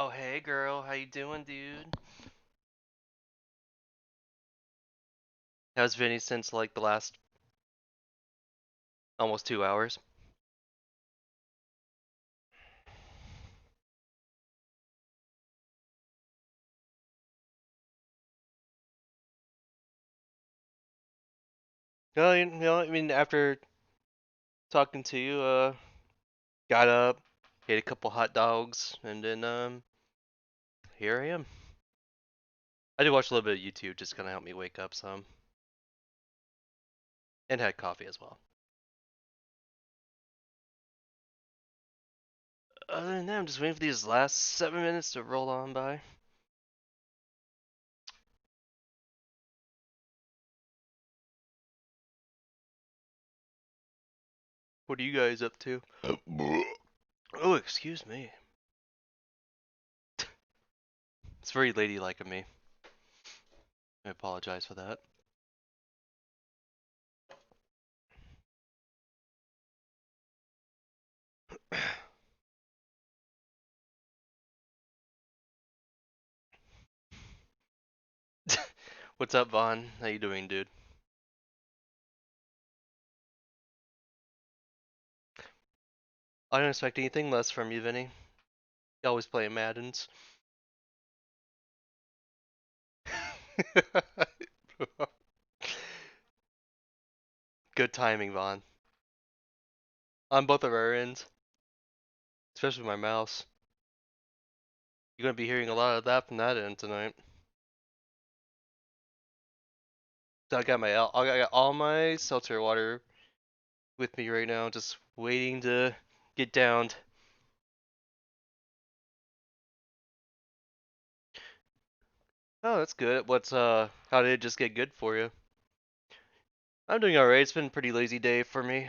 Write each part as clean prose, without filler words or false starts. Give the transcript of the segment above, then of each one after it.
Oh, hey girl, how you doing, dude? How's Vinny since like the last almost 2 hours? No, I mean, after talking to you, got up, ate a couple hot dogs, and then here I am. I did watch a little bit of YouTube, just kind of help me wake up some, and had coffee as well. Other than that, I'm just waiting for these last 7 minutes to roll on by. What are you guys up to? Oh, excuse me. It's very ladylike of me. I apologize for that. What's up, Vaughn? How you doing, dude? I don't expect anything less from you, Vinny. You always playing Maddens. Good timing, Vaughn. On both of our ends, especially my mouse. You're gonna be hearing a lot of that from that end tonight. So I got all my seltzer water with me right now, just waiting to get downed. Oh, that's good. How did it just get good for you? I'm doing alright. It's been a pretty lazy day for me.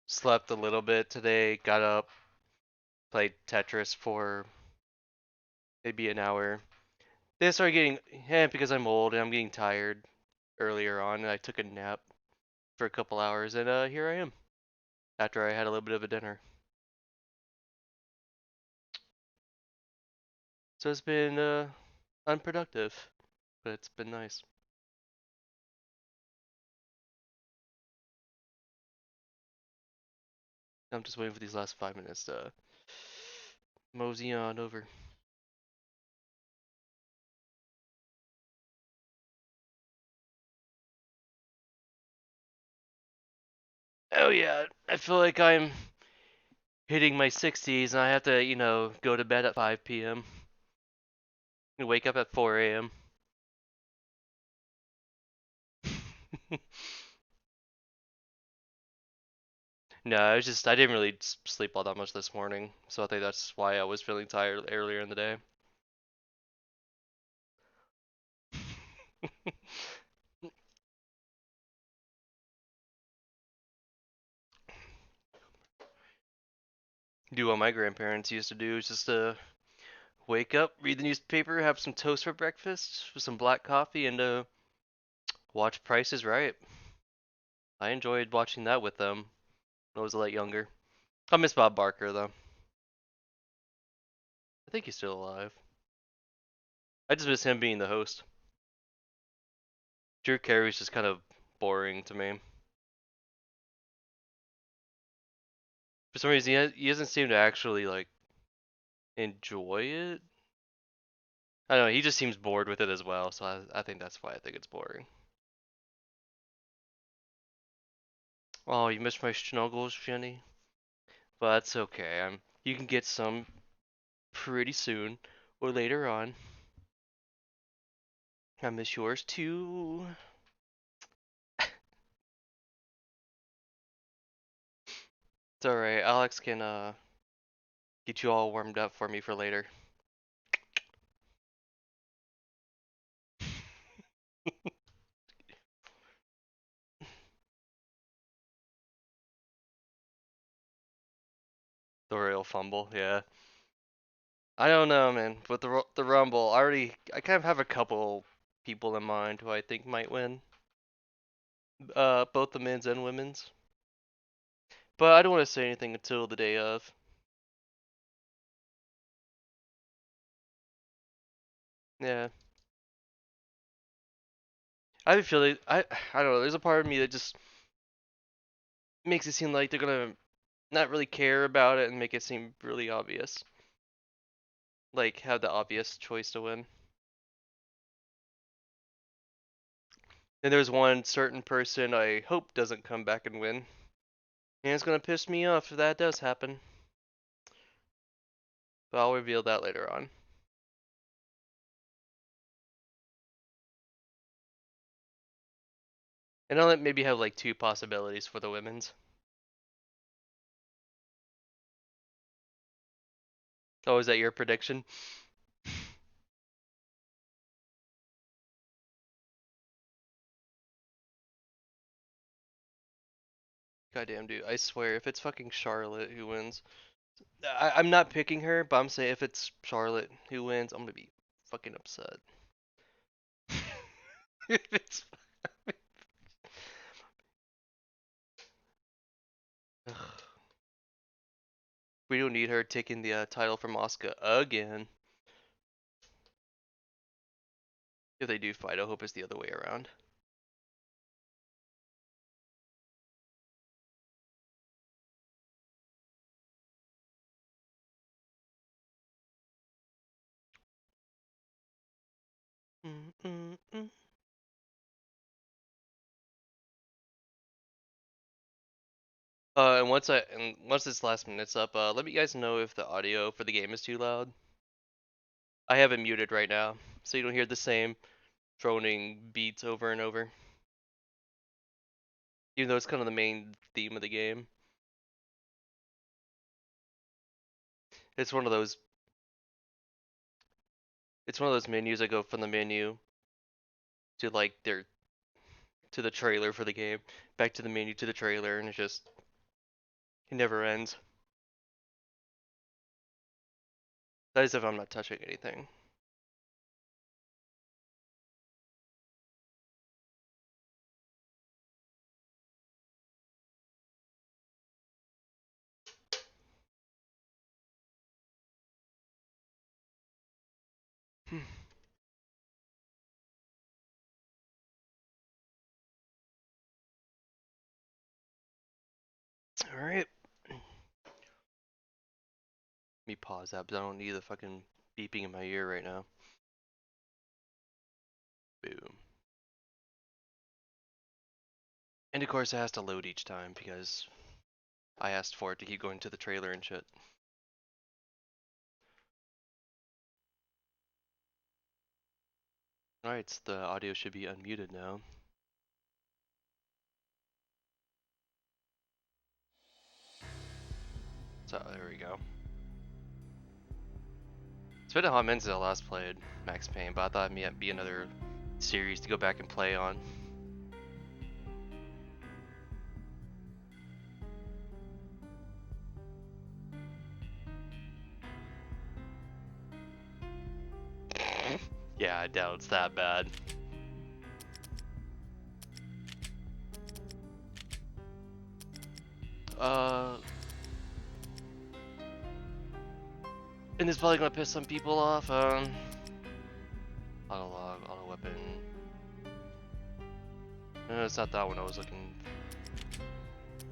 Slept a little bit today, got up, played Tetris for maybe an hour. Then I started getting, because I'm old and I'm getting tired earlier on, and I took a nap for a couple hours, and here I am after I had a little bit of a dinner. So it's been unproductive, but it's been nice. I'm just waiting for these last 5 minutes to mosey on over. Oh yeah, I feel like I'm hitting my 60s, and I have to, go to bed at 5 p.m. and wake up at 4 a.m. No, I didn't really sleep all that much this morning, so I think that's why I was feeling tired earlier in the day. Do what my grandparents used to do, is just wake up, read the newspaper, have some toast for breakfast with some black coffee, and watch Price is Right. I enjoyed watching that with them when I was a lot younger. I miss Bob Barker though. I think he's still alive. I just miss him being the host. Drew Carey's just kind of boring to me. For some reason, he doesn't seem to actually like enjoy it. I don't know. He just seems bored with it as well, so I think that's why I think it's boring. Oh, you missed my snuggles, Jenny. But that's okay. You can get some pretty soon or later on. I miss yours too. It's alright. Alex can get you all warmed up for me for later. The royal fumble, yeah. I don't know, man. With the rumble, I kind of have a couple people in mind who I think might win. Both the men's and women's. But I don't want to say anything until the day of. Yeah. I feel like I don't know. There's a part of me that just makes it seem like they're gonna not really care about it and make it seem really obvious. Like have the obvious choice to win. And there's one certain person I hope doesn't come back and win. And it's gonna piss me off if that does happen. But I'll reveal that later on. And I'll maybe have like two possibilities for the women's. Oh, is that your prediction? Goddamn, dude. I swear, if it's fucking Charlotte who wins, I'm not picking her, but I'm saying if it's Charlotte who wins, I'm gonna be fucking upset. If it's... We don't need her taking the title from Asuka again. If they do fight, I hope it's the other way around. And once this last minute's up, let me guys know if the audio for the game is too loud. I have it muted right now, so you don't hear the same droning beats over and over. Even though it's kind of the main theme of the game. It's one of those. It's one of those menus that go from the menu to like to the trailer for the game, back to the menu to the trailer, and it never ends. That is if I'm not touching anything. All right. Let me pause that, but I don't need the fucking beeping in my ear right now. Boom. And of course, it has to load each time because I asked for it to keep going to the trailer and shit. Alright, so the audio should be unmuted now. So, there we go. It's been a hot minute since I last played Max Payne, but I thought it might be another series to go back and play on. Yeah, I doubt it's that bad. And it's probably gonna piss some people off. Auto log, auto weapon. No, it's not that one I was looking.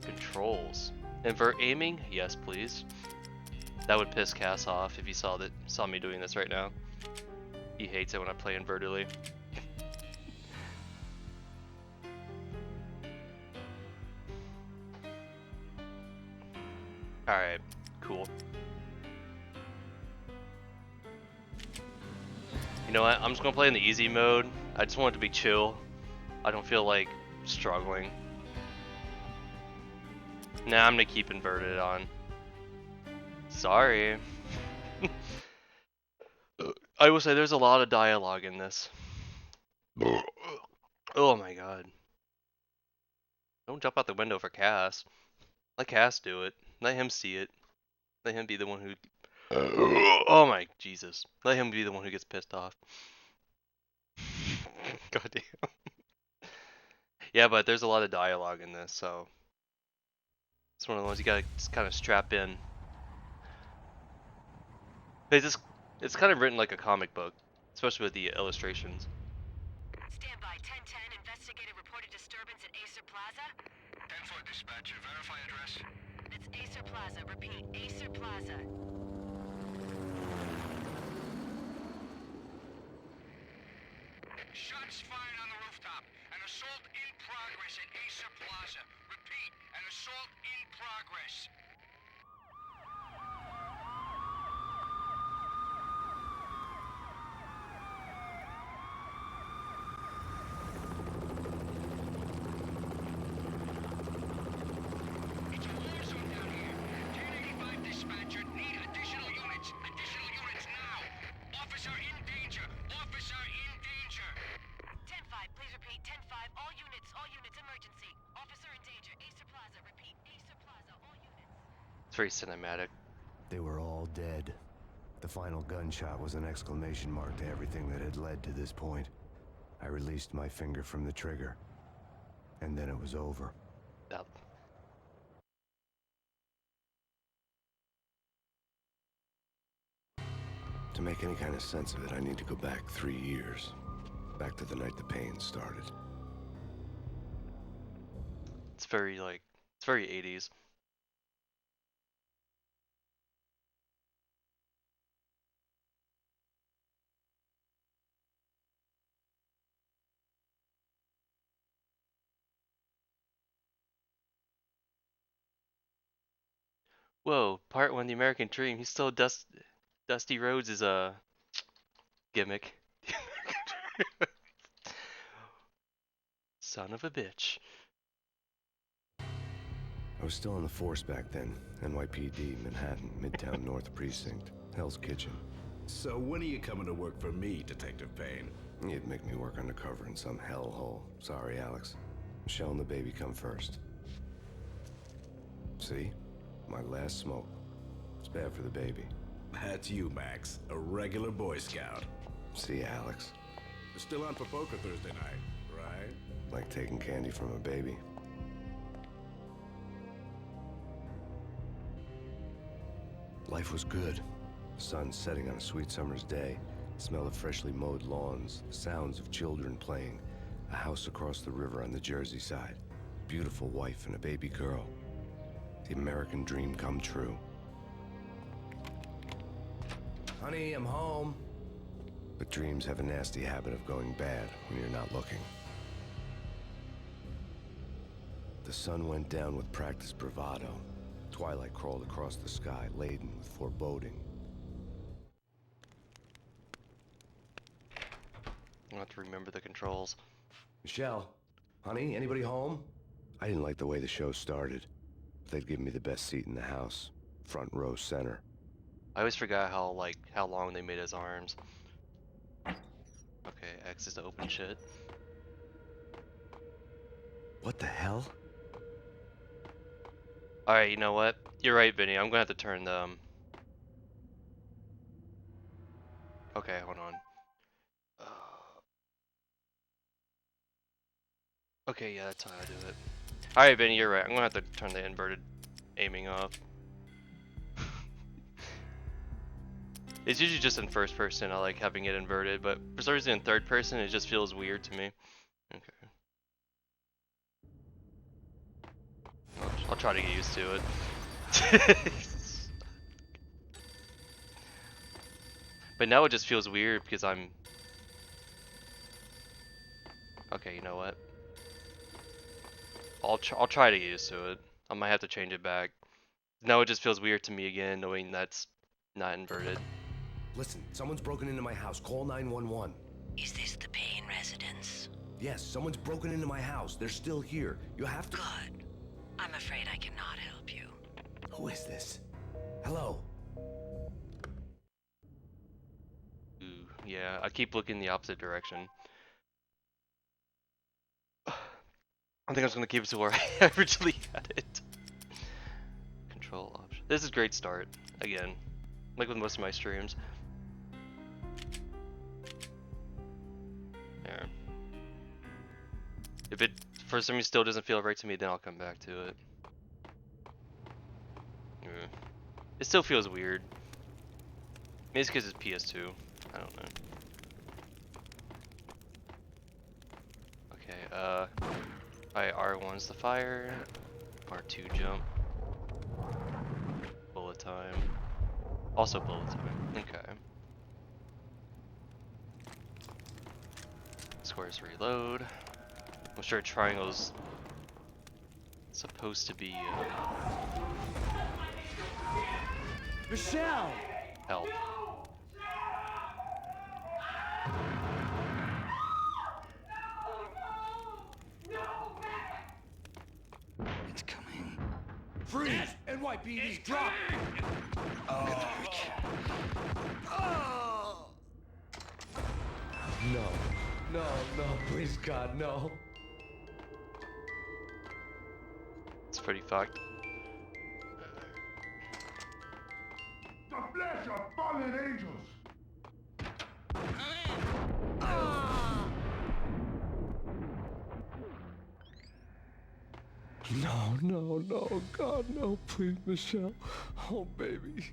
Controls. Invert aiming? Yes, please. That would piss Cass off if he saw me doing this right now. He hates it when I play invertedly. Alright, cool. You know what? I'm just gonna play in the easy mode. I just want it to be chill. I don't feel like struggling. Nah, I'm gonna keep inverted on. Sorry. I will say there's a lot of dialogue in this. Oh my god. Don't jump out the window for Cass. Let Cass do it. Let him see it. Let him be the one who... Oh my Jesus. Let him be the one who gets pissed off. Goddamn. Yeah, but there's a lot of dialogue in this, so... It's one of the ones you gotta just kind of strap in. It's kind of written like a comic book, especially with the illustrations. Stand by. 1010. Investigator reported disturbance at Acer Plaza. 10-4 dispatcher. Verify address. It's Acer Plaza. Repeat. Acer Plaza. Shots fired on the rooftop. An assault in progress at Acer Plaza. Repeat. An assault in progress. It's a war zone down here. 1085 dispatcher. Need additional units. Additional units now. Officer in danger. Officer in danger. 10-5. Please repeat. 10-5. All units, emergency. Officer in danger. Acer Plaza. Repeat. Acer Plaza. All units. It's very cinematic. They were all dead. The final gunshot was an exclamation mark to everything that had led to this point. I released my finger from the trigger, and then it was over. That, To make any kind of sense of it, I need to go back 3 years. Back to the night the Payne started. it's very like, it's very 80s. Whoa, part 1, the American Dream. He's still Dusty Rhodes is a gimmick. Son of a bitch. I was still in the force back then. NYPD, Manhattan, Midtown North Precinct, Hell's Kitchen. So when are you coming to work for me, Detective Payne? You'd make me work undercover in some hellhole. Sorry, Alex. Michelle and the baby come first. See? My last smoke. It's bad for the baby. That's you, Max. A regular Boy Scout. See, Alex? You're still on for poker Thursday night, right? Like taking candy from a baby. Life was good. The sun setting on a sweet summer's day. The smell of freshly mowed lawns. The sounds of children playing. A house across the river on the Jersey side. Beautiful wife and a baby girl. The American dream come true. Honey, I'm home. But dreams have a nasty habit of going bad when you're not looking. The sun went down with practiced bravado. Twilight crawled across the sky, laden with foreboding. I'll have to remember the controls. Michelle, honey, anybody home? I didn't like the way the show started. They'd give me the best seat in the house, front row center. I always forgot how long they made his arms. Okay, X is to open shit. What the hell? Alright, you know what? You're right, Vinny. I'm gonna have to turn the okay, hold on. Okay, yeah, that's how I do it. Alright, Vinny, you're right. I'm gonna have to turn the inverted aiming off. It's usually just in first person, I like having it inverted, but for some reason in third person it just feels weird to me. Okay. I'll try to get used to it. But now it just feels weird because I'm... Okay, you know what? I'll try to get used to it. I might have to change it back. Now it just feels weird to me again, knowing that's not inverted. Listen, someone's broken into my house. Call 911. Is this the Payne residence? Yes, someone's broken into my house. They're still here. You have to... Good. I'm afraid I cannot help you. Who is this? Hello? Ooh, yeah, I keep looking the opposite direction. I think I was gonna keep it to where I originally had it. Control option. This is a great start. Again, like with most of my streams. There. If it for some reason still doesn't feel right to me, then I'll come back to it. Yeah. It still feels weird. Maybe it's because it's PS2. I don't know. Alright, R1's the fire, R2 jump, bullet time, also bullet time, okay. Squares reload. I'm sure triangle's supposed to be Michelle! help. It's coming. Freeze! NYPD, drop! No, no, no, please God, no. It's pretty fucked. The flesh of fallen angels! No, no, no, God, no, please, Michelle. Oh, baby.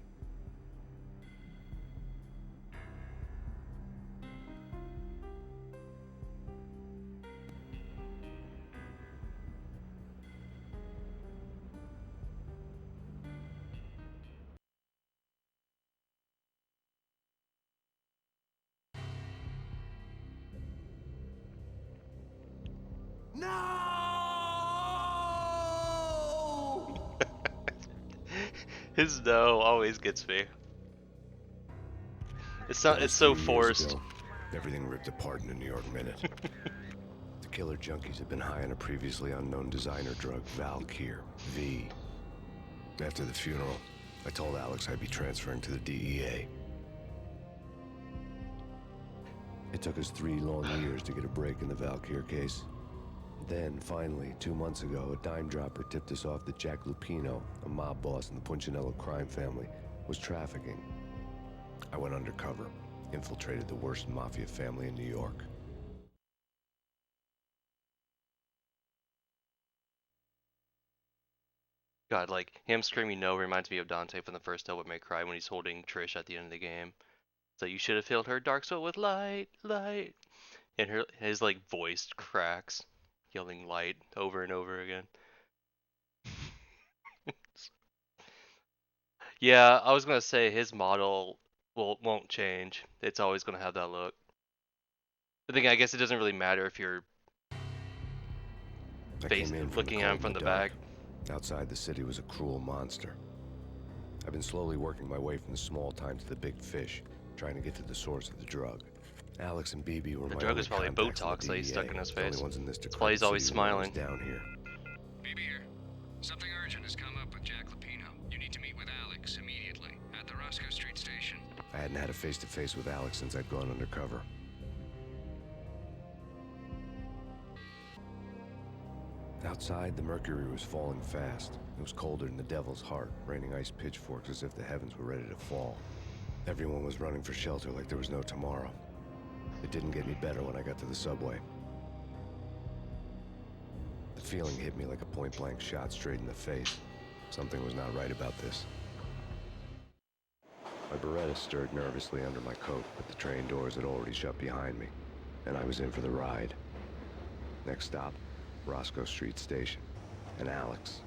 His no always gets me. It's not. That It's was so 3 years forced. ago. Everything ripped apart in a New York minute. The killer junkies had been high on a previously unknown designer drug, Valkyr, V. After the funeral, I told Alex I'd be transferring to the DEA. It took us 3 long years to get a break in the Valkyr case. Then, finally, 2 months ago, a dime dropper tipped us off that Jack Lupino, a mob boss in the Punchinello crime family, was trafficking. I went undercover, infiltrated the worst mafia family in New York. God, like him screaming no reminds me of Dante from the first Devil May Cry when he's holding Trish at the end of the game. So you should have filled her dark soul with light, light, and his like voice cracks, yelling light over and over again. Yeah, I was gonna say his model won't change. It's always gonna have that look. The thing, I guess it doesn't really matter if you're I came in from the looking at him cold from in the the back. dark. Outside, the city was a cruel monster. I've been slowly working my way from the small time to the big fish, trying to get to the source of the drug. Alex and BB were The my drug only is probably contacts in the Botox that he's stuck DEA. in his The only face. ones in this That's why he's decrepit always city when I was smiling. down here. BB here. Something urgent has come up with Jack Lupino. You need to meet with Alex immediately at the Roscoe Street station. I hadn't had a face-to-face with Alex since I'd gone undercover. Outside, the mercury was falling fast. It was colder than the devil's heart, raining ice pitchforks as if the heavens were ready to fall. Everyone was running for shelter like there was no tomorrow. It didn't get any better when I got to the subway. The feeling hit me like a point-blank shot straight in the face. Something was not right about this. My Beretta stirred nervously under my coat, but the train doors had already shut behind me, and I was in for the ride. Next stop, Roscoe Street Station, and Alex.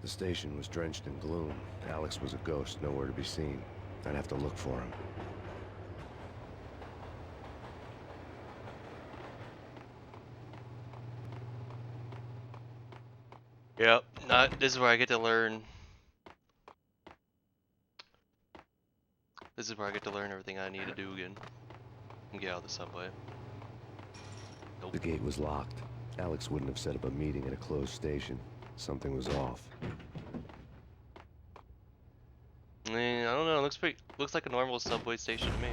The station was drenched in gloom. Alex was a ghost, nowhere to be seen. I'd have to look for him. Yep. This is where I get to learn. This is where I get to learn everything I need to do again. And get out of the subway. Nope. The gate was locked. Alex wouldn't have set up a meeting at a closed station. Something was off. I don't know. Looks like a normal subway station to me.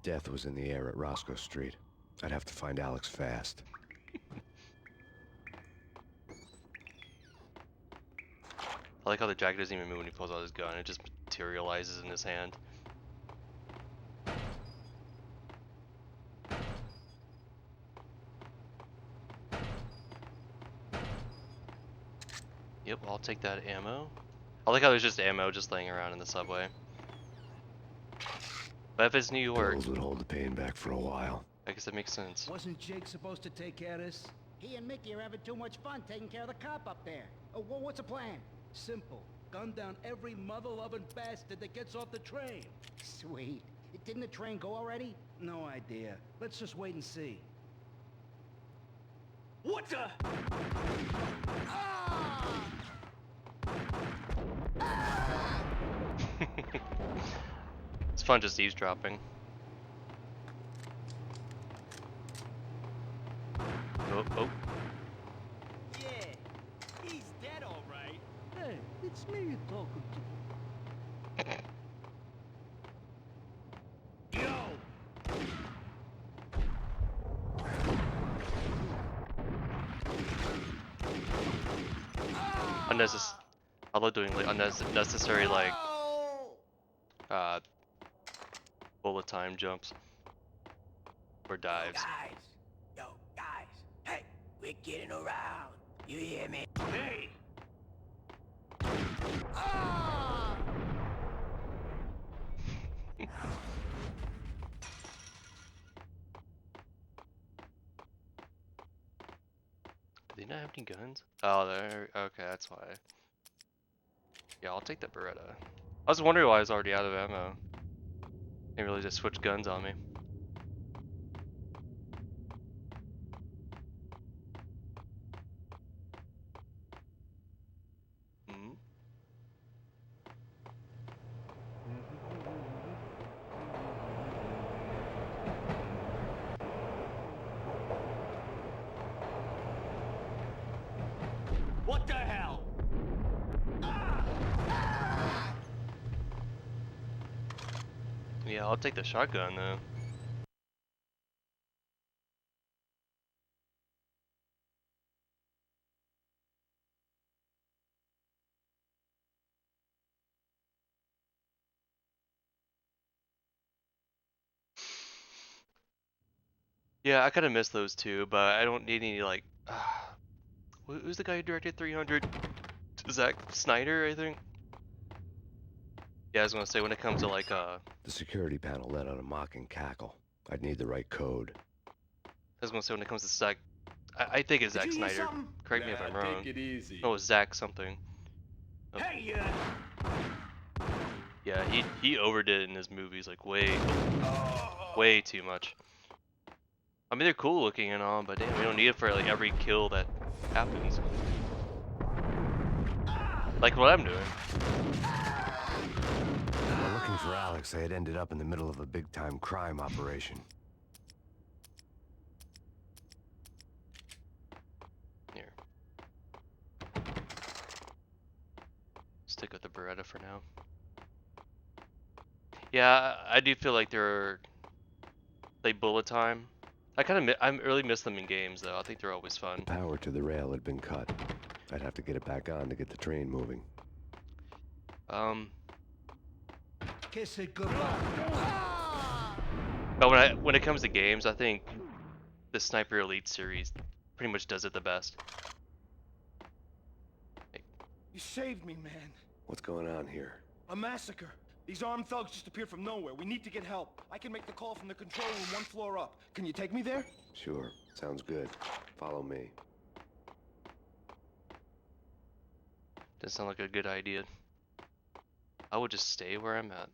Death was in the air at Roscoe Street. I'd have to find Alex fast. I like how the jacket doesn't even move when he pulls out his gun. It just materializes in his hand. Yep, I'll take that ammo. I like how there's just ammo just laying around in the subway. But if it's New York, Bills would hold the Payne back for a while. I guess that makes sense. Wasn't Jake supposed to take care of this? He and Mickey are having too much fun taking care of the cop up there. Oh, well, what's the plan? Simple. Gun down every mother-loving bastard that gets off the train. Sweet. Didn't the train go already? No idea. Let's just wait and see. What the? It's fun just eavesdropping. Oh, oh. Yeah, he's dead, all right. Hey, it's me you're talking to. Yo! Unnecessary. I love doing like unnecessary like bullet time jumps or dives. Yo, guys. Hey, we're getting around. You hear me? Hey! Do they not have any guns? Oh, there. Okay, that's why. Yeah, I'll take that Beretta. I was wondering why I was already out of ammo. They really just switched guns on me. Hmm. What the hell? Yeah, I'll take the shotgun though. Yeah, I kind of miss those two, but I don't need any like. Who's the guy who directed 300? Zack Snyder, I think. Yeah, I was gonna say when it comes to like The security panel let out a mocking cackle. I'd need the right code. I was gonna say when it comes to Zack, I think it's Zack Snyder. Correct me if I'm wrong. Take it easy. Oh, Zack something. Oh. Hey, Yeah, he overdid it in his movies like way too much. I mean they're cool looking and all, but damn, we don't need it for like every kill that happens. Like what I'm doing. While looking for Alex, I had ended up in the middle of a big-time crime operation. Here. Stick with the Beretta for now. Yeah, I do feel like they're bullet time. I really miss them in games though. I think they're always fun. The power to the rail had been cut. I'd have to get it back on to get the train moving. Kiss it goodbye. But when it comes to games, I think the Sniper Elite series pretty much does it the best. You saved me, man. What's going on here? A massacre. These armed thugs just appeared from nowhere. We need to get help. I can make the call from the control room 1 floor up. Can you take me there? Sure. Sounds good. Follow me. Doesn't sound like a good idea. I would just stay where I'm at.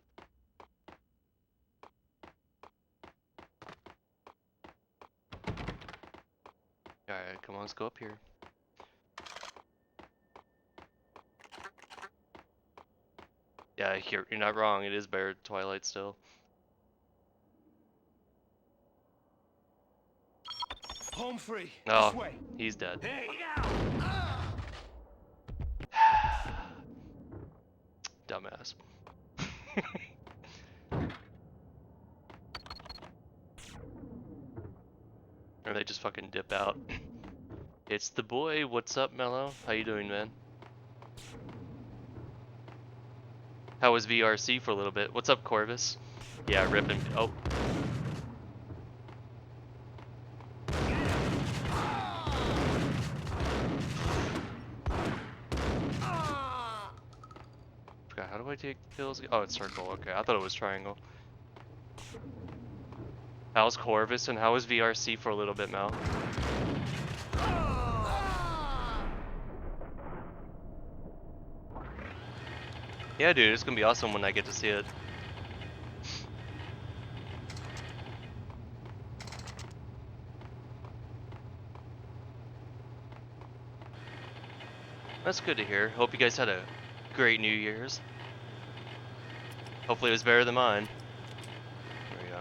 Alright, come on, let's go up here. Yeah, you're not wrong. It is better Twilight still. Home free. Oh, This way. he's dead. Hey! Dumbass. Or they just fucking dip out. It's the boy. What's up, Mello? How you doing, man? How was VRC for a little bit? What's up, Corvus? Yeah, ripping. Oh. I take kills? Oh, it's circle. Okay, I thought it was triangle. How's Corvus and how was VRC for a little bit, Mal? Yeah, dude, it's gonna be awesome when I get to see it. That's good to hear. Hope you guys had a great New Year's. Hopefully it was better than mine. There we go.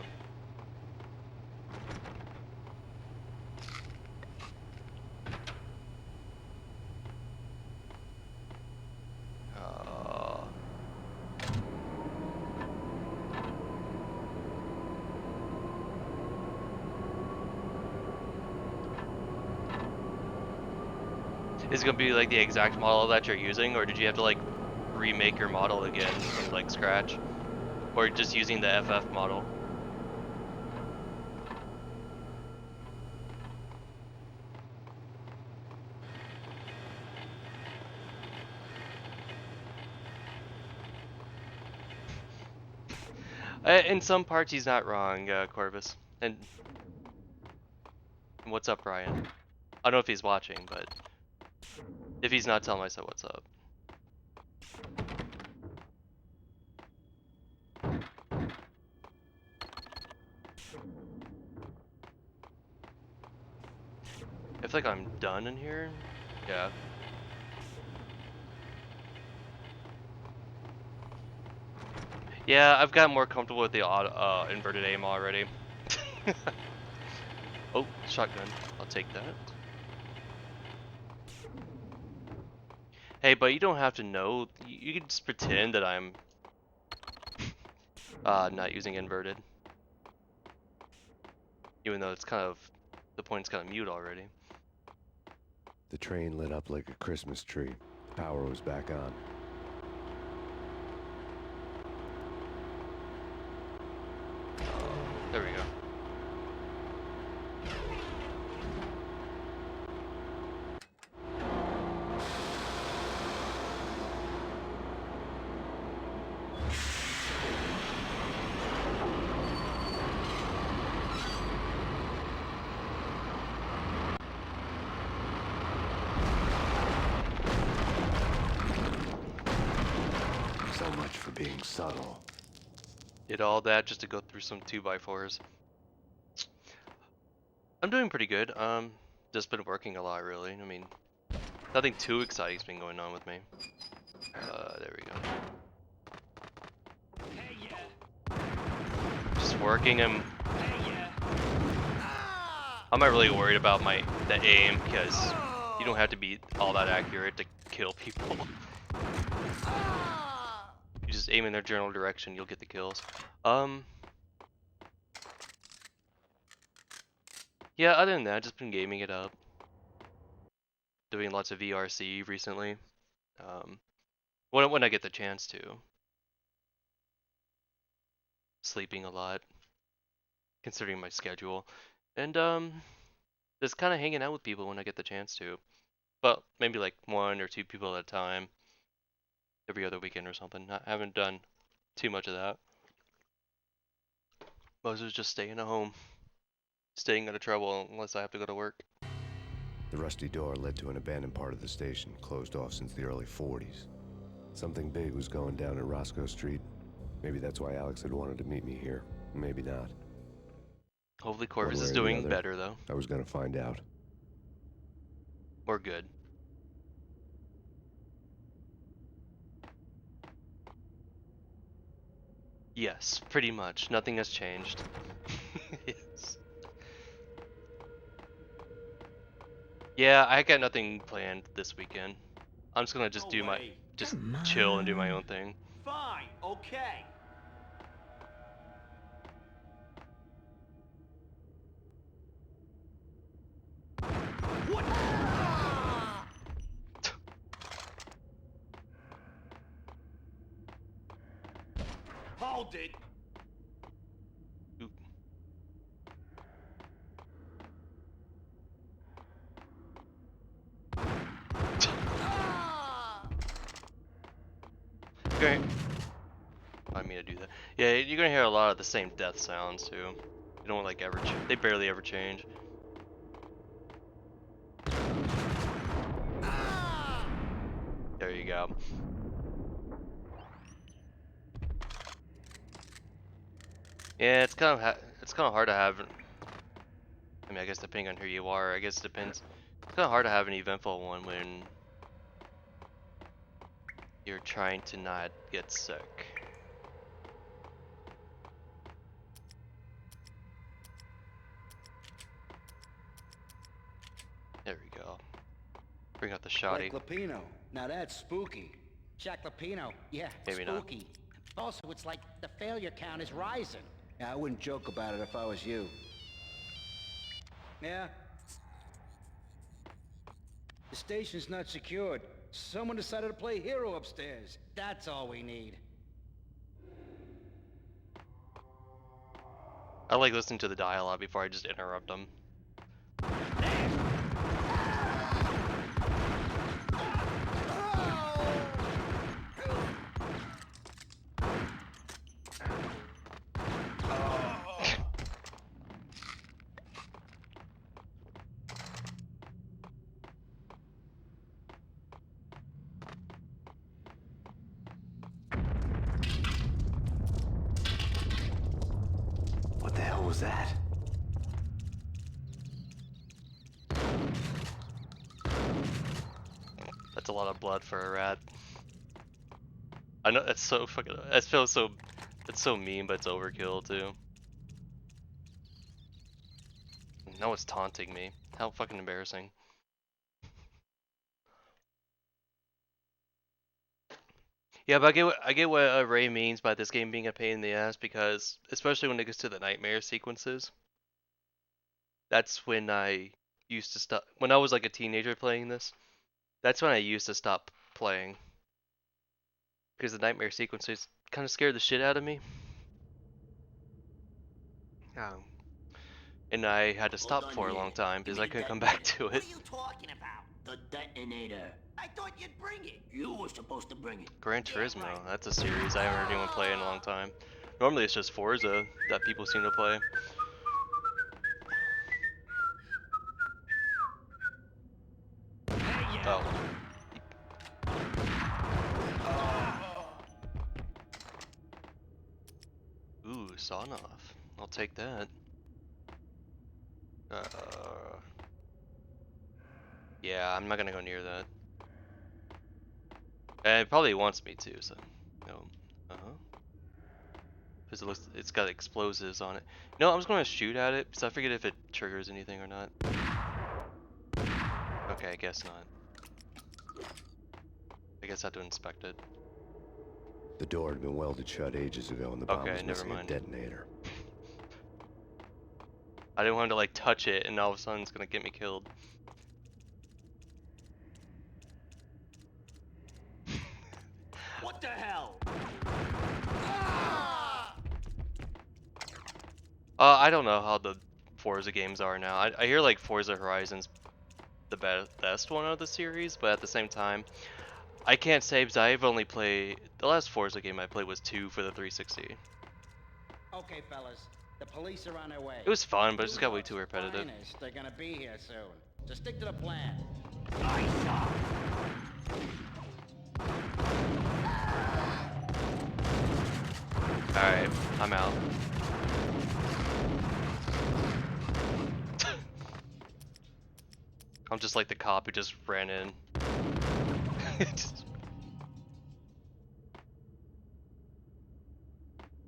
Is it gonna be like the exact model that you're using, or did you have to like remake your model again from like scratch? Or just using the FF model? In some parts he's not wrong, Corvus. And what's up, Ryan? I don't know if he's watching, but if he's not, tell him I said what's up. I feel like I'm done in here. Yeah. Yeah, I've gotten more comfortable with the inverted aim already. Oh, shotgun. I'll take that. Hey, but you don't have to know. You can just pretend that I'm not using inverted. Even though it's kind of, the point's kind of mute already. The train lit up like a Christmas tree. Power was back on. There we go. So much for being subtle. Did all that just to go through some 2x4s. I'm doing pretty good. Just been working a lot, really. I mean, nothing too exciting's been going on with me. There we go. Just working. I'm not really worried about the aim because you don't have to be all that accurate to kill people. You just aim in their general direction, you'll get the kills. Yeah, other than that, just been gaming it up. Doing lots of VRC recently. When I get the chance to. Sleeping a lot, considering my schedule. And just kind of hanging out with people when I get the chance to. But maybe like 1 or 2 people at a time. Every other weekend or something. I haven't done too much of that. Most is just staying at home. Staying out of trouble unless I have to go to work. The rusty door led to an abandoned part of the station, closed off since the early 40s. Something big was going down at Roscoe Street. Maybe that's why Alex had wanted to meet me here. Maybe not. Hopefully Corvus One way is or the doing other, better though. I was gonna find out. Or good. Yes, pretty much. Nothing has changed. Yes. Yeah, I got nothing planned this weekend. I'm just gonna just just chill and do my own thing. Fine, okay. What? Hold it. Oop. Okay. do that. Yeah, you're gonna hear a lot of the same death sounds too. They don't like ever. They barely ever change. There you go. Yeah, it's kind of hard to have. I mean, I guess depending on who you are, I guess it depends. It's kind of hard to have an eventful one when you're trying to not get sick. There we go. Bring out the shoddy. Like Lapino. Now that's spooky. Jack Lapino. Yeah, Maybe not. spooky. Also, it's like the failure count is rising. Yeah, I wouldn't joke about it if I was you. Yeah? The station's not secured. Someone decided to play hero upstairs. That's all we need. I like listening to the dialogue before I just interrupt them. What the hell was that? That's a lot of blood for a rat. I know that's so fucking. That feels so. It's so mean, but it's overkill too. Now it's taunting me. How fucking embarrassing. Yeah, but I get what Ray means by this game being a pain in the ass, because especially when it gets to the nightmare sequences, that's when I used to stop. When I was like a teenager playing this, that's when I used to stop playing, because the nightmare sequences kind of scared the shit out of me. And I had to stop for a long time because I couldn't come back to it. What are you talking about? The detonator. I thought you'd bring it. You were supposed to bring it. Gran Turismo, that's a series I haven't heard anyone play in a long time. Normally it's just Forza that people seem to play. Oh. Ooh, sawn off. I'll take that. Yeah, I'm not gonna go near that. And it probably wants me to, so no. Because it looks, it's got explosives on it. No, I'm just gonna shoot at it because I forget if it triggers anything or not. Okay, I guess not. I guess I have to inspect it. The door had been welded shut ages ago and the bomb was missing a detonator. I didn't want to like touch it and all of a sudden it's gonna get me killed. What the hell? I don't know how the Forza games are now. I hear like Forza Horizon's the best one of the series, but at the same time, I can't say because I've only played, the last Forza game I played was 2 for the 360. Okay, fellas. The police are on their way. It was fun, but it just got way too repetitive. They're gonna be here soon. So stick to the plan. Alright, I'm out. I'm just like the cop who just ran in.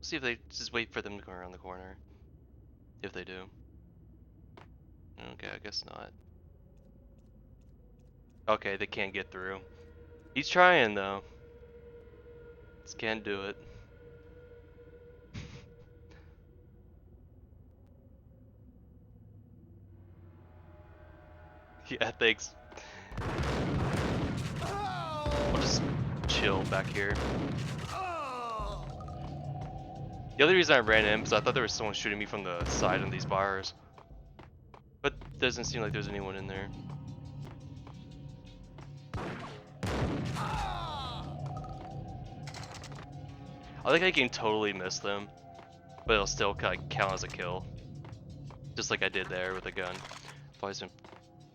See if they just wait for them to go around the corner. If they do. Okay, I guess not. Okay, they can't get through. He's trying though. Just can't do it. Yeah, thanks. I'll just chill back here. The other reason I ran in is I thought there was someone shooting me from the side of these bars. But it doesn't seem like there's anyone in there. I think I can totally miss them, but it'll still count as a kill. Just like I did there with a gun. I've always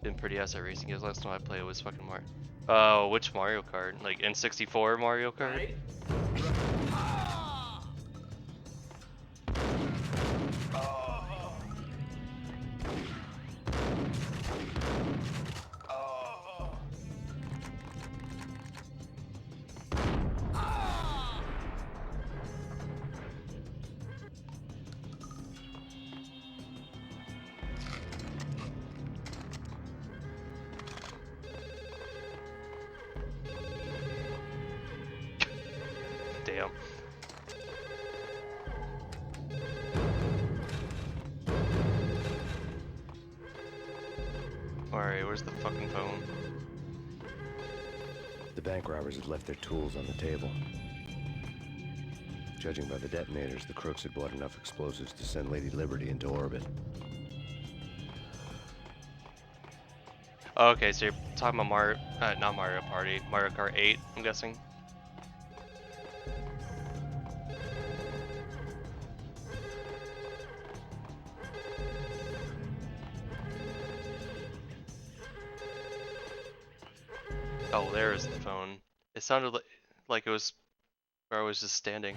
been pretty ass at racing games. Last time I played was fucking Mario. Oh, which Mario Kart? Like N64 Mario Kart? Right? Damn. Alright, where's the fucking phone? The bank robbers had left their tools on the table. Judging by the detonators, the crooks had bought enough explosives to send Lady Liberty into orbit. Oh, okay, so you're talking about not Mario Party, Mario Kart 8, I'm guessing. Oh, there is the phone. It sounded like it was where I was just standing.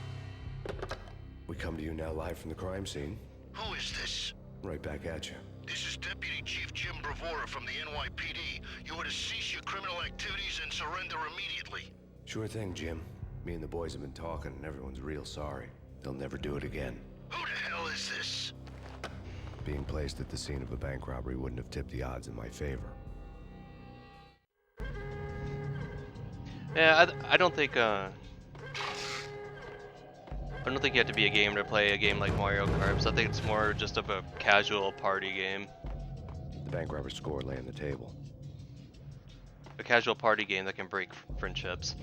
We come to you now live from the crime scene. Who is this? Right back at you. This is Deputy Chief Jim Bravura from the NYPD. You are to cease your criminal activities and surrender immediately. Sure thing, Jim. Me and the boys have been talking, and everyone's real sorry. They'll never do it again. Who the hell is this? Being placed at the scene of a bank robbery wouldn't have tipped the odds in my favor. Yeah, I don't think you have to be a gamer to play a game like Mario Kart. So I think it's more just of a casual party game. The bank robber's score lay on the table. A casual party game that can break friendships.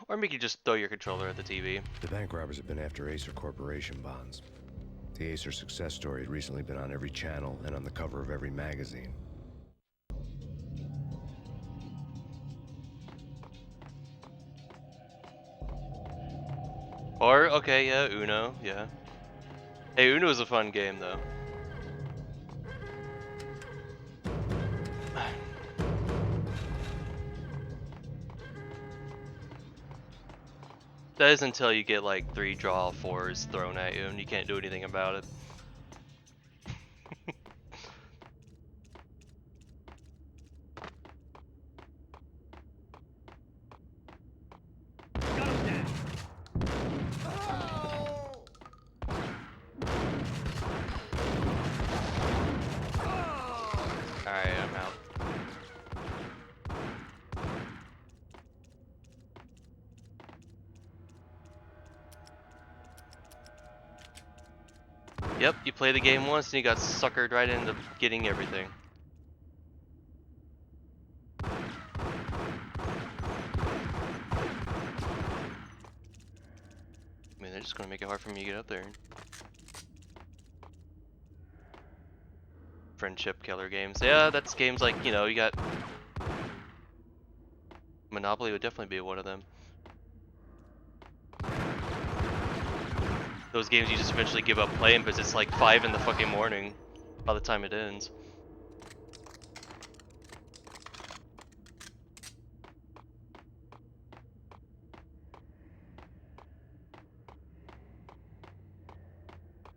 Or make you just throw your controller at the TV. The bank robbers have been after Acer Corporation bonds. The Acer success story had recently been on every channel and on the cover of every magazine. Or, okay, yeah, Uno, yeah. Hey, Uno is a fun game, though. That is until you get like 3 draw 4s thrown at you and you can't do anything about it. Alright, I'm out. Yep, you play the game once and you got suckered right into getting everything. I mean, they're just gonna make it hard for me to get up there. Friendship killer games. Yeah, that's games like, you know, you got... Monopoly would definitely be one of them. Those games you just eventually give up playing because it's like 5 in the fucking morning by the time it ends.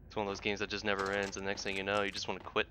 It's one of those games that just never ends, and the next thing you know, you just want to quit.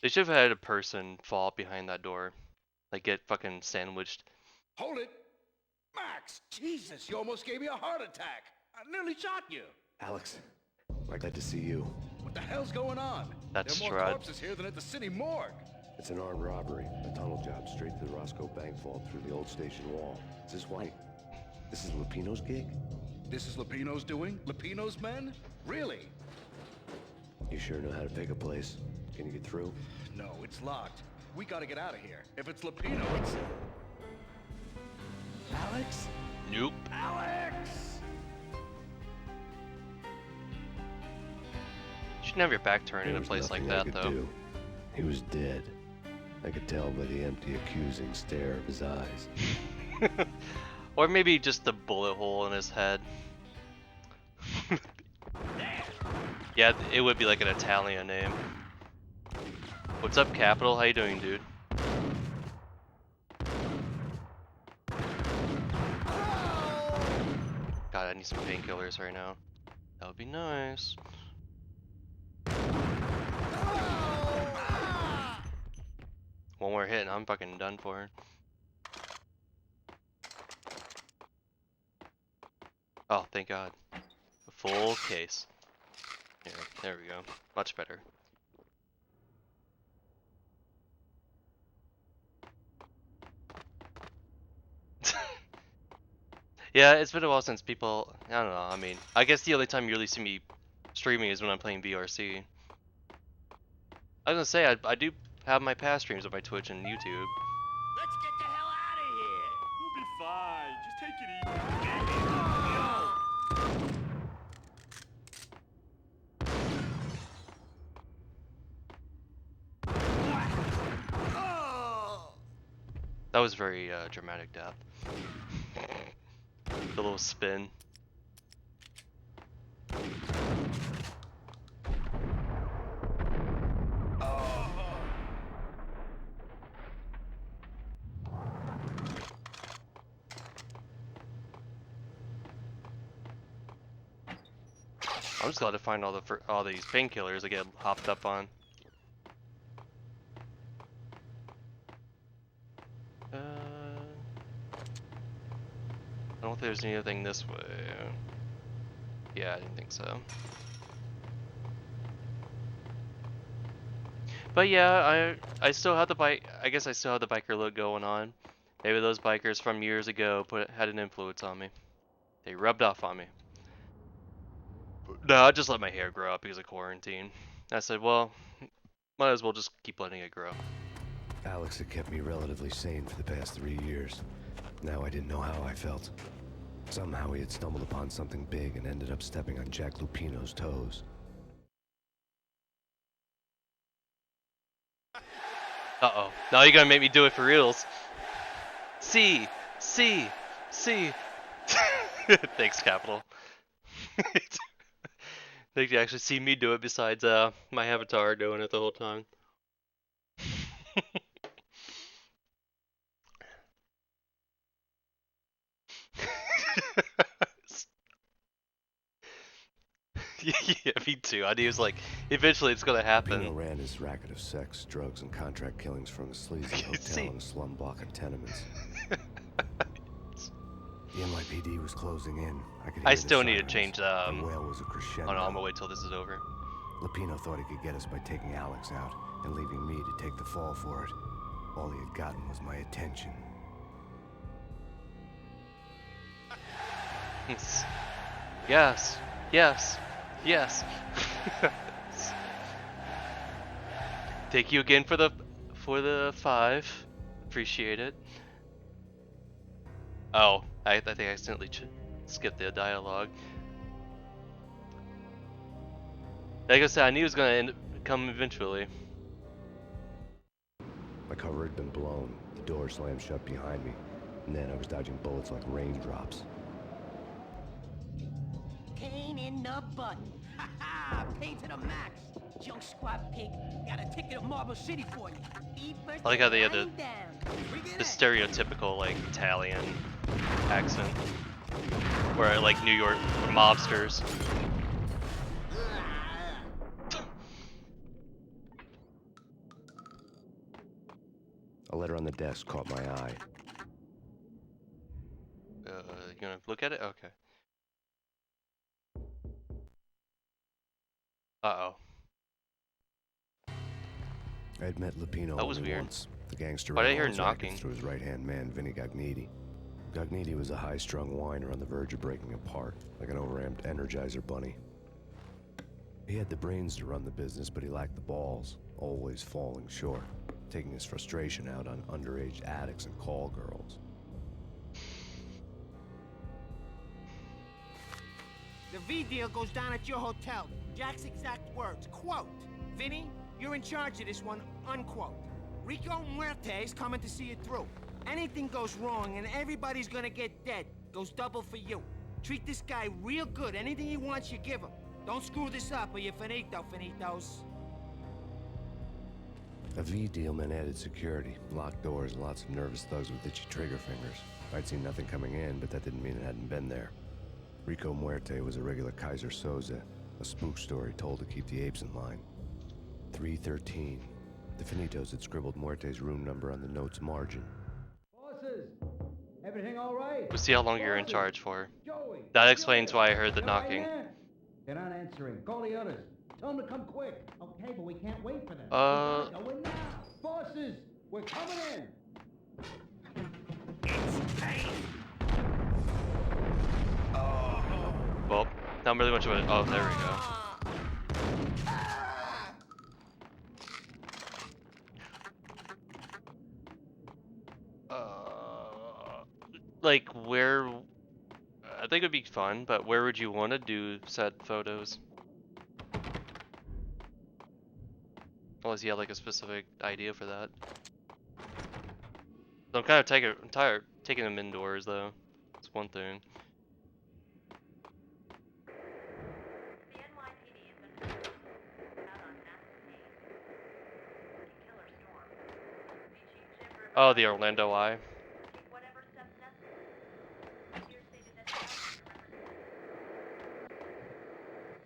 They should have had a person fall behind that door. Like get fucking sandwiched. Hold it! Max! Jesus, you almost gave me a heart attack! I nearly shot you! Alex, I'm glad to see you. What the hell's going on? That's There are more Strud. corpses here than at the city morgue. It's an armed robbery. A tunnel job straight to the Roscoe Bank vault through the old station wall. Is this why? This is Lupino's gig? This is Lupino's doing? Lupino's men? Really? You sure know how to pick a place? Can you get through? No, it's locked. We gotta get out of here. If it's Lupino, it's... Alex? Nope. Alex! You shouldn't have your back turned in There a was place like nothing I that, could though. do. He was dead. I could tell by the empty, accusing stare of his eyes. Or maybe just the bullet hole in his head. Yeah, it would be like an Italian name. What's up, Capital? How you doing, dude? God, I need some painkillers right now. That would be nice. One more hit and I'm fucking done for. Oh, thank God. A full case. Here, there we go. Much better. Yeah, it's been a while since people... I don't know, I mean... I guess the only time you really see me streaming is when I'm playing VRC. I was gonna say, I do have my past streams on my Twitch and YouTube. Let's get the hell out of here. We'll be fine. Just take it easy. That was very dramatic death. The little spin. I'm just glad to find all these painkillers I get hopped up on. I don't think there's anything this way. Yeah, I didn't think so. But yeah, I still have the bike. I guess I still have the biker look going on. Maybe those bikers from years ago had an influence on me. They rubbed off on me. No, I just let my hair grow up because of quarantine. I said, well, might as well just keep letting it grow. Alex had kept me relatively sane for the past 3 years. Now I didn't know how I felt. Somehow he had stumbled upon something big and ended up stepping on Jack Lupino's toes. Uh-oh. Now you're gonna make me do it for reals. C. Thanks, Capital. They could actually see me do it besides my avatar doing it the whole time. Yeah, me too. I knew it was like, eventually it's gonna happen. Lupino ran his racket of sex, drugs, and contract killings from a sleazy hotel in a slum block of tenements. The NYPD was closing in. I still need to change the wail was a crescendo. Oh no, I'm gonna wait till this is over. Lupino thought he could get us by taking Alex out and leaving me to take the fall for it. All he had gotten was my attention. Yes. Yes. Yes. Thank you again for the 5. Appreciate it. Oh, I think I accidentally skipped the dialogue. Like I said, I knew it was gonna come eventually. My cover had been blown. The door slammed shut behind me. And then I was dodging bullets like raindrops. Pain in the butt. Ha ha! Pain to the max. Junk squad pig. Got a ticket to Marble City for you. I like how they had the stereotypical like Italian accent, where like New York mobsters. A letter on the desk caught my eye. You gonna look at it? Okay. Uh-oh. I had met Lupino That was only weird. once. The gangster Why did I ran all hear his knocking? rackets through his right-hand man, Vinny Gognitti. Gognitti was a high-strung whiner on the verge of breaking apart, like an overamped Energizer bunny. He had the brains to run the business, but he lacked the balls, always falling short, taking his frustration out on underage addicts and call girls. The V deal goes down at your hotel. Jack's exact words, quote, Vinny, you're in charge of this one, unquote. Rico Muerte's coming to see it through. Anything goes wrong and everybody's gonna get dead. Goes double for you. Treat this guy real good. Anything he wants, you give him. Don't screw this up or you're finito, finitos. A V deal meant added security, locked doors, and lots of nervous thugs with itchy trigger fingers. I'd seen nothing coming in, but that didn't mean it hadn't been there. Rico Muerte was a regular Kaiser Soze, a spook story told to keep the apes in line. 313. The Finitos had scribbled Muerte's room number on the note's margin. Bosses, everything all right? We'll see how long you're in charge for. Joey, That explains why I heard the you all right knocking. there? They're not answering. Call the others. Tell them to come quick. Okay, but we can't wait for them. We gotta go in now. Bosses, we're coming in. It's Payne! Well, not really much of a. Oh, there we go. Like where? I think it'd be fun, but where would you want to do set photos? Unless you have like a specific idea for that. So I'm kind of taking them indoors though. It's one thing. The NYPD has been out on massive speed. Killer storm. Reaching Jim River. Oh, the Orlando Eye. Take whatever steps necessary. Here stated that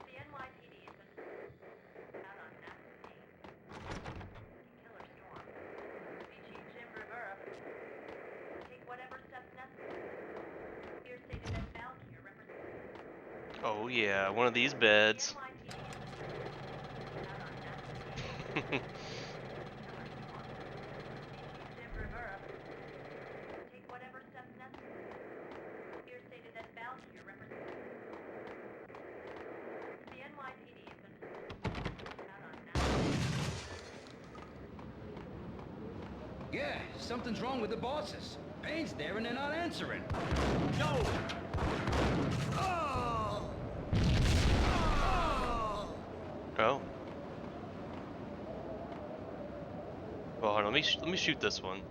the NYPD has been out on massive speed. Killer storm. Reaching Jim River. Take whatever steps necessary. Here stated that Valkyrie represents. Oh yeah, one of these beds. Take whatever steps necessary. Here stated that Valkyrie represents. The NYPD has been out on massive. Yeah, something's wrong with the bosses. Payne's there and they're not answering. No! Oh. Well, hold on, let me shoot this one.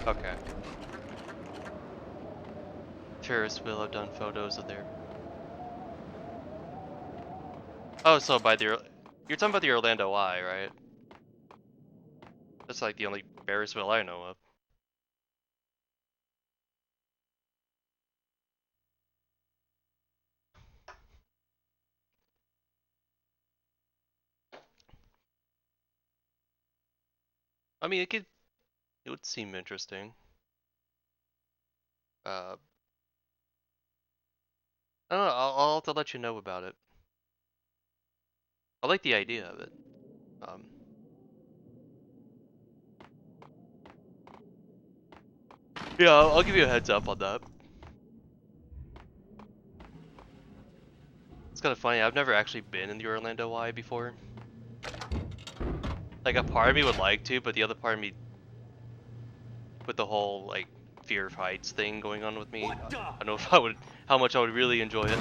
Okay. Ferris will have done photos of their. Oh, so by the you're talking about the Orlando Eye, right? That's like the only Ferris wheel I know of. I mean, it would seem interesting. I don't know. I'll have to let you know about it. I like the idea of it. Yeah, I'll give you a heads up on that. It's kind of funny. I've never actually been in the Orlando Y before. Like a part of me would like to, but the other part of me, with the whole like fear of heights thing going on with me, I don't know if how much I would really enjoy it.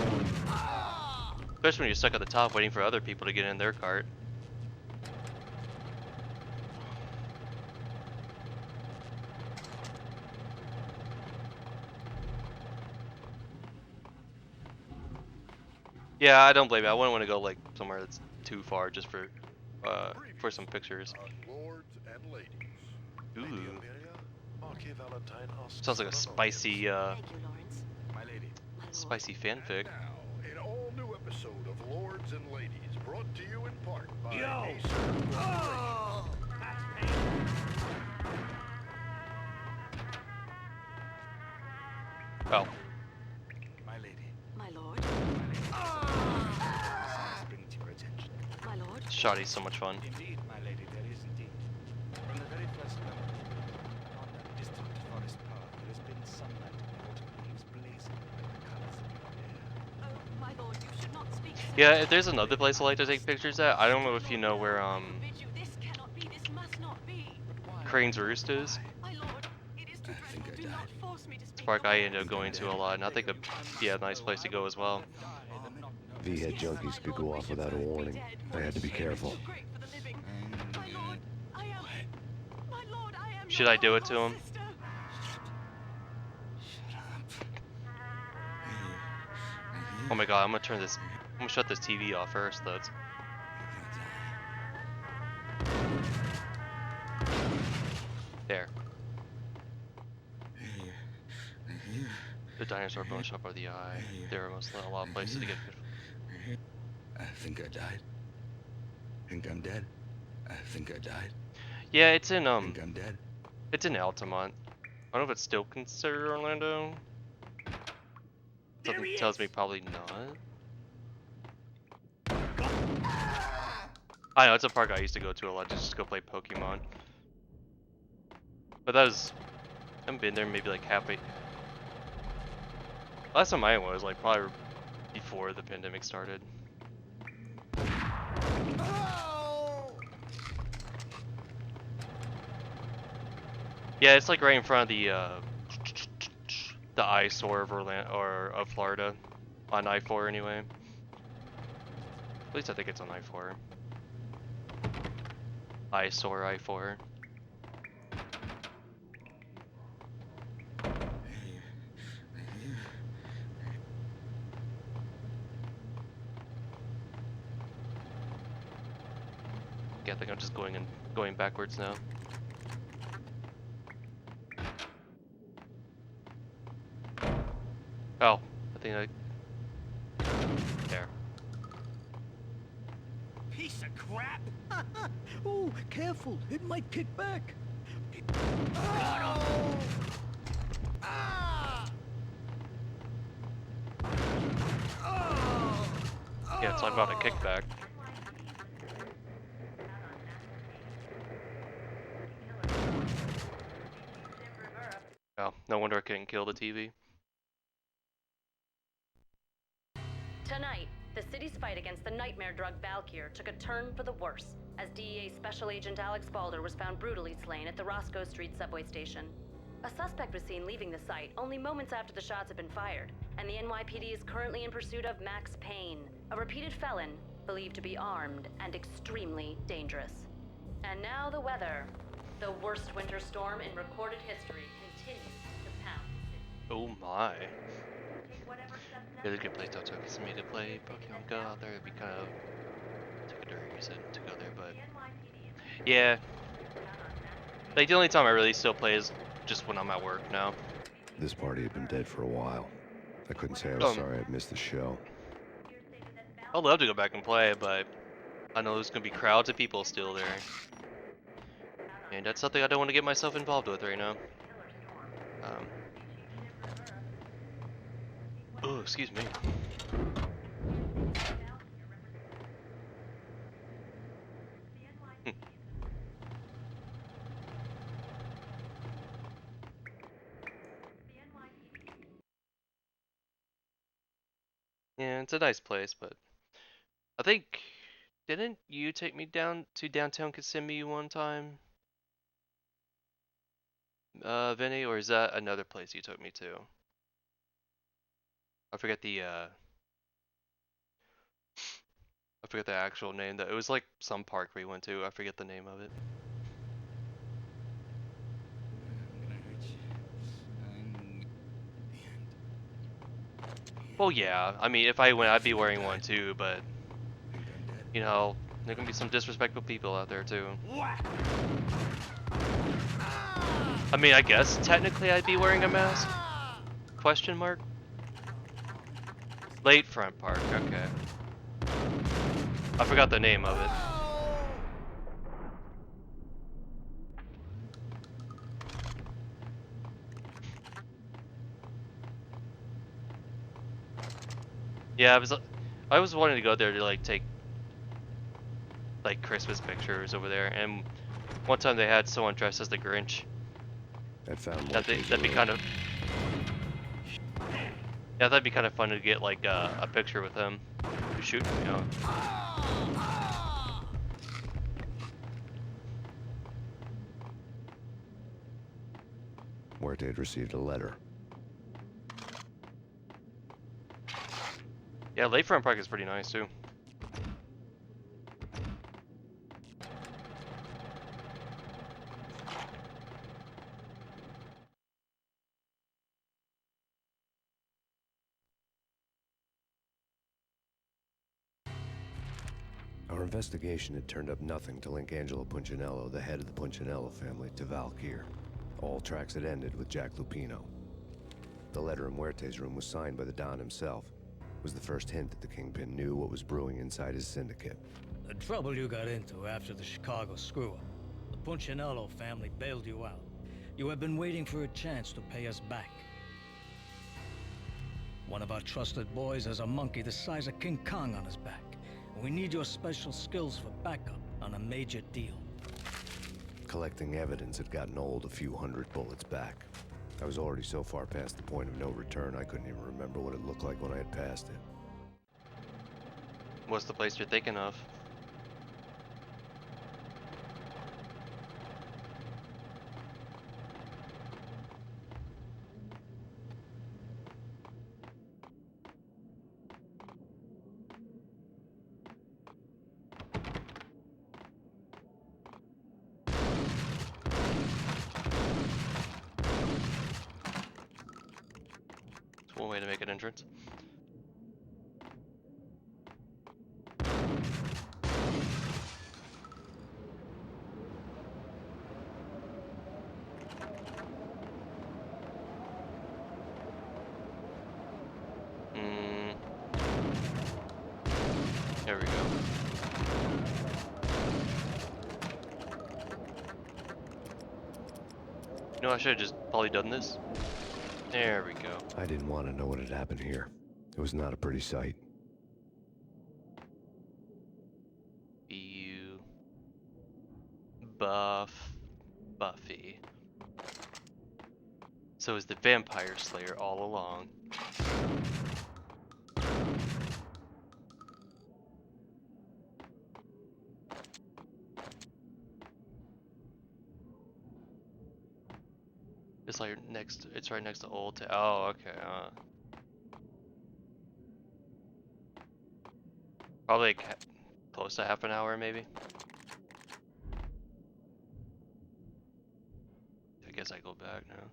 Especially when you're stuck at the top waiting for other people to get in their cart. Yeah, I don't blame you. I wouldn't want to go like somewhere that's too far just for some pictures. Lords and ladies. Ooh. Sounds like a spicy spicy fanfic. Now, an all-new episode of Lords and Ladies, brought to you in part by Yo! Acer Oh! Oh. My lady. My lord. Bring to your attention. My lord. Shoddy's so much fun. Indeed, my lady, there is indeed. From the very first moment, on that distant forest path, there has been sunlight and the autumn leaves blazing like the colors of your hair. Oh, my lord, you should not speak so. Yeah, if there's another place I like to take pictures at, I don't know if you know where This cannot be, this must not be. Crane's Roost is. My lord, it is too dreadful. Do not force me to speak. It's a park I end up going to a lot, and I think it'd be a nice place to go as well. V-head junkies could go off without a warning. I had to be careful. My lord, I am. My lord, I am. Should I do it to him? Oh my god, I'm gonna shut this TV off first, though. There. The dinosaur bone shot by the eye. There are a lot of places to get good. I think I died. Think I'm dead. I think I died. Yeah, it's in Think I'm dead. it's in Altamont. I don't know if it's still considered Orlando. Something tells me probably not. I know, it's a park I used to go to a lot just to go play Pokemon. But I haven't been there maybe like half a... Last time I was like probably before the pandemic started. Yeah, it's like right in front of the eyesore of Orlando or of Florida, on I-4 anyway. At least I think it's on I-4. Eyesore I-4. Yeah, I think I'm just going backwards now. Oh, I think there. Piece of crap! Oh, careful, it might kick back. Yeah, it's like about a kickback. Oh, no wonder I couldn't kill the TV. Tonight, the city's fight against the nightmare drug Valkyr took a turn for the worse, as DEA Special Agent Alex Balder was found brutally slain at the Roscoe Street subway station. A suspect was seen leaving the site only moments after the shots had been fired, and the NYPD is currently in pursuit of Max Payne, a repeated felon, believed to be armed and extremely dangerous. And now the weather. The worst winter storm in recorded history continues to pound the city. Oh my. It's a good place to me to play Pokemon Go out there. It'd be kind of secondary reason to go there, but yeah. Like the only time I really still play is just when I'm at work now. This party had been dead for a while. I couldn't say I was sorry I'd missed the show. I'd love to go back and play, but I know there's gonna be crowds of people still there, and that's something I don't want to get myself involved with right now. Oh, excuse me. Yeah, it's a nice place, but I think, didn't you take me down to downtown Kissimmee one time, Vinny, or is that another place you took me to? I forget the actual name. That it was like some park we went to. I forget the name of it. Well, yeah. I mean, if I went, I'd be wearing one too. But you know, there can be some disrespectful people out there too. I mean, I guess technically I'd be wearing a mask? Question mark? Lakefront Park, okay. I forgot the name of it. Yeah, I was wanting to go there to like take like Christmas pictures over there, and one time they had someone dressed as the Grinch. I found That'd be kind of that'd be kind of fun to get like a picture with him. Who's shooting me out? Muerte had received a letter. Yeah, Lakefront Park is pretty nice too. Our investigation had turned up nothing to link Angelo Punchinello, the head of the Punchinello family, to Valkyr. All tracks had ended with Jack Lupino. The letter in Muerte's room was signed by the Don himself. It was the first hint that the Kingpin knew what was brewing inside his syndicate. The trouble you got into after the Chicago screw-up. The Punchinello family bailed you out. You have been waiting for a chance to pay us back. One of our trusted boys has a monkey the size of King Kong on his back. We need your special skills for backup on a major deal. Collecting evidence had gotten old a few hundred bullets back. I was already so far past the point of no return, I couldn't even remember what it looked like when I had passed it. What's the place you're thinking of? It's one way to make an entrance. There we go. You know, I should have just probably done this. There we go. I didn't want to know what had happened here. It was not a pretty sight. You Buffy. So is the Vampire Slayer all along. It's like next. It's right next to Old Town. Oh, okay. Probably like close to half an hour, maybe. I guess I go back now.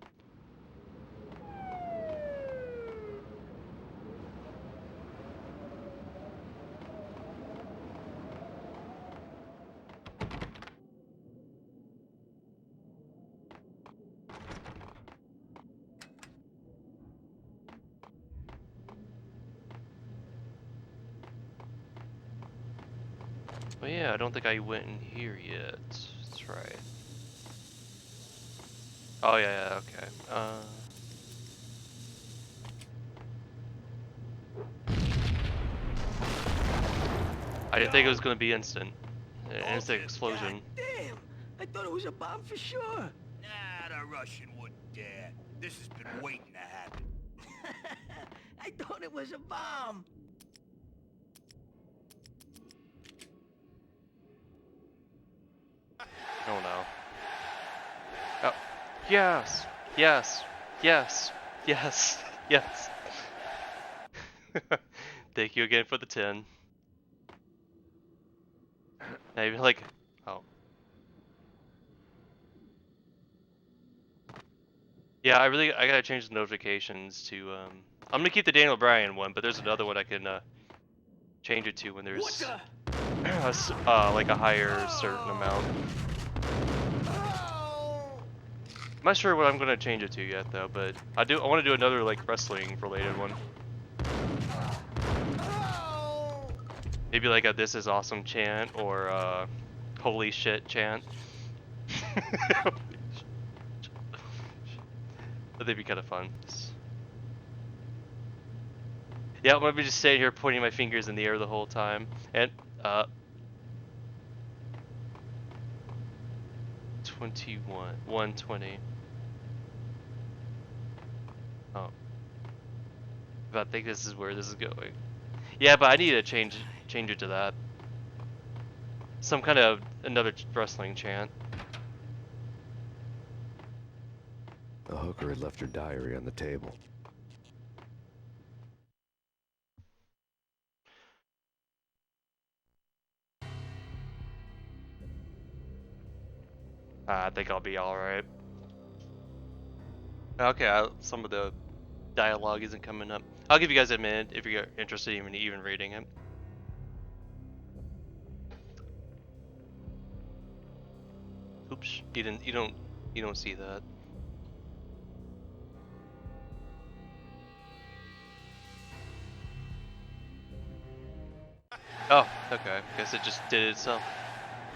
Oh yeah, I don't think I went in here yet. That's right. Oh yeah, okay. I didn't think it was gonna be instant. An instant explosion. Damn! I thought it was a bomb for sure. Nah, the Russian wouldn't dare. This has been waiting to happen. I thought it was a bomb. Oh no. Oh. Yes! Yes! Yes! Yes! Yes! Thank you again for the 10. Maybe like... Oh. Yeah, I gotta change the notifications to, I'm gonna keep the Daniel Bryan one, but there's another one I can, change it to when there's, like a higher certain amount. I'm not sure what I'm gonna change it to yet though, but I want to do another like wrestling related one. Maybe like a "This is awesome" chant or "Holy shit" chant. But they'd be kind of fun. Yeah, I'm gonna be just sitting here pointing my fingers in the air the whole time, and 121, 120. Oh, I think this is where this is going. Yeah, but I need to change it to that. Some kind of another wrestling chant. The hooker had left her diary on the table. I think I'll be alright. Okay, some of the dialogue isn't coming up. I'll give you guys a minute if you're interested in even reading it. Oops, you don't see that. Oh, okay. Guess it just did it itself.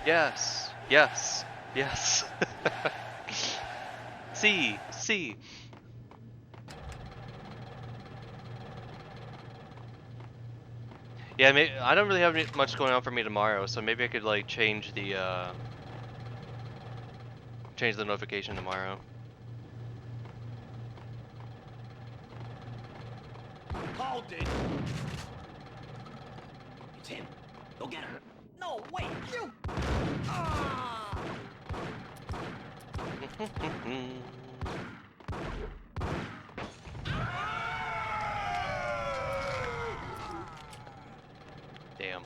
Yes, yes, yes. See. Yeah, I don't really have much going on for me tomorrow, so maybe I could like change the notification tomorrow. Hold it! It's him. Go get him. No, wait, you! Ah! Damn.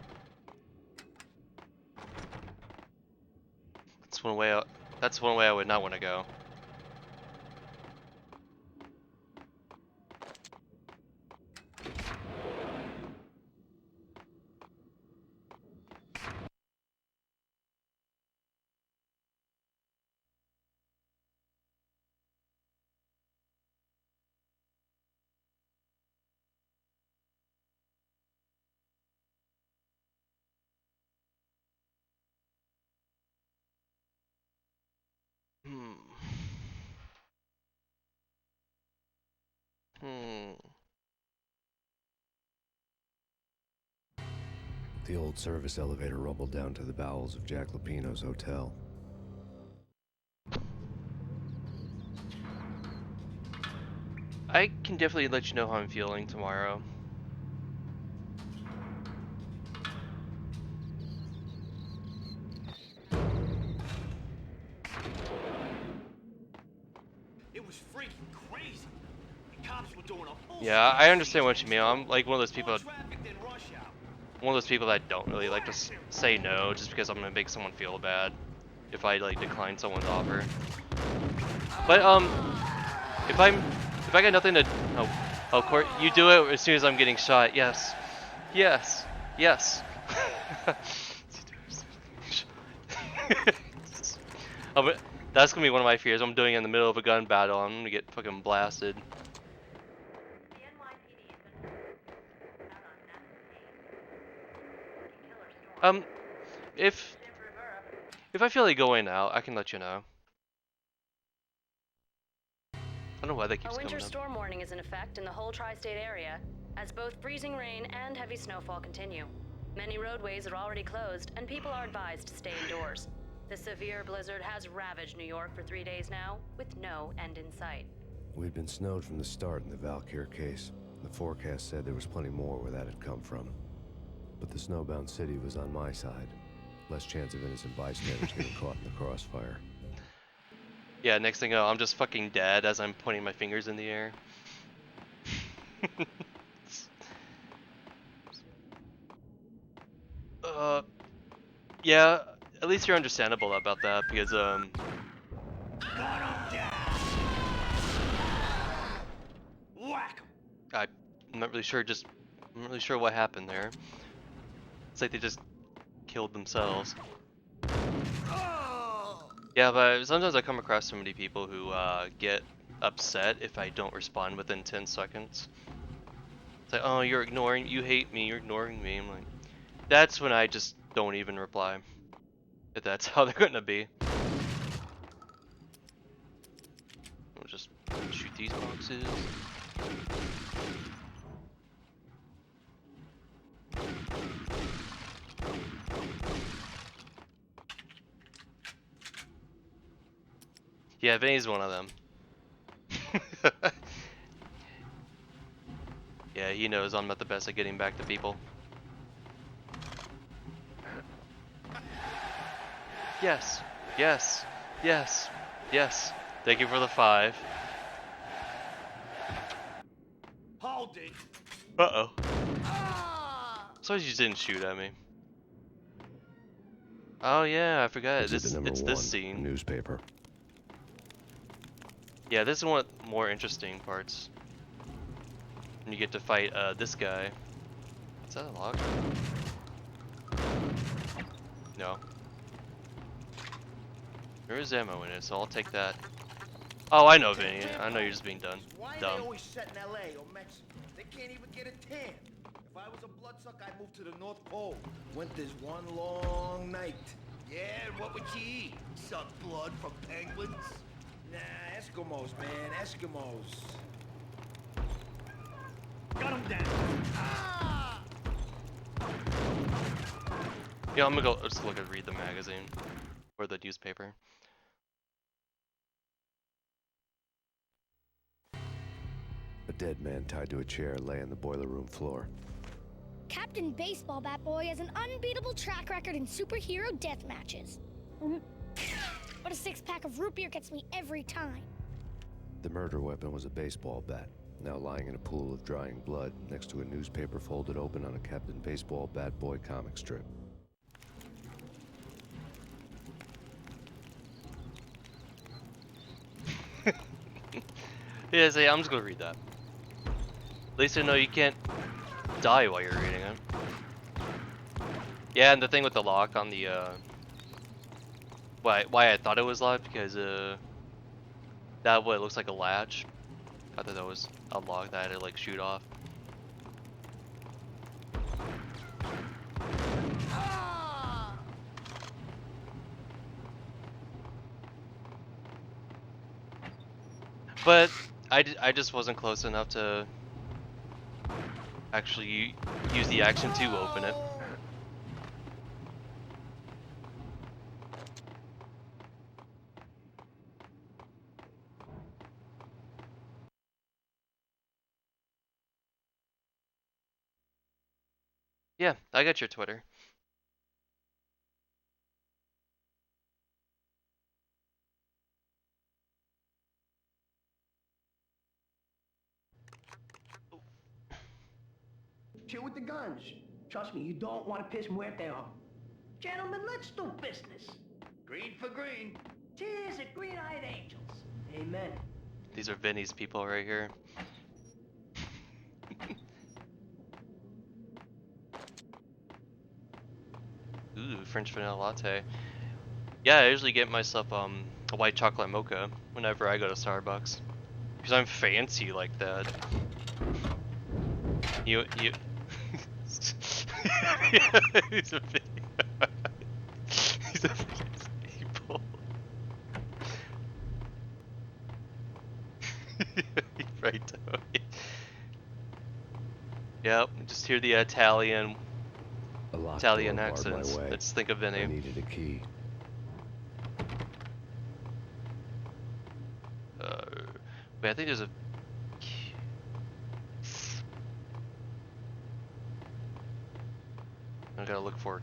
That's one way I would not want to go. The old service elevator rumbled down to the bowels of Jack Lupino's hotel. I can definitely let you know how I'm feeling tomorrow. It was freaking crazy. The cops were doing a full Yeah, I understand what you mean. I'm like one of those people. more traffic than rush hour. One of those people that don't really like to say no just because I'm gonna make someone feel bad if I like decline someone's offer. But if I got nothing to oh court, you do it as soon as I'm getting shot. Yes, yes, yes. Oh, but that's gonna be one of my fears. I'm doing it in the middle of a gun battle. I'm gonna get fucking blasted. If I feel like going out, I can let you know. I don't know why that keeps coming up. A winter storm warning is in effect in the whole tri-state area, as both freezing rain and heavy snowfall continue. Many roadways are already closed, and people are advised to stay indoors. The severe blizzard has ravaged New York for 3 days now, with no end in sight. We'd been snowed from the start in the Valkyr case. The forecast said there was plenty more where that had come from. But the snowbound city was on my side. Less chance of innocent bystanders getting caught in the crossfire. Yeah, next thing I'm just fucking dead as I'm pointing my fingers in the air. Yeah, at least you're understandable about that because I'm not really sure. I'm not really sure what happened there. It's like they just killed themselves. Yeah, but sometimes I come across so many people who get upset if I don't respond within 10 seconds. It's like, oh, you hate me, you're ignoring me. I'm like, that's when I just don't even reply. If that's how they're gonna be. I'll just shoot these boxes. Yeah, Vinny's one of them. Yeah, he knows I'm not the best at getting back to people. Yes, yes, yes, yes. Thank you for the 5. Hold it. Uh-oh. So you just didn't shoot at me. Oh yeah, I forgot. Exhibit number It's 1, this scene. newspaper. Yeah, this is one of the more interesting parts. And you get to fight this guy. Is that a log? No. There is ammo in it, so I'll take that. Oh, I know, Vinny. I know you're just being dumb. Why are they always set in LA or Mexico? They can't even get a tan. If I was a bloodsucker, I'd move to the North Pole. Winter's one long night. Yeah, and what would you eat? Suck blood from penguins? Nah, Eskimos, man, Eskimos. Got him down. Ah! Yeah, I'm gonna go just read the magazine or the newspaper. A dead man tied to a chair lay on the boiler room floor. Captain Baseball Bat Boy has an unbeatable track record in superhero death matches. But a 6-pack of root beer gets me every time. The murder weapon was a baseball bat, now lying in a pool of drying blood next to a newspaper folded open on a Captain Baseball Bat Boy comic strip. Yeah, so yeah, I'm just gonna read that. At least I know you can't die while you're reading it. Yeah, and the thing with the lock on the why I thought it was locked, because that way it looks like a latch. I thought that was a lock that I had to like shoot off. But I just wasn't close enough to actually use the action to open it. Yeah, I got your Twitter. Chill with the guns. Trust me, you don't want to piss Muerte off. Gentlemen, let's do business. Green for green. Cheers at green-eyed angels. Amen. These are Vinny's people right here. Ooh, French vanilla latte. Yeah, I usually get myself a white chocolate mocha whenever I go to Starbucks, because I'm fancy like that. You. He's a big. He's a big people. Right. Yep. Just hear the Italian accents. Let's think of Vinny. I needed a key. Wait, I think there's a. I gotta look for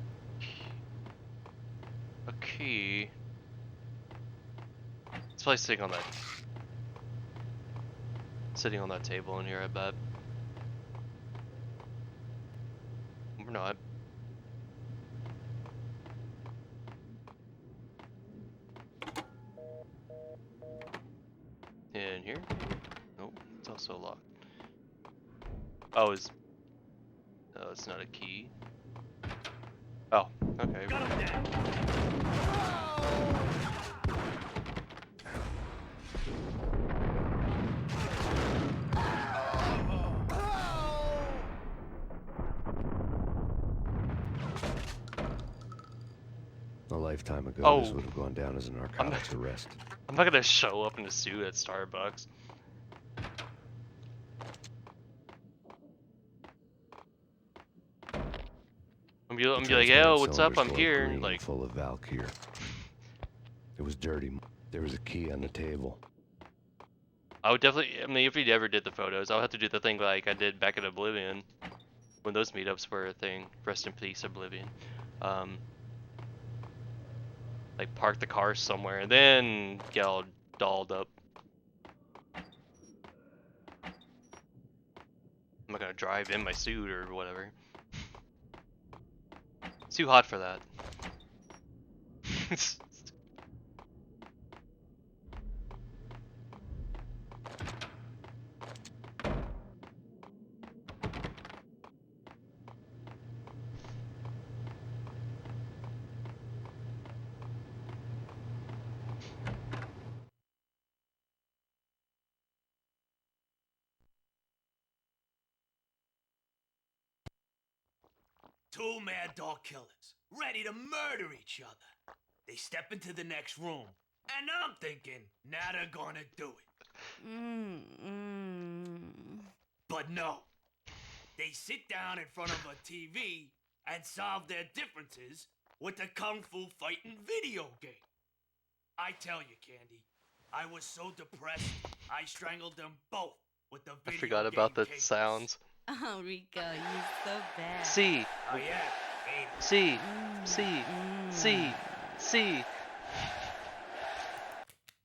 a key. It's probably sitting on that table in here, I bet. Or not. In here? Nope, it's also locked. Oh, it's not a key. Oh, okay. Got him down. A lifetime ago, Oh. this would have gone down as a narcotics arrest. I'm not gonna show up in a suit at Starbucks. I'm be like, yo, what's up? I'm here. Like, full of Valkyr. It was dirty. There was a key on the table. I would definitely, I mean, if we ever did the photos, I'll have to do the thing like I did back in Oblivion, when those meetups were a thing. Rest in peace, Oblivion. Like park the car somewhere and then get all dolled up. I'm not gonna drive in my suit or whatever. It's too hot for that. Two mad dog killers, ready to murder each other. They step into the next room, and I'm thinking, now they're gonna do it. But no. They sit down in front of a TV and solve their differences with a kung fu fighting video game. I tell you, Candy, I was so depressed, I strangled them both with the video I forgot game about the cables. sounds. Oh, Rico, you're so bad. C. Oh yeah, C. C.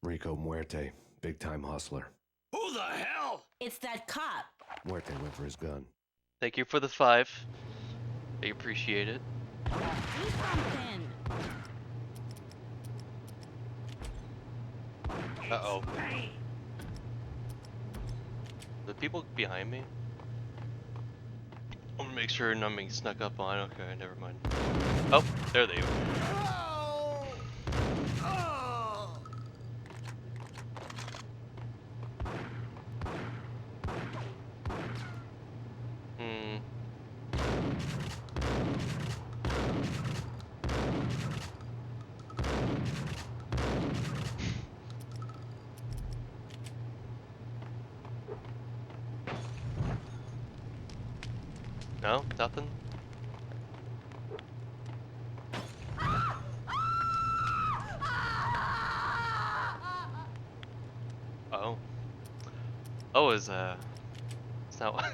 Rico Muerte, big-time hustler. Who the hell? It's that cop. Muerte went for his gun. Thank you for the 5. I appreciate it. Do something. Uh-oh. The people behind me? I want to make sure none being snuck up on. Okay, never mind. Oh, there they are. No, nothing. Oh. Oh, is that what?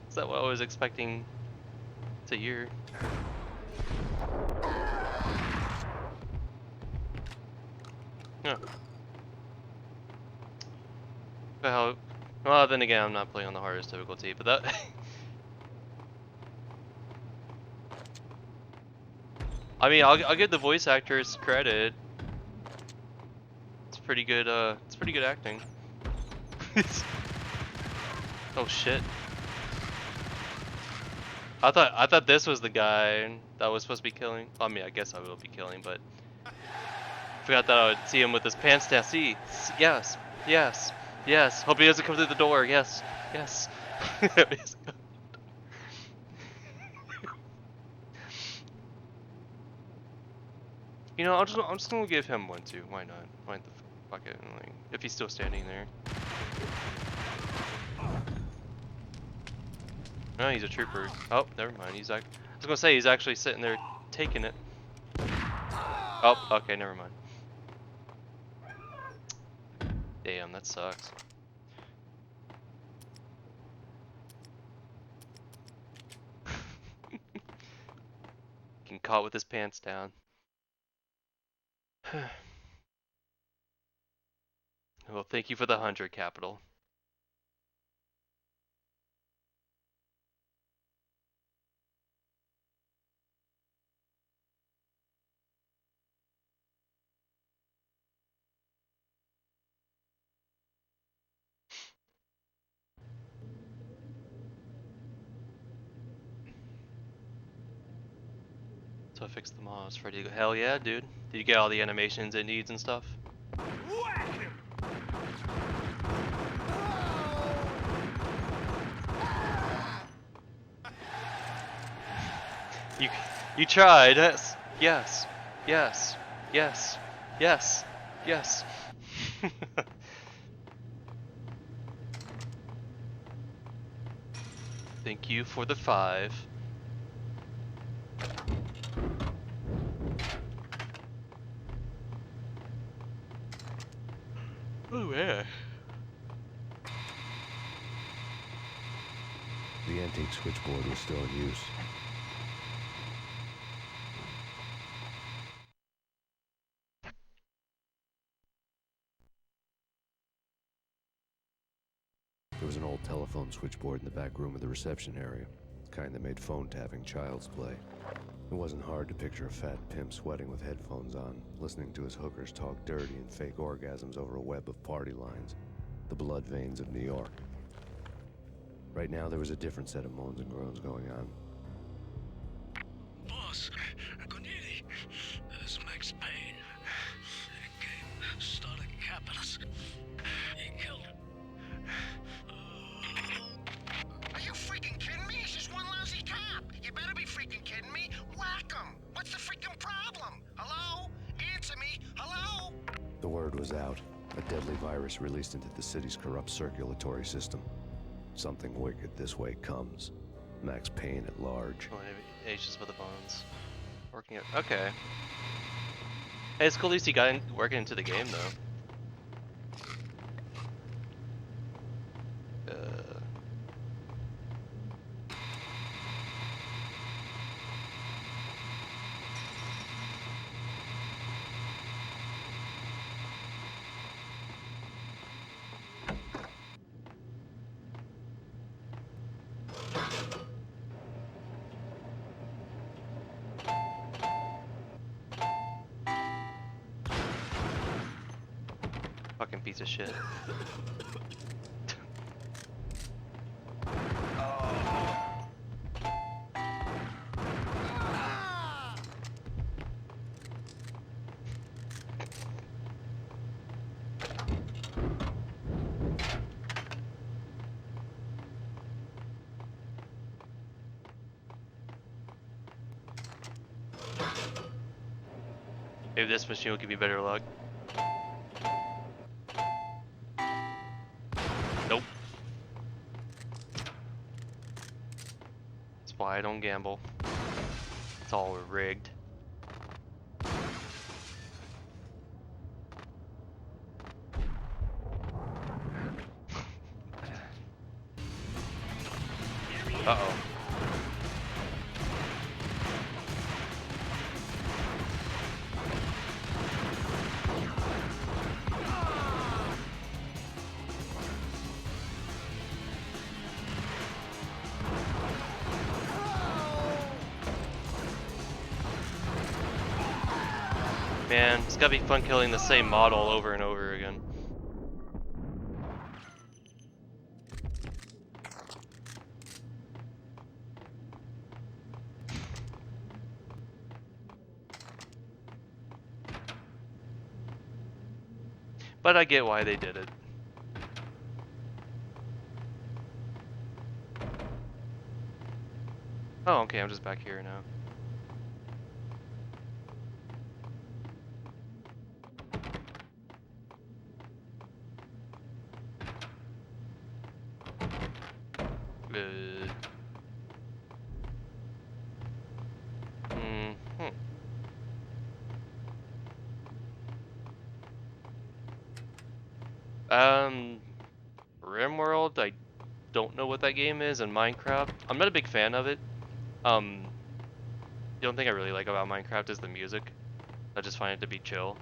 Is that what I was expecting to hear? Yeah. Well, then again, I'm not playing on the hardest difficulty, but that. I mean, I'll give the voice actors credit. It's pretty good. It's pretty good acting. Oh shit! I thought this was the guy that was supposed to be killing. I mean, I guess I will be killing, but forgot that I would see him with his pants down. See, yes, yes, yes. Hope he doesn't come through the door. Yes, yes. You know, I'm just gonna give him 1 too. Why not? Why the fuck it? Like, if he's still standing there. No, he's a trooper. Oh, never mind. I was gonna say he's actually sitting there taking it. Oh, okay, never mind. Damn, that sucks. Getting caught with his pants down. Well, thank you for the 100, Capital. So I fixed the mods. Ready to go. Hell yeah, dude. Did you get all the animations it needs and stuff? You tried. Yes. Yes. Yes. Yes. Yes. Yes. Thank you for the 5. Oh yeah. The antique switchboard was still in use. There was an old telephone switchboard in the back room of the reception area, the kind that made phone tapping child's play. It wasn't hard to picture a fat pimp sweating with headphones on, listening to his hookers talk dirty and fake orgasms over a web of party lines, the blood veins of New York. Right now, there was a different set of moans and groans going on. Boss, good evening. This is Max Payne. He came, started capping us. He killed him. Are you freaking kidding me? He's just one lousy cop. You better be freaking kidding me. Whack him. What's the freaking problem? Hello? Answer me. Hello? The word was out. A deadly virus released into the city's corrupt circulatory system. Something wicked this way comes. Max Payne at large. Ages with the bones. Working it. Okay. Hey, it's cool at least he got working into the game though. Fucking piece of shit. Maybe this machine will give you better luck. Nope. That's why I don't gamble. It's all rigged. Uh-oh. Man, it's gotta be fun killing the same model over and over again. But I get why they did it. Oh, okay, I'm just back here now. Good. RimWorld, I don't know what that game is, and Minecraft, I'm not a big fan of it. The only thing I really like about Minecraft is the music. I just find it to be chill.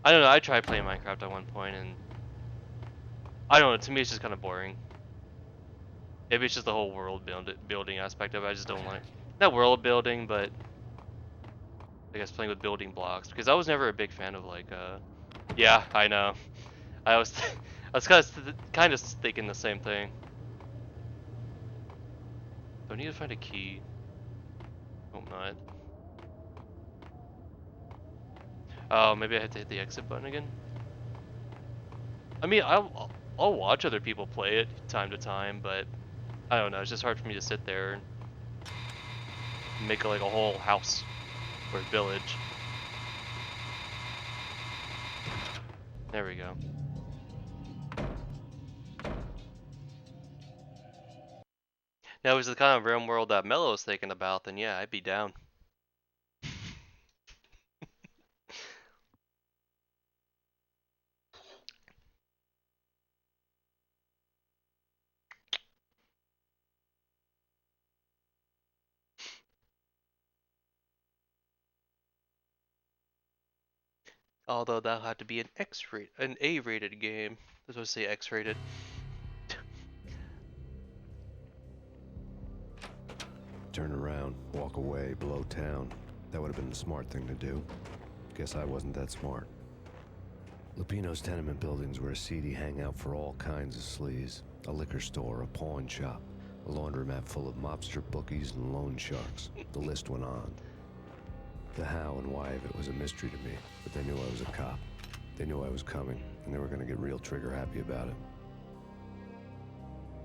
I don't know, I tried playing Minecraft at one point, and I don't know, to me it's just kind of boring. Maybe it's just the whole building aspect of it, I just don't like. Not world building, but I guess playing with building blocks, because I was never a big fan of like, yeah, I know. I was, I was kind of thinking the same thing. Do I need to find a key? Hope not. Oh, maybe I have to hit the exit button again. I mean, I'll watch other people play it time to time, but I don't know. It's just hard for me to sit there and make like a whole house or village. There we go. Now, if it was the kind of realm world that Mello was thinking about, then yeah, I'd be down. Although that'll have to be an an A-rated game. I was supposed to say X-rated. Turn around, walk away, blow town. That would have been the smart thing to do. Guess I wasn't that smart. Lupino's tenement buildings were a seedy hangout for all kinds of sleaze. A liquor store, a pawn shop, a laundromat full of mobster bookies and loan sharks. The list went on. The how and why of it was a mystery to me, but they knew I was a cop. They knew I was coming, and they were gonna get real trigger happy about it.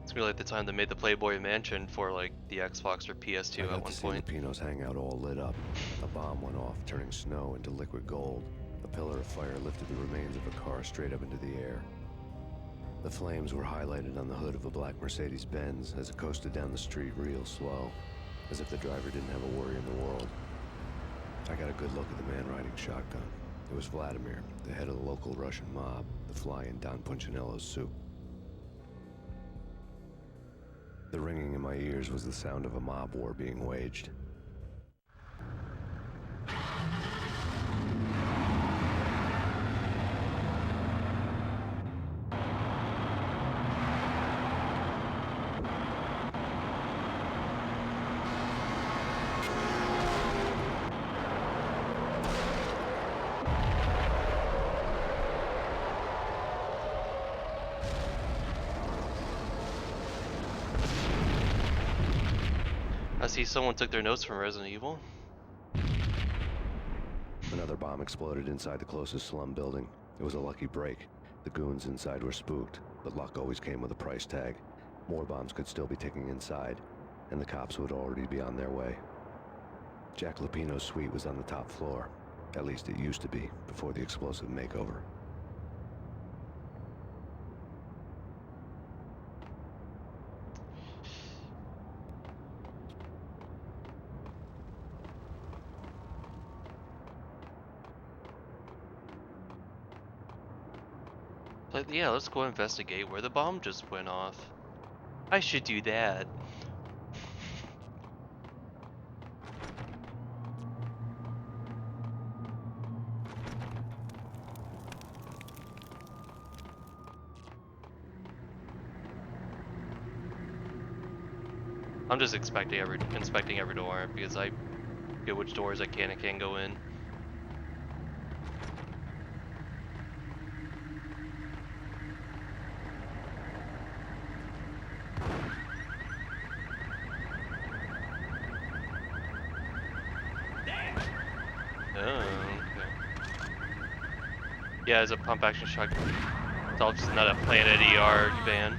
It's gonna be like the time they made the Playboy Mansion for like the Xbox or PS2 at one point. Lupino's hangout all lit up. A bomb went off, turning snow into liquid gold. A pillar of fire lifted the remains of a car straight up into the air. The flames were highlighted on the hood of a black Mercedes-Benz as it coasted down the street real slow, as if the driver didn't have a worry in the world. I got a good look at the man riding shotgun. It was Vladimir, the head of the local Russian mob, the fly in Don Punchinello's soup. The ringing in my ears was the sound of a mob war being waged. I see someone took their notes from Resident Evil. Another bomb exploded inside the closest slum building. It was a lucky break. The goons inside were spooked, but luck always came with a price tag. More bombs could still be ticking inside, and the cops would already be on their way. Jack Lupino's suite was on the top floor. At least it used to be, before the explosive makeover. Like, yeah, let's go investigate where the bomb just went off. I should do that. I'm just inspecting every door because I get which doors I can and can't go in. Oh, okay. Yeah, it's a pump action shotgun. It's all just not a Planet ER van.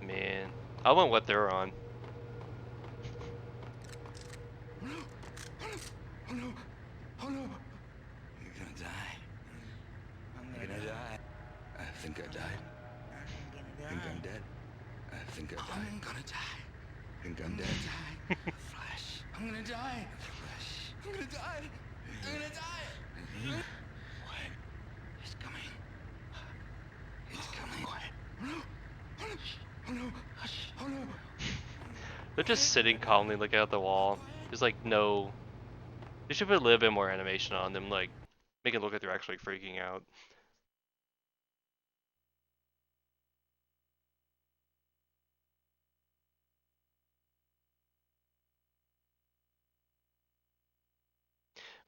Man, I want what they're on. Oh no! Oh no! You're gonna die. I'm gonna die. I think I died. I think I'm dead. I think I died. I'm gonna die. I think I'm dead. Flash. I'm gonna die. Flash. I'm gonna die. I'm gonna die. Quiet. It's coming. It's coming. Quiet. Oh no! Oh no! Hush! Oh no! They're just sitting calmly looking out the wall. There's like no... They should put a little bit more animation on them, like make it look like they're actually freaking out.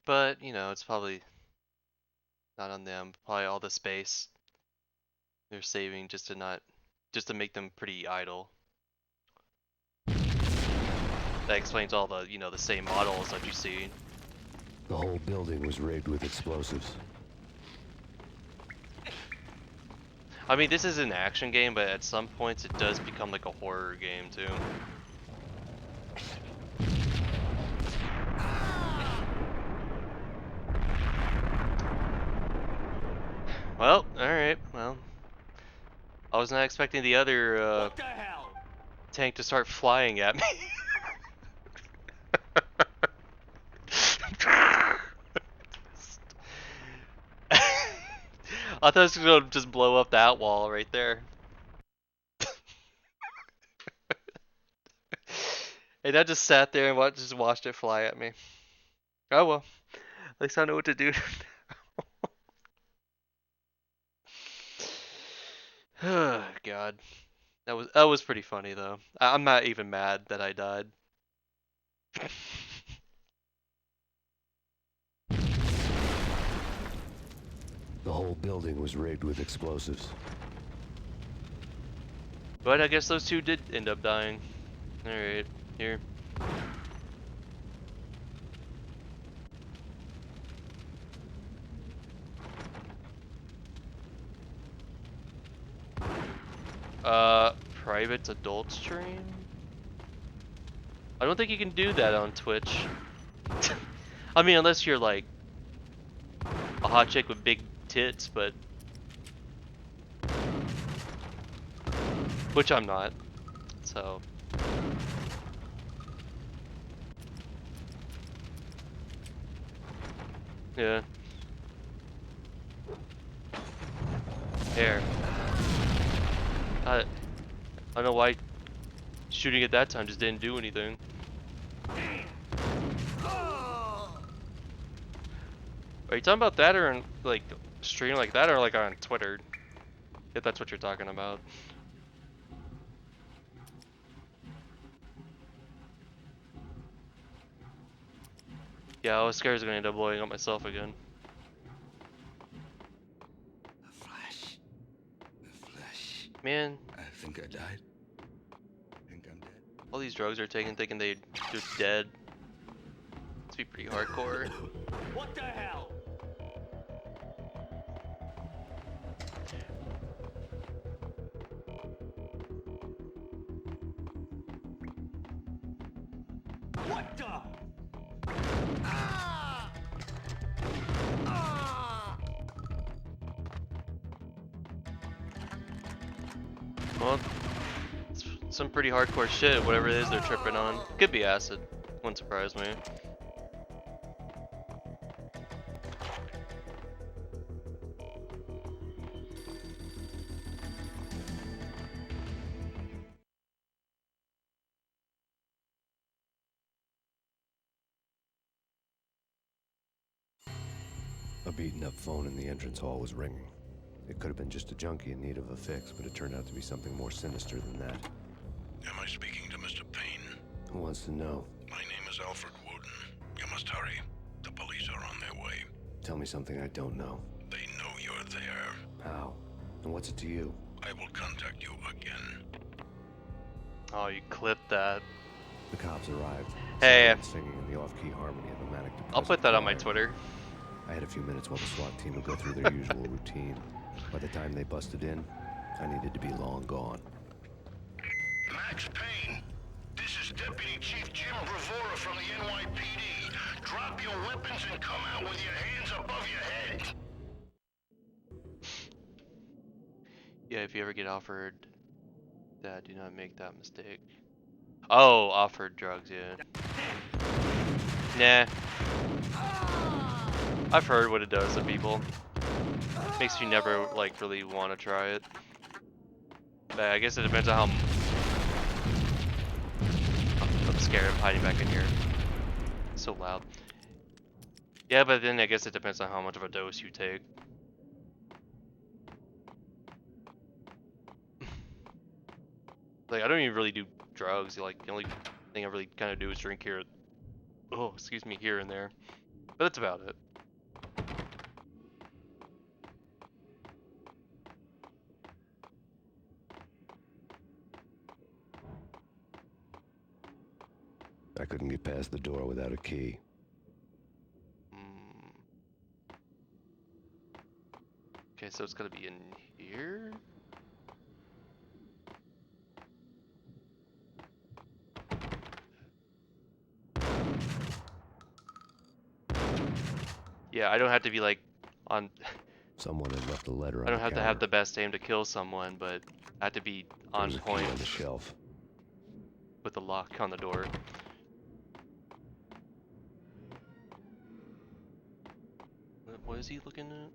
But, you know, it's probably not on them. Probably all the space they're saving just to make them pretty idle. That explains all the, you know, the same models that you see. The whole building was rigged with explosives. I mean, this is an action game, but at some points it does become like a horror game too. Well, alright, well. I was not expecting the other What the hell? tank to start flying at me. I thought it was gonna just blow up that wall right there. And I just sat there and just watched it fly at me. Oh well. At least I know what to do. Oh god. That was pretty funny though. I'm not even mad that I died. The whole building was rigged with explosives. But I guess those two did end up dying. Alright, here. Private adult stream? I don't think you can do that on Twitch. I mean, unless you're like a hot chick with big tits, but which I'm not. So yeah. There. I don't know why shooting at that time just didn't do anything. Are you talking about that or in, like stream like that or like on Twitter? If that's what you're talking about. Yeah, I was scared I was gonna end up blowing up myself again. Man, I think I died. I think I'm dead. all these drugs are taken thinking they're dead. Must be pretty hardcore. What the hell? What the? Ah! Ah! Well, it's some pretty hardcore shit, whatever it is they're tripping on. Could be acid. Wouldn't surprise me. A beaten up phone in the entrance hall was ringing. It could have been just a junkie in need of a fix, but it turned out to be something more sinister than that. Am I speaking to Mr. Payne? Who wants to know? My name is Alfred Woden. You must hurry. The police are on their way. Tell me something I don't know. They know you're there. How? And what's it to you? I will contact you again. Oh, you clipped that. The cops arrived. Hey, singing in the off-key harmony of a manic depressive I'll put that on my choir. Twitter. I had a few minutes while the SWAT team would go through their usual routine. By the time they busted in, I needed to be long gone. Max Payne, this is Deputy Chief Jim Bravura from the NYPD. Drop your weapons and come out with your hands above your head. Yeah, if you ever get offered that, do not make that mistake. Oh, offered drugs, yeah. Nah. I've heard what it does to people. Makes you never, like, really want to try it. But I guess it depends on how... I'm scared of hiding back in here. It's so loud. Yeah, but then I guess it depends on how much of a dose you take. Like, I don't even really do drugs. Like, the only thing I really kind of do is drink here. Oh, excuse me, here and there. But that's about it. I couldn't get past the door without a key. Okay, so it's gonna be in here? Yeah, I don't have to be like on Someone had left a letter I on don't the have to have counter. the best aim to kill someone, but I have to be There on was a key point on the shelf. with the lock on the door. What is he looking at?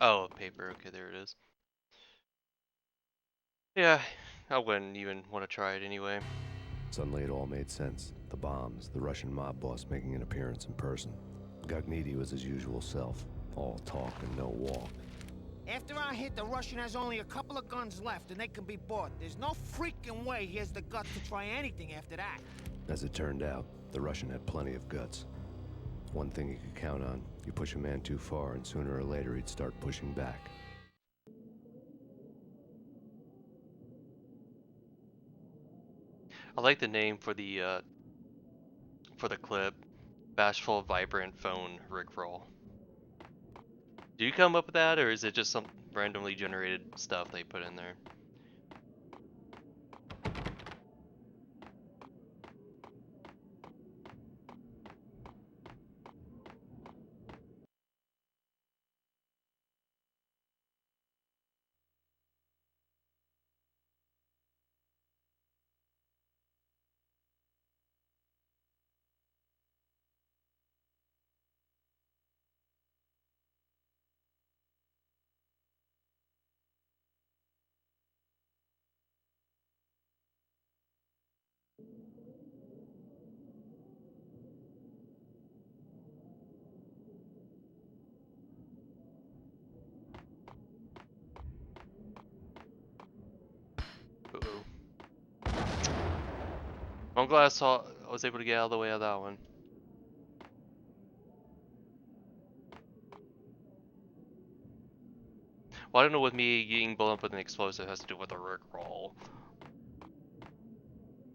Oh, paper. Okay, there it is. Yeah, I wouldn't even want to try it anyway. Suddenly it all made sense. The bombs, the Russian mob boss making an appearance in person. Gagnidi was his usual self. All talk and no walk. After our hit, the Russian has only a couple of guns left, and they can be bought. There's no freaking way he has the guts to try anything after that. As it turned out, the Russian had plenty of guts. One thing you could count on, you push a man too far and sooner or later he'd start pushing back. I like the name for the clip. Bashful, vibrant phone Rickroll. Do you come up with that, or is it just some randomly generated stuff they put in there? Uh-oh. I'm glad I was able to get out of the way of that one. Well, I don't know what me getting blown up with an explosive has to do with a Rickroll.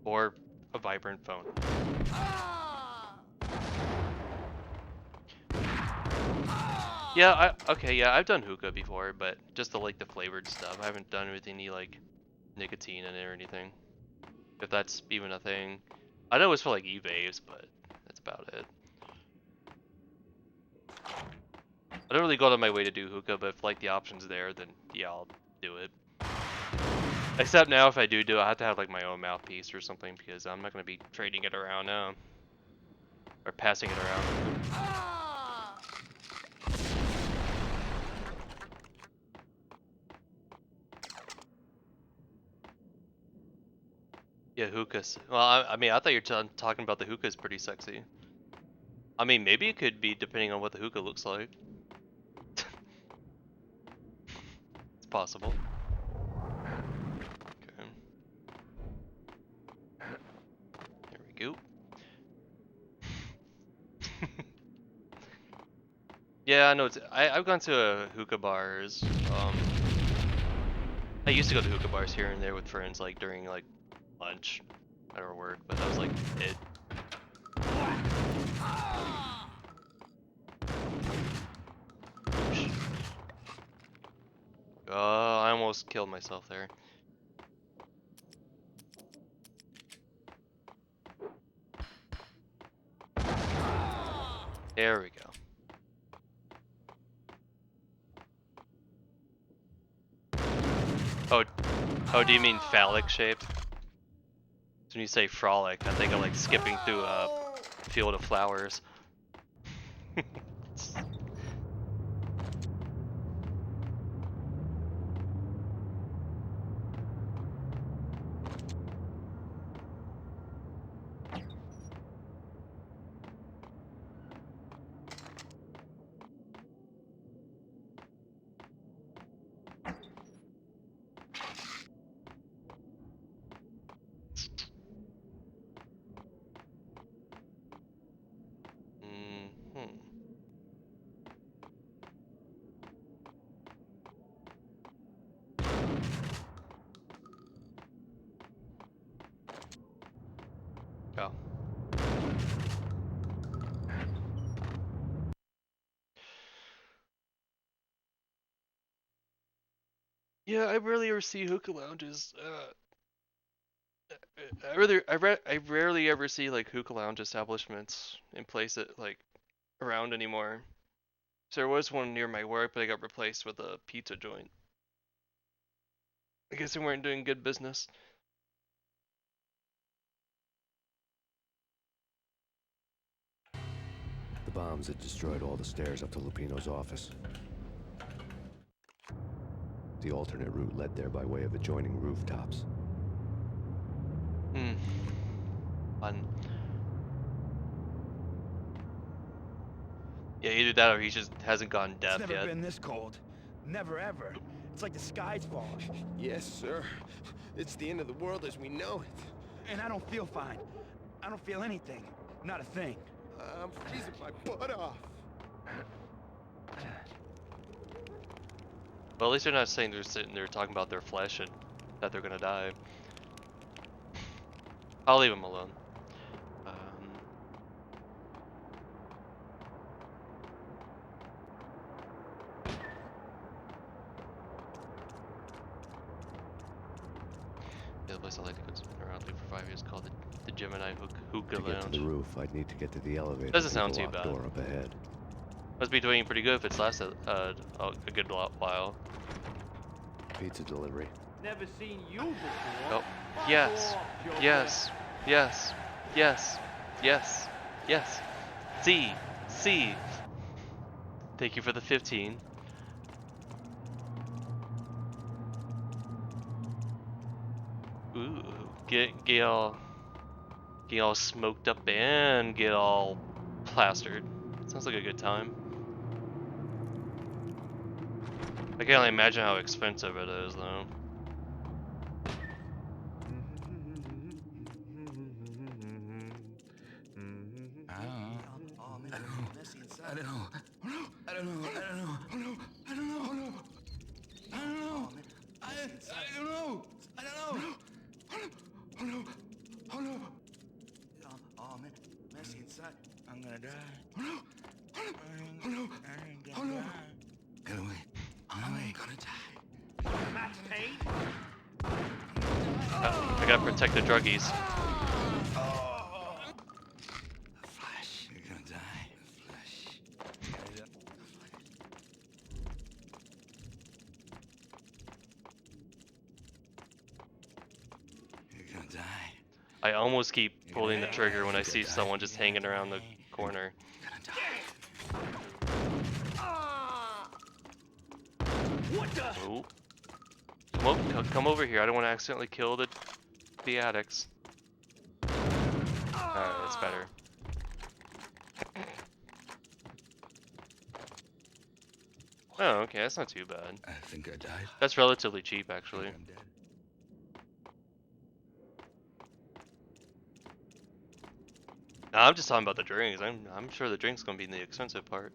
Or a vibrant phone. Yeah, yeah, I've done hookah before, but just the like the flavored stuff. I haven't done with any like nicotine in it or anything. If that's even a thing. I know it's for like e-vaves, but that's about it. I don't really go out of my way to do hookah, but if like the option's there, then yeah, I'll do it. Except now if I do it, I have to have like my own mouthpiece or something because I'm not going to be trading it around now. Or passing it around. Yeah, hookahs. Well, I mean, I thought you were talking about the hookah's pretty sexy. I mean, maybe it could be depending on what the hookah looks like. It's possible. Okay. There we go. Yeah, I know. I've gone to hookah bars. I used to go to hookah bars here and there with friends, like during like lunch or work, but that was like it. Oops. Oh, I almost killed myself there. There we go. Oh, do you mean phallic shape? So when you say frolic, I think of like skipping through a field of flowers. Oh. Yeah, I rarely ever see hookah lounges. I rarely ever see like hookah lounge establishments in place that like around anymore. So there was one near my work, but it got replaced with a pizza joint. I guess they weren't doing good business. The bombs had destroyed all the stairs up to Lupino's office. The alternate route led there by way of adjoining rooftops. Fun. Yeah, either that or he just hasn't gone deaf It's never yet. been this cold. Never ever. It's like the sky's falling. Yes, sir. It's the end of the world as we know it. And I don't feel fine. I don't feel anything. Not a thing. I'm freezing my butt off. Well, at least they're not saying they're sitting there talking about their flesh and that they're gonna die. I'll leave them alone. The other place I like to go to around for 5 years called the Gemini Hookah To get to Lounge. the roof, I'd need to get to the elevator. Doesn't through sound the too locked bad. door up ahead. Must be doing pretty good if it's lasted a good while. Pizza delivery. Never seen you before. Oh, yes, yes, yes, yes, yes, yes. C. Thank you for the 15. Ooh, get all smoked up and get all plastered. Sounds like a good time. I can only imagine how expensive it is, though. I'm gonna die. Get away. I'm gonna die. Max Payne? I gotta protect the druggies. Flash. You're gonna die. Flash. You're gonna die. I almost keep pulling the trigger when I see someone just hanging around the corner. What the? Oh. Come over here. I don't want to accidentally kill the addicts. Alright, that's better. Oh, okay, that's not too bad. I think I died. That's relatively cheap, actually. I'm dead. No, I'm just talking about the drinks. I'm sure the drinks gonna be the expensive part.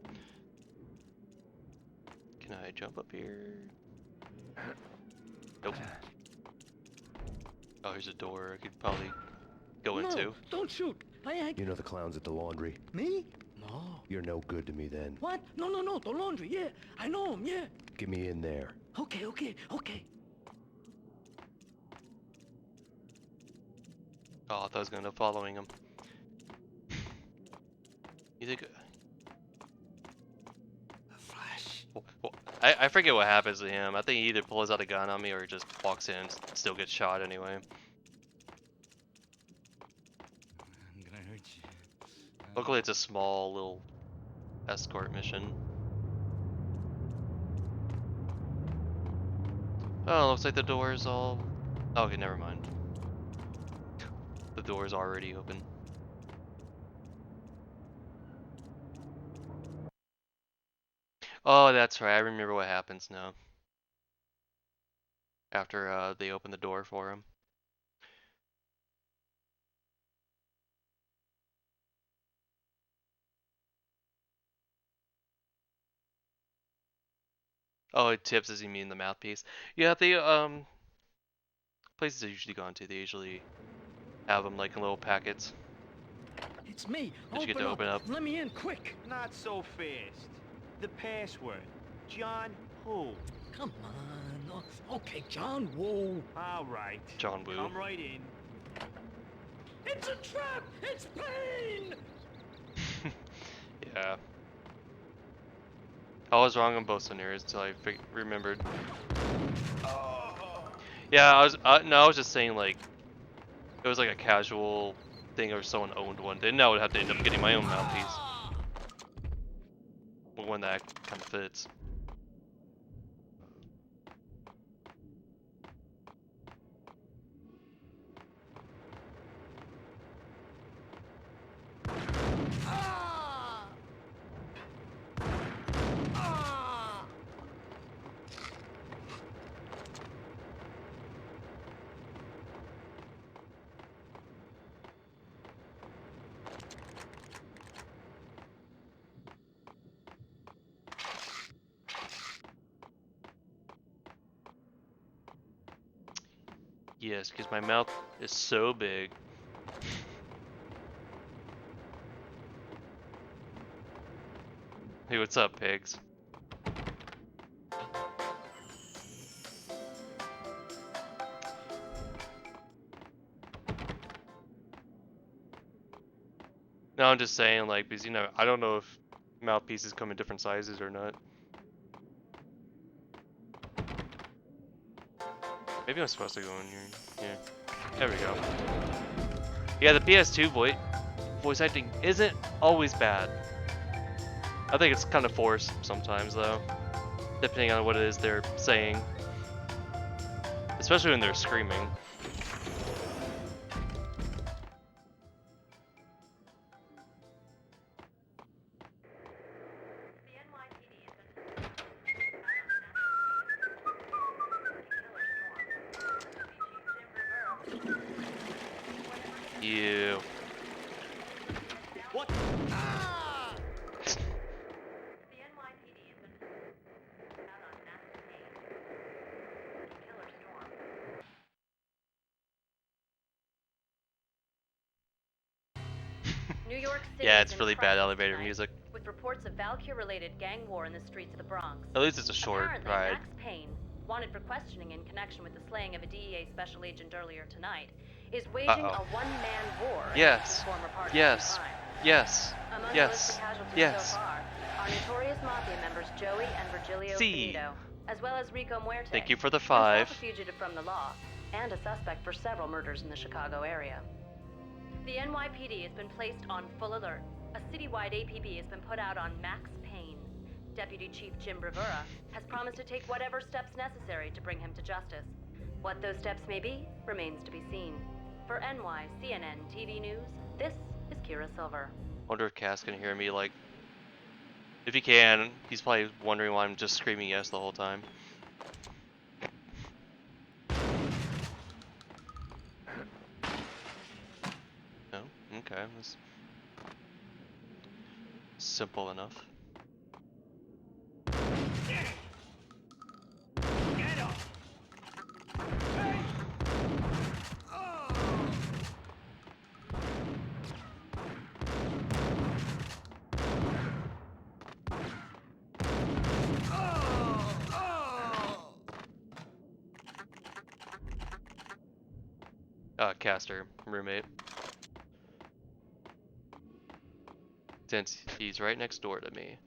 Can I jump up here? Nope. Oh, here's a door I could probably go into. Don't shoot. You know the clowns at the laundry? Me? No. You're no good to me then. What? No. The laundry. Yeah, I know him. Yeah. Get me in there. Okay. Oh, I thought I was gonna end up following him. You think? Flash. Well, I forget what happens to him. I think he either pulls out a gun on me or he just walks in and still gets shot anyway. I'm gonna hurt you. Luckily, it's a small little escort mission. Oh, looks like the door is all... Oh, okay, never mind. The door is already open. Oh, that's right. I remember what happens now. After they open the door for him. Oh, it tips as you mean the mouthpiece. Yeah, they places I usually gone to, they usually have them like in little packets. It's me. Did you get to open up? Let me in, quick. Not so fast. The password. John who? Come on. Okay, John Woo. All right. John Woo. Come right in. It's a trap. It's Payne. Yeah. I was wrong on both scenarios until I remembered. Yeah, I was just saying like it was like a casual thing or someone owned one. Didn't know I would have to end up getting my own mouthpiece. But when that kind of fits. Yes, because my mouth is so big. Hey, what's up, pigs? No, I'm just saying, like, because, you know, I don't know if mouthpieces come in different sizes or not. Maybe I'm supposed to go in here. Yeah. There we go. Yeah, the PS2 voice acting isn't always bad. I think it's kind of forced sometimes, though. Depending on what it is they're saying. Especially when they're screaming. You. What? Ah! New York City Yeah, is it's in really bad crisis elevator tonight, music. with reports of Valkyr-related gang war in the streets of the Bronx. At least it's a short Apparently, ride. Max Payne, wanted for questioning in connection with the slaying of a DEA special agent earlier tonight, is waging a one-man war against his former partner in crime. Yes. Among Yes. the list of casualties Yes. so far are notorious mafia members Joey and Virgilio Finito, as well as Rico Muerte, Thank you for the himself 5. a fugitive from the law, and a suspect for several murders in the Chicago area. The NYPD has been placed on full alert. A citywide APB has been put out on Max Payne. Deputy Chief Jim Bravura has promised to take whatever steps necessary to bring him to justice. What those steps may be remains to be seen. For CNN TV News, this is Kira Silver. Wonder if Cass can hear me, like... If he can, he's probably wondering why I'm just screaming yes the whole time. No? Okay, that's... simple enough. Get up! Hey! Oh! Caster, roommate. Since he's right next door to me.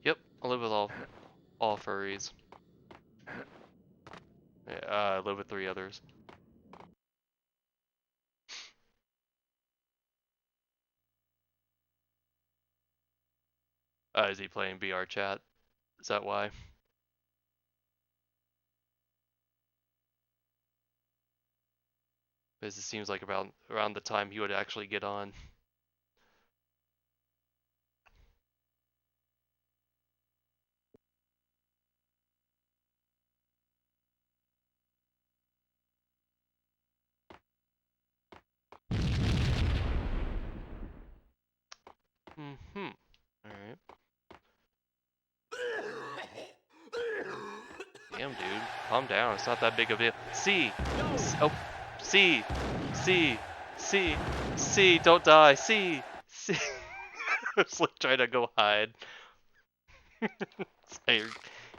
Yep, I live with all furries. Yeah, I live with 3 others. Is he playing BR chat? Is that why? Because it seems like around the time he would actually get on. Alright. Damn, dude. Calm down. It's not that big of a deal. C! Oh! C! C! C! C! Don't die! C! C! It's like trying to go hide. I hear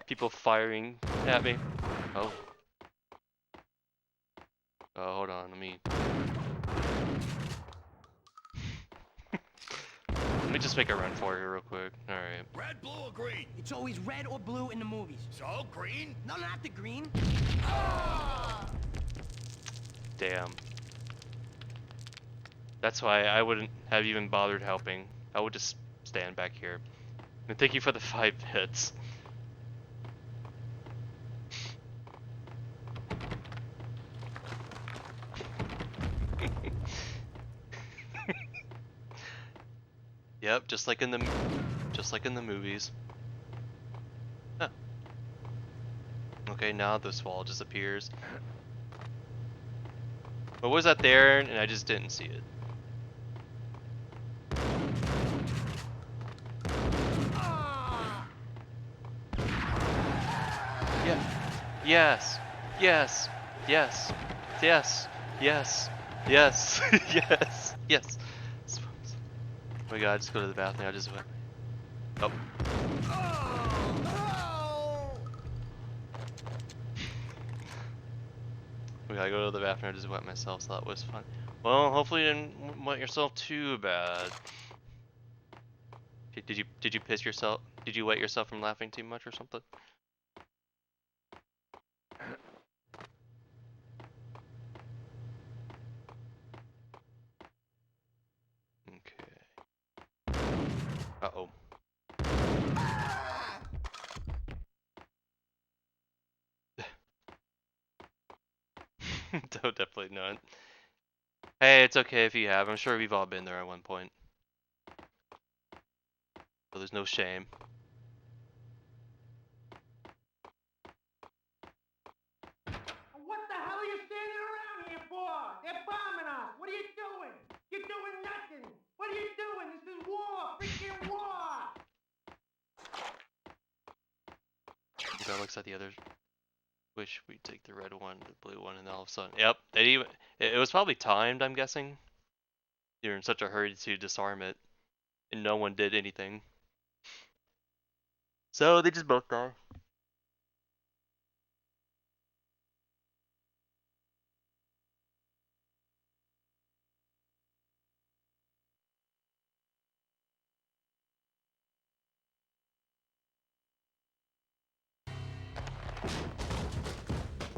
people firing at me. Oh. Oh, hold on. Let me just make a run for it real quick. All right. Red, blue, or green? It's always red or blue in the movies. So, green? No, not the green. Damn. That's why I wouldn't have even bothered helping. I would just stand back here. And thank you for the 5 hits. Yep, just like in the movies. Huh. Okay, now this wall disappears. But was that there and I just didn't see it? Yeah. Yes. Yes. Yes. Yes. Yes. Yes. Yes. Yes. Oh my god, just go to the bathroom. I just went. Oh. We gotta go to the bathroom. I just wet myself, so that was fun. Well, hopefully you didn't wet yourself too bad. Did you piss yourself? Did you wet yourself from laughing too much or something? Okay. Uh-oh. Definitely not. Hey, it's okay if you have. I'm sure we've all been there at one point. So there's no shame. What the hell are you standing around here for? They're bombing us. What are you doing? You're doing nothing. What are you doing? This is war. Freaking war. The guy looks at the others. Wish we'd take the red one, the blue one, and all of a sudden, yep. It was probably timed, I'm guessing. You're in such a hurry to disarm it, and no one did anything. So they just both die.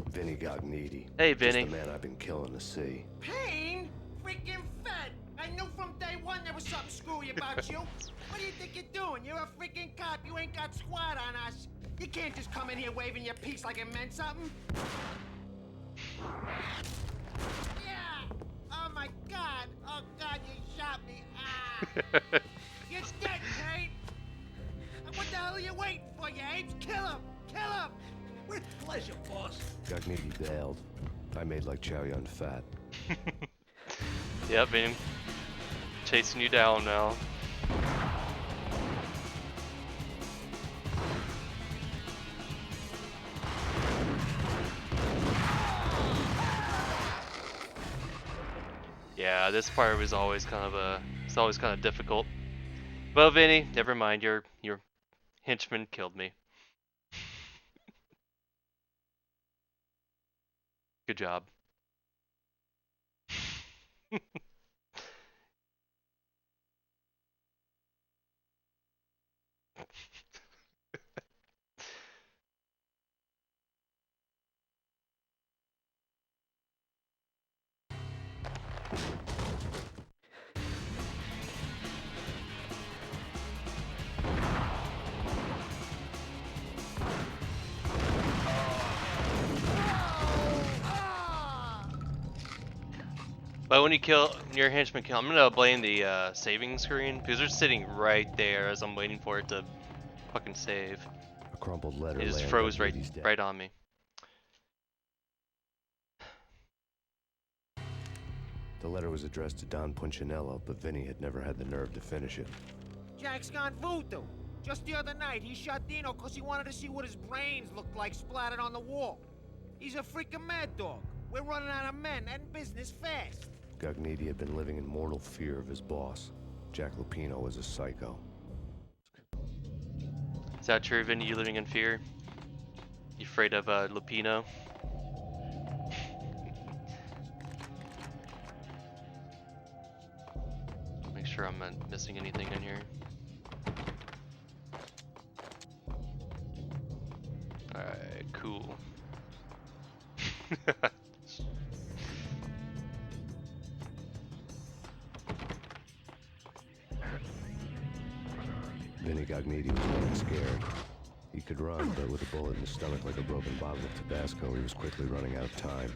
Vinny got needy. Hey, Vinny. Just the man I've been killing to see. Payne? Freaking fed. I knew from day one there was something screwy about you. What do you think you're doing? You're a freaking cop. You ain't got squad on us. You can't just come in here waving your piece like it meant something. Yeah. Oh my God. Oh God, you shot me. Ah. You're dead, Payne. What the hell are you waiting for, you apes? Kill him. Kill him. With pleasure, boss. Got needy bailed. I made like cherry on fat. Yep, man. Chasing you down now. Yeah, this part was always kind of difficult. Well, Vinny, never mind. Your henchman killed me. Good job. But when your henchman kill, I'm gonna blame the saving screen because they're sitting right there as I'm waiting for it to fucking save. A crumpled letter. It just froze right on me. The letter was addressed to Don Punchinello, but Vinny had never had the nerve to finish it. Jack's gone voodoo. Just the other night, he shot Dino because he wanted to see what his brains looked like splattered on the wall. He's a freaking mad dog. We're running out of men and business fast. Gugneedy had been living in mortal fear of his boss. Jack Lupino was a psycho. Is that true, Vinny? You living in fear? You afraid of Lupino? Make sure I'm not missing anything in here. Alright, cool. Vinny Gognitti was getting scared. He could run, but with a bullet in his stomach like a broken bottle of Tabasco, he was quickly running out of time.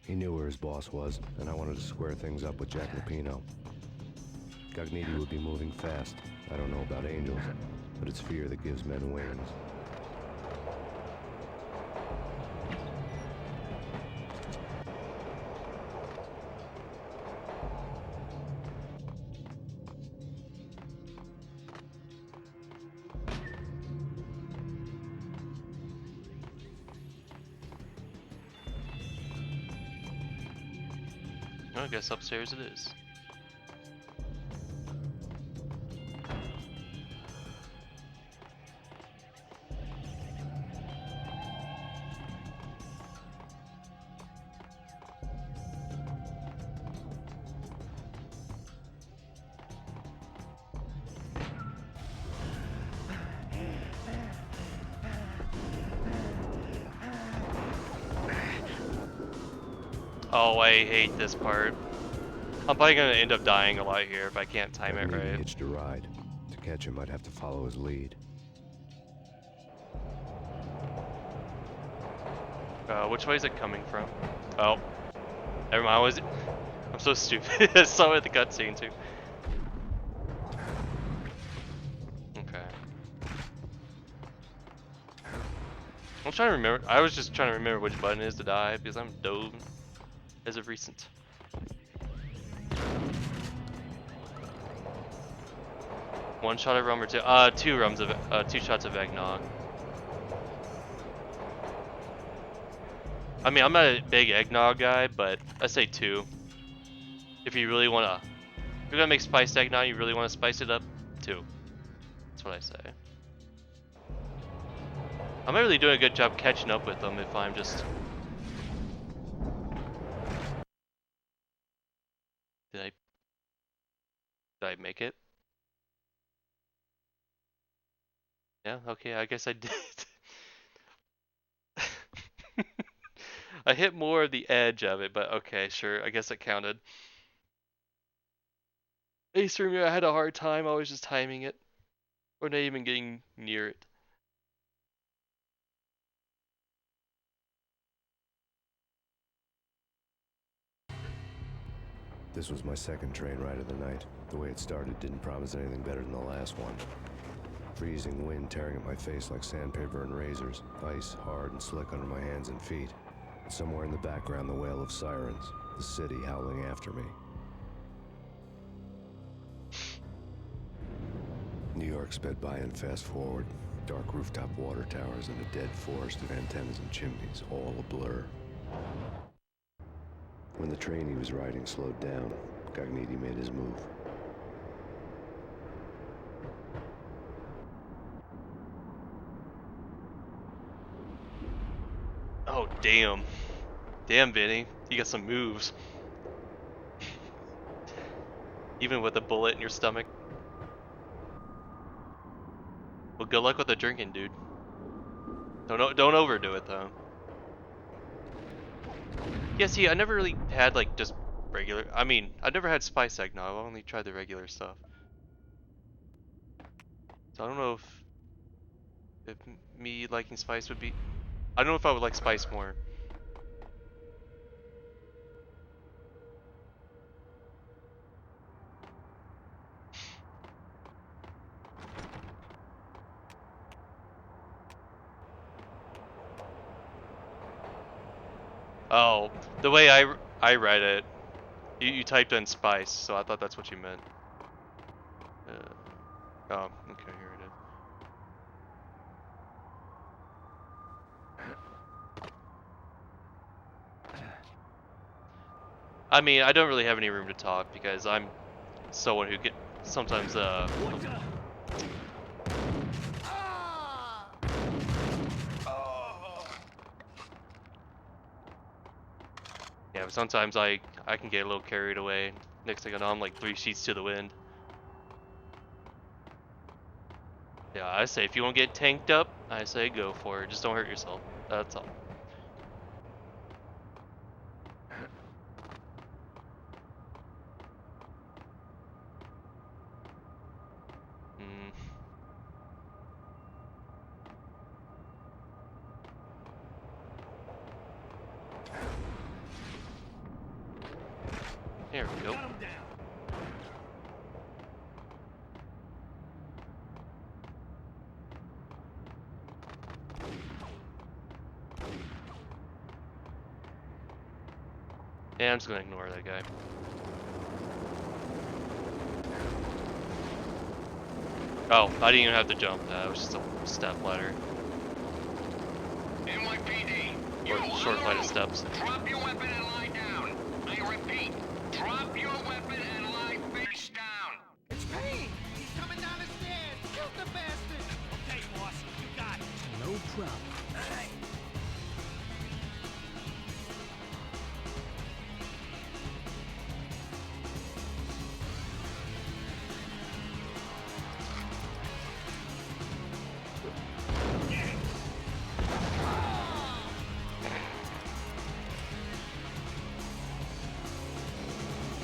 He knew where his boss was, and I wanted to square things up with Jack Lupino. Gognitti would be moving fast. I don't know about angels, but it's fear that gives men wings. Well, I guess upstairs it is. Oh, I hate this part. I'm probably gonna end up dying a lot here if I can't time it right. Hitched a ride. To catch him, I'd have to follow his lead. Which way is it coming from? Oh, never mind. I'm so stupid. I saw it at the cutscene too. Okay. I'm trying to remember. I was just trying to remember which button it is to die because I'm dove as of recent. One shot of rum or two? Two shots of eggnog. I mean, I'm not a big eggnog guy, but I say two. If you really wanna, if you're gonna make spiced eggnog, you really wanna spice it up, two. That's what I say. I'm not really doing a good job catching up with them if I'm just. Did I make it? Yeah, okay, I guess I did. I hit more of the edge of it, but okay, sure, I guess it counted. Ace I had a hard time, I was just timing it. Or not even getting near it. This was my second train ride of the night. The way it started didn't promise anything better than the last one. Freezing wind tearing at my face like sandpaper and razors. Ice hard and slick under my hands and feet. And somewhere in the background, the wail of sirens. The city howling after me. New York sped by in fast forward. Dark rooftop water towers and a dead forest of antennas and chimneys, all a blur. When the train he was riding slowed down, Gognitti made his move. Oh, damn. Damn, Vinny. You got some moves. Even with a bullet in your stomach. Well, good luck with the drinking, dude. Don't overdo it, though. Yeah, see, I never really had, like, just regular... I mean, I've never had spice eggnog. I've only tried the regular stuff. So I don't know if me liking spice would be... I don't know if I would like spice more. Oh, the way I read it, you typed in spice, so I thought that's what you meant. Oh, okay, here it is. I mean, I don't really have any room to talk because I'm someone who sometimes yeah, but sometimes I can get a little carried away. Next thing I know, I'm like 3 sheets to the wind. Yeah, I say if you want to get tanked up, I say go for it. Just don't hurt yourself. That's all. Mm. There we go. Yeah, I'm just gonna ignore that guy. Oh, I didn't even have to jump. It was just a step ladder. NYPD, Or short flight of steps. drop your weapon and lie down. I repeat, drop your weapon and lie face down. It's Payne! He's coming down the stairs! Shoot the bastard! Okay, boss, you got it. No problem.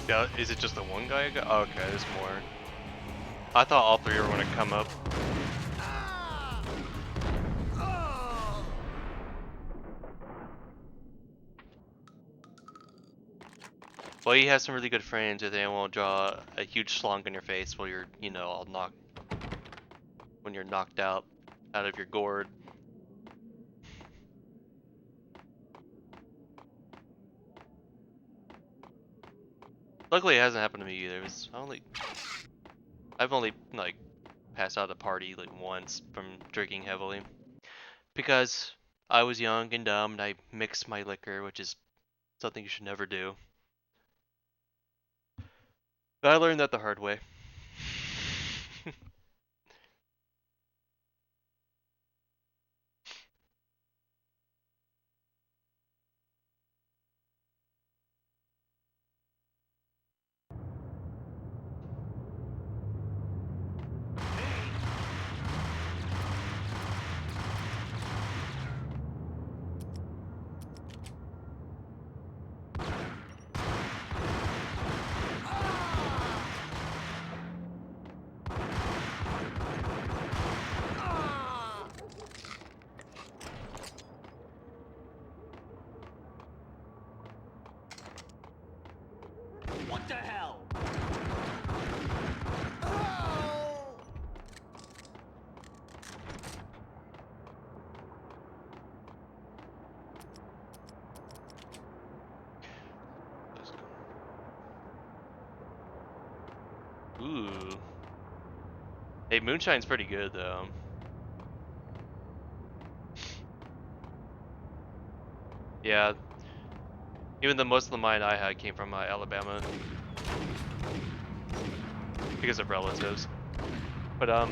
Yeah, is it just the one guy? Oh, okay, there's more. I thought all 3 were gonna come up. Well, he has some really good friends, or they won't draw a huge slunk in your face while you're, you know, all knocked. When you're knocked out of your gourd. Luckily, it hasn't happened to me either. I've only like passed out at a party like once from drinking heavily because I was young and dumb and I mixed my liquor, which is something you should never do. But I learned that the hard way. What the hell? Ooh. Hey, moonshine's pretty good though. Yeah. Even though most of the mine I had came from Alabama. Because of relatives. But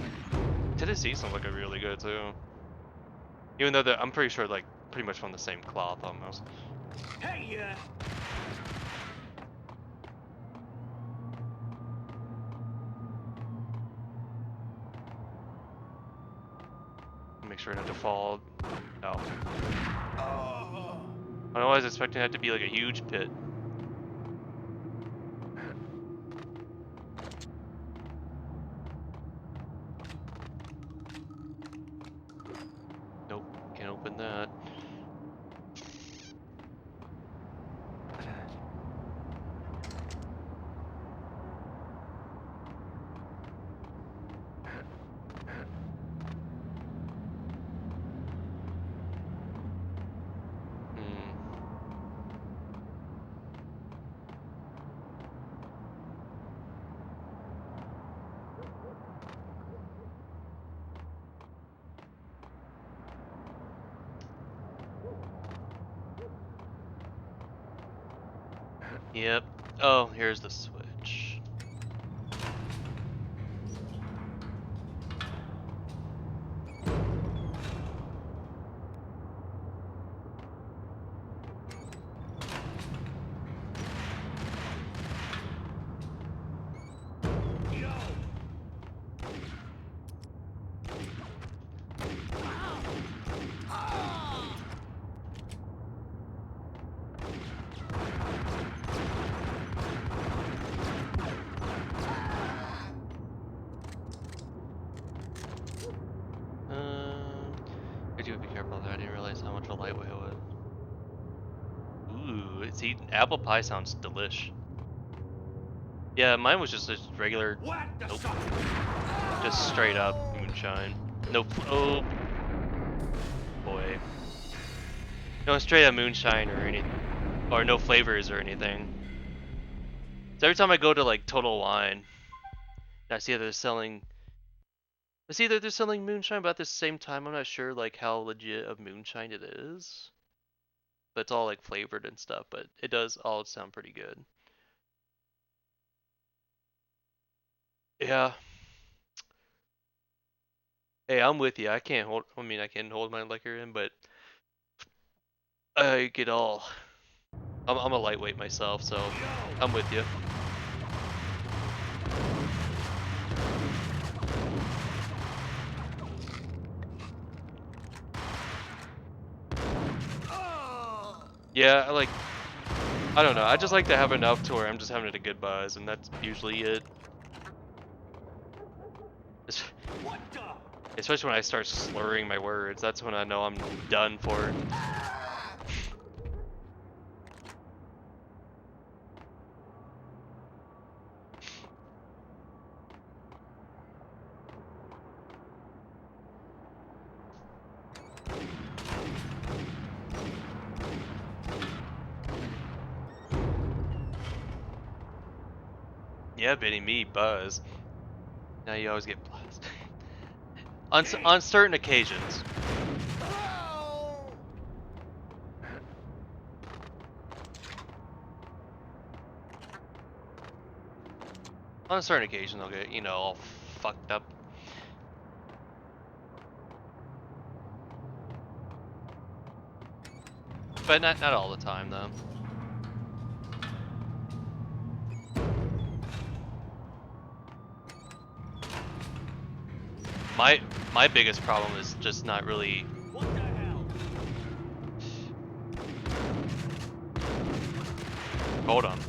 Tennessee sounds like a really good too. Even though I'm pretty sure like pretty much from the same cloth almost. Hey, Make sure not to fall. No. I was expecting that to be like a huge pit. Nope, can't open that. Yep. Oh, here's the switch. see, apple pie sounds delish. Yeah, mine was just a regular, nope, just straight up moonshine. No, oh boy, no straight up moonshine or anything, or no flavors or anything. So every time I go to like Total Wine, I see that they're selling. I see that they're selling moonshine, but at the same time, I'm not sure like how legit of moonshine it is. But it's all like flavored and stuff. But it does all sound pretty good. Yeah. Hey, I'm with you. I can't hold. I mean, I can hold my liquor in, but I get all. I'm a lightweight myself, so I'm with you. Yeah, I don't know. I just like to have enough to where I'm just having a good buzz, and that's usually it. Especially when I start slurring my words, that's when I know I'm done for. Yeah, Benny, me, Buzz. Now you always get blasted. on certain occasions. On certain occasions, I'll get, you know, all fucked up. But not all the time, though. My biggest problem is just not really. What the hell? Hold on.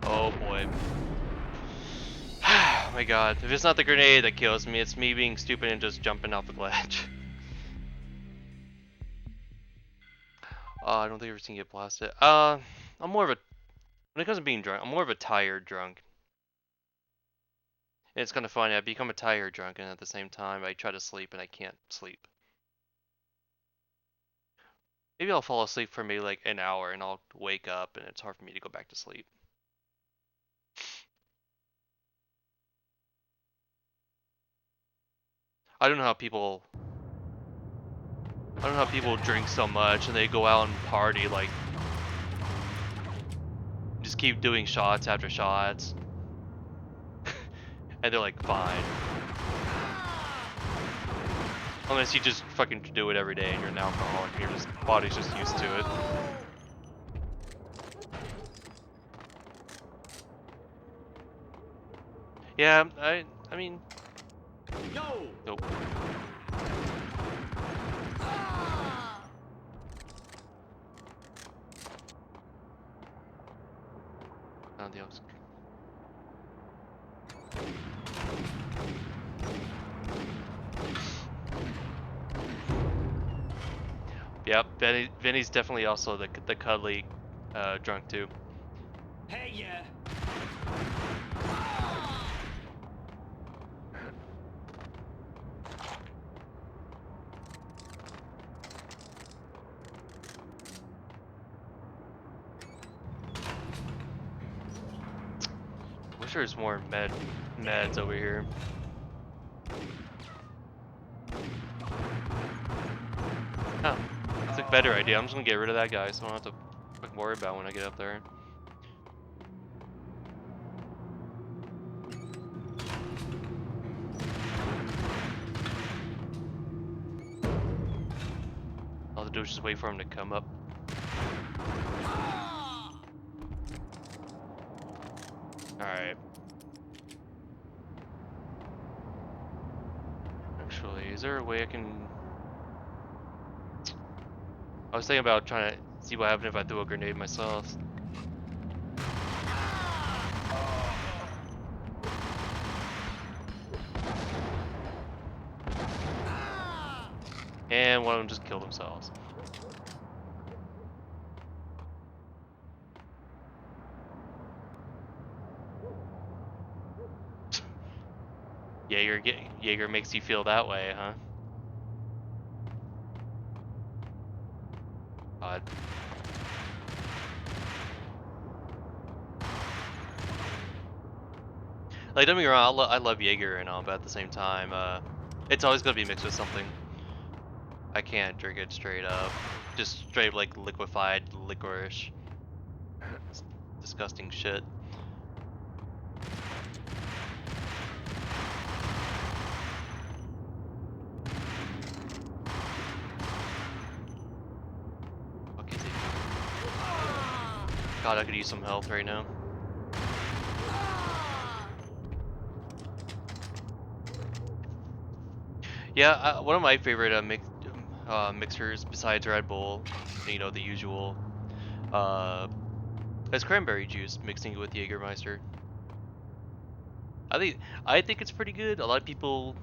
Oh boy. Oh my god. If it's not the grenade that kills me, it's me being stupid and just jumping off the ledge. I don't think I've ever seen you get blasted. I'm more of a, when it comes to being drunk, I'm more of a tired drunk. And it's kind of funny, I become a tired drunk and at the same time I try to sleep and I can't sleep. Maybe I'll fall asleep for maybe like an hour and I'll wake up and it's hard for me to go back to sleep. I don't know how people drink so much and they go out and party like just keep doing shots after shots. And they're like fine. Unless you just fucking do it every day and you're an alcoholic and your body's just used to it. Yeah, I mean. No. Nope. Adios. Yep, Vinny's definitely also the cuddly drunk too. Hey, yeah. Wish there's more meds over here. Huh. It's a better idea. I'm just gonna get rid of that guy so I don't have to fucking worry about when I get up there. All I have to do is just wait for him to come up. Alright. actually. Is there a way I can... I was thinking about trying to see what happened if I threw a grenade myself. And one of them just killed themselves. Jaeger makes you feel that way, huh? Odd. Like, don't get me wrong, I love Jaeger and all, but at the same time, it's always gonna be mixed with something. I can't drink it straight up. Just straight, like, liquefied licorice. It's disgusting shit. Fuck is it? God, I could use some health right now. Yeah, one of my favorite mixers besides Red Bull, you know, the usual, is cranberry juice, mixing it with Jägermeister. I think it's pretty good. A lot of people,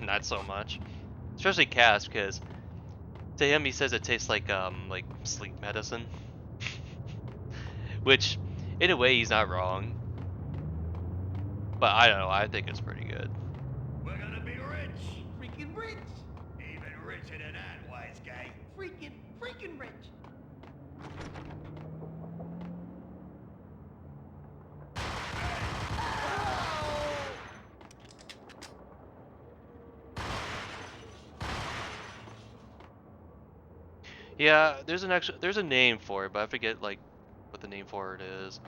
not so much, especially Cass, because to him he says it tastes like sleep medicine, which in a way he's not wrong. But I don't know. I think it's pretty good. We're gonna be rich. Freaking rich. Even richer than that, wise guy. Freaking rich. Yeah, there's a name for it, but I forget like what the name for it is.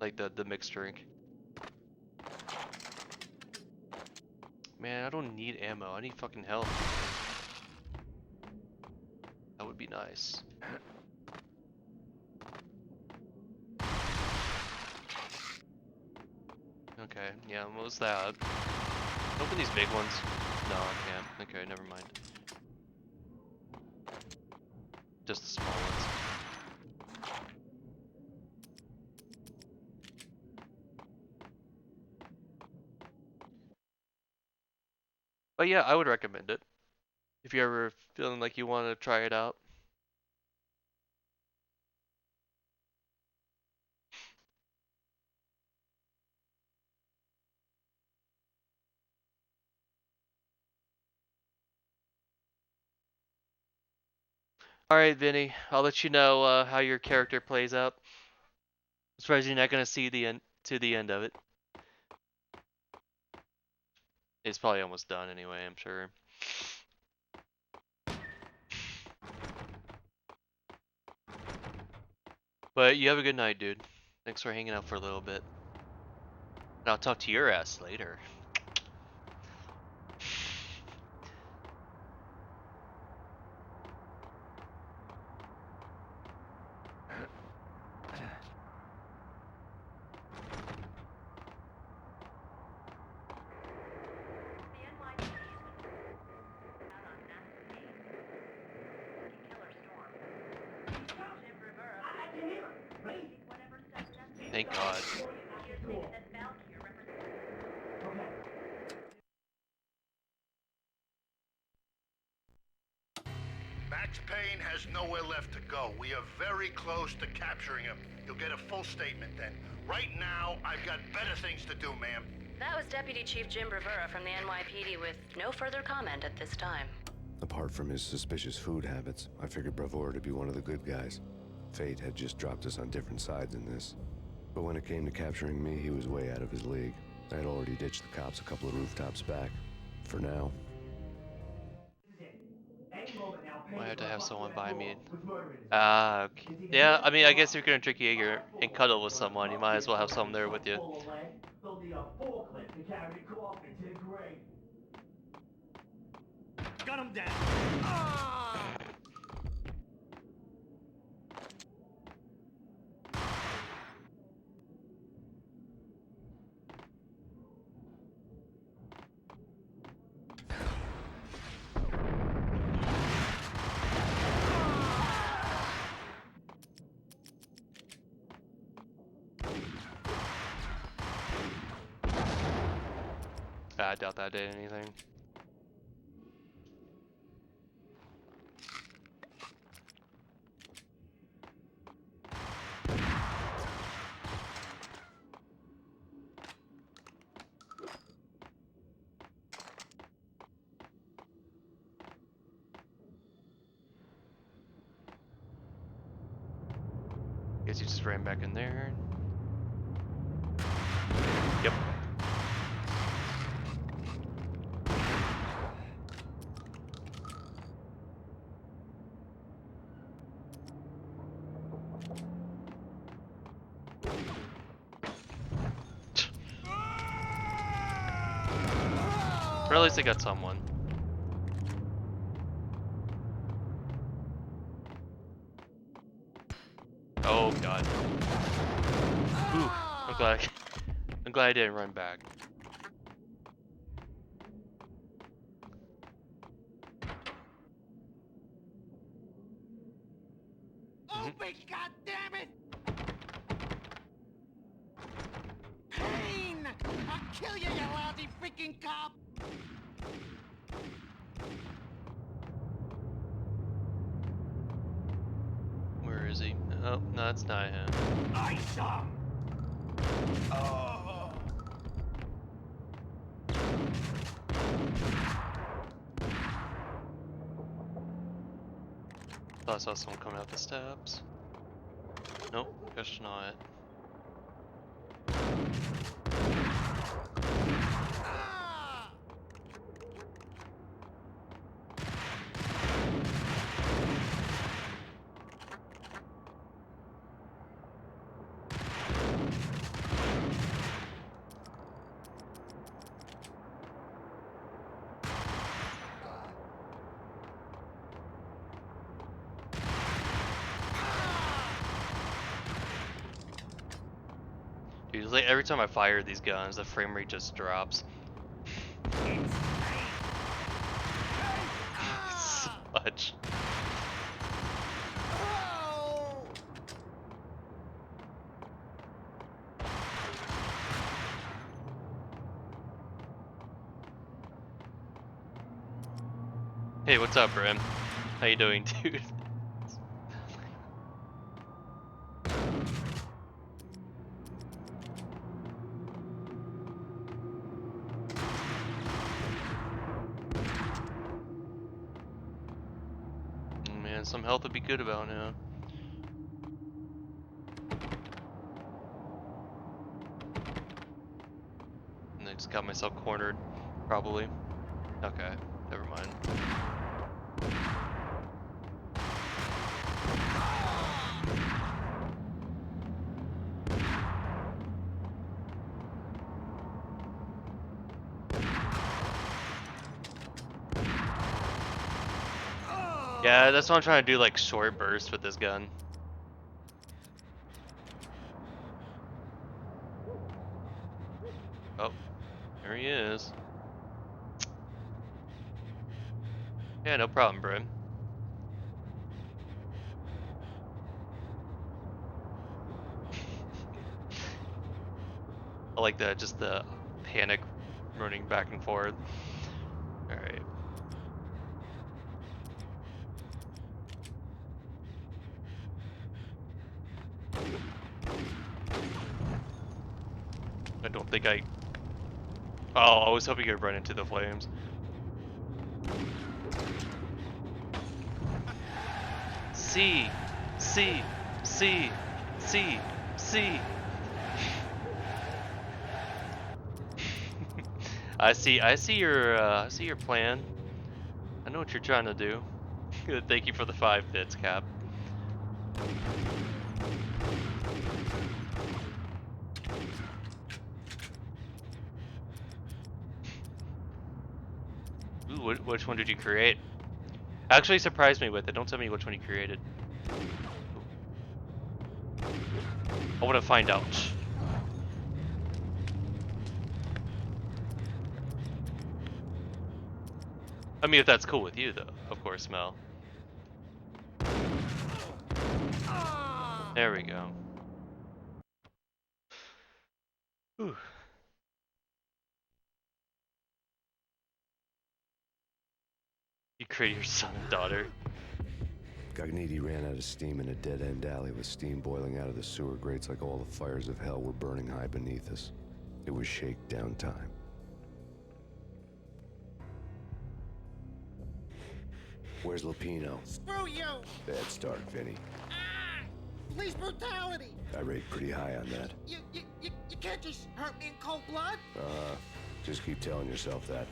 Like the mixed drink. Man, I don't need ammo. I need fucking health. That would be nice. Okay, yeah, what was that? Open these big ones. No, I can't. Okay, never mind. Just the small ones. But yeah, I would recommend it. If you're ever feeling like you want to try it out. Alright, Vinny, I'll let you know how your character plays out. I'm surprised you're not gonna see the end to the end of it. It's probably almost done anyway, I'm sure. But you have a good night, dude. Thanks for hanging out for a little bit. And I'll talk to your ass later. Thank God. Max Payne has nowhere left to go. We are very close to capturing him. You'll get a full statement then. Right now, I've got better things to do, ma'am. That was Deputy Chief Jim Rivera from the NYPD with no further comment at this time. Apart from his suspicious food habits, I figured Bravura to be one of the good guys. Fate had just dropped us on different sides in this. But when it came to capturing me, he was way out of his league. I had already ditched the cops a couple of rooftops back. For now. I have to have someone buy me. Ah, okay. Yeah, I mean, I guess if you're gonna drink Jaeger and cuddle with someone, you might as well have someone there with you. They'll need a forklift to carry the coffin to the grave. Gun him down. I doubt that did anything. Guess he just ran back in there. Yep. Or at least they got someone. Oh god. Ooh, I'm glad I didn't run back. Open, goddammit! Payne! I'll kill you, you lousy freaking cop! Where is he? Oh, no, that's not him. Ice him! Oh! Thought I saw someone coming up the steps. Nope, guess not. Dude, like every time I fire these guns, the frame rate just drops. So much. Hey, what's up, Brim? How you doing, dude? Man, some health would be good about now. And I just got myself cornered, probably. Okay, never mind. Yeah, that's what I'm trying to do, like short bursts with this gun. Oh, there he is. Yeah, no problem, Brim. I like that, just the panic running back and forth. Alright. I don't think I... Oh, I was hoping I'd run into the flames. C, C, C, C, C. I see your plan. I know what you're trying to do. Thank you for the 5 bits, Cap. Ooh, which one did you create? Actually surprised me with it. Don't tell me which one you created. I want to find out. I mean, if that's cool with you, though, of course, Mel. There we go. Whew. create your son and daughter. Gagniti ran out of steam in a dead-end alley with steam boiling out of the sewer grates like all the fires of hell were burning high beneath us. It was shakedown time. Where's Lupino? Screw you! Bad start, Vinny. Police brutality! I rate pretty high on that. You can't just hurt me in cold blood? Just keep telling yourself that.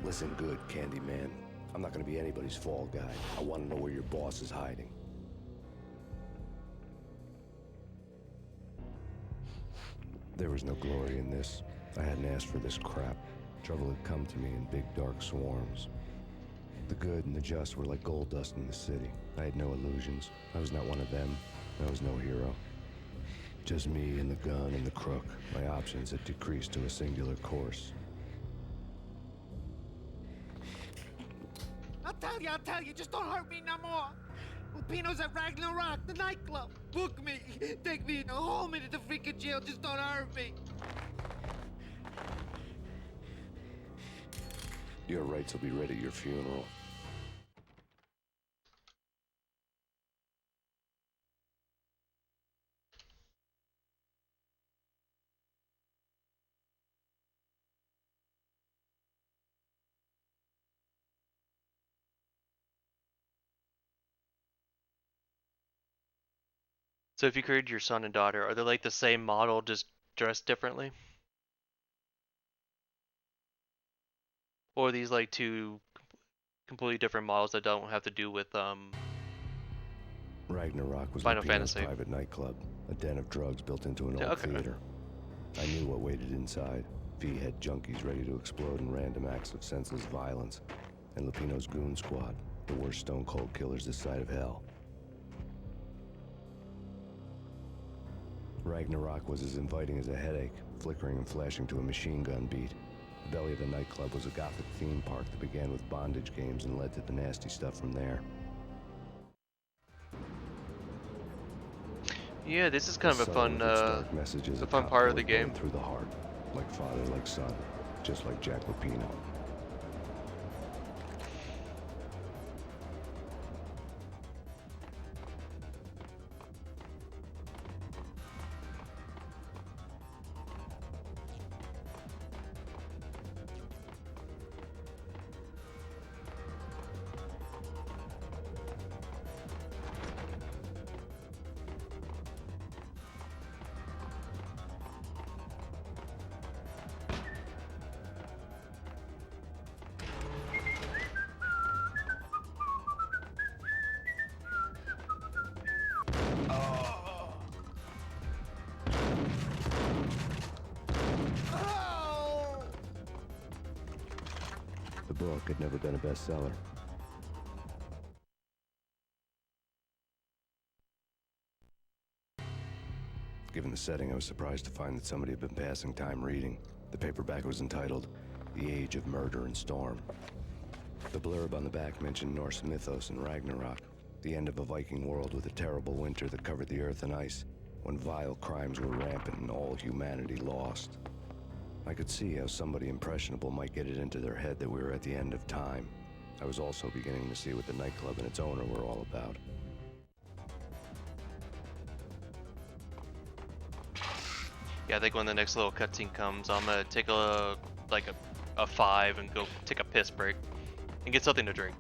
Listen good, Candyman. I'm not gonna be anybody's fall guy. I want to know where your boss is hiding. There was no glory in this. I hadn't asked for this crap. Trouble had come to me in big dark swarms. The good and the just were like gold dust in the city. I had no illusions. I was not one of them. I was no hero. Just me and the gun and the crook. My options had decreased to a singular course. I'll tell you, just don't hurt me no more. Lupino's at Ragnarok, the nightclub. Book me, take me, hold me to the freaking jail, just don't hurt me. Your rights will be ready at your funeral. So if you created your son and daughter, are they like the same model, just dressed differently? Or are these like two completely different models that don't have to do with Ragnarok was Final Lupino's Fantasy. private nightclub, a den of drugs built into an old Okay. theater. I knew what waited inside. V had junkies ready to explode in random acts of senseless violence, and Lupino's goon squad, the worst stone cold killers this side of hell. Ragnarok was as inviting as a headache, flickering and flashing to a machine gun beat. The belly of the nightclub was a gothic theme park that began with bondage games and led to the nasty stuff from there. Yeah, this is kind of a fun part of the game. Through the heart, like father, like son, just like Jack Lupino. The book had never been a bestseller. Given the setting, I was surprised to find that somebody had been passing time reading. The paperback was entitled, The Age of Murder and Storm. The blurb on the back mentioned Norse mythos and Ragnarok, the end of a Viking world with a terrible winter that covered the earth in ice, when vile crimes were rampant and all humanity lost. I could see how somebody impressionable might get it into their head that we were at the end of time. I was also beginning to see what the nightclub and its owner were all about. Yeah, I think when the next little cutscene comes, I'm gonna take a 5 and go take a piss break and get something to drink.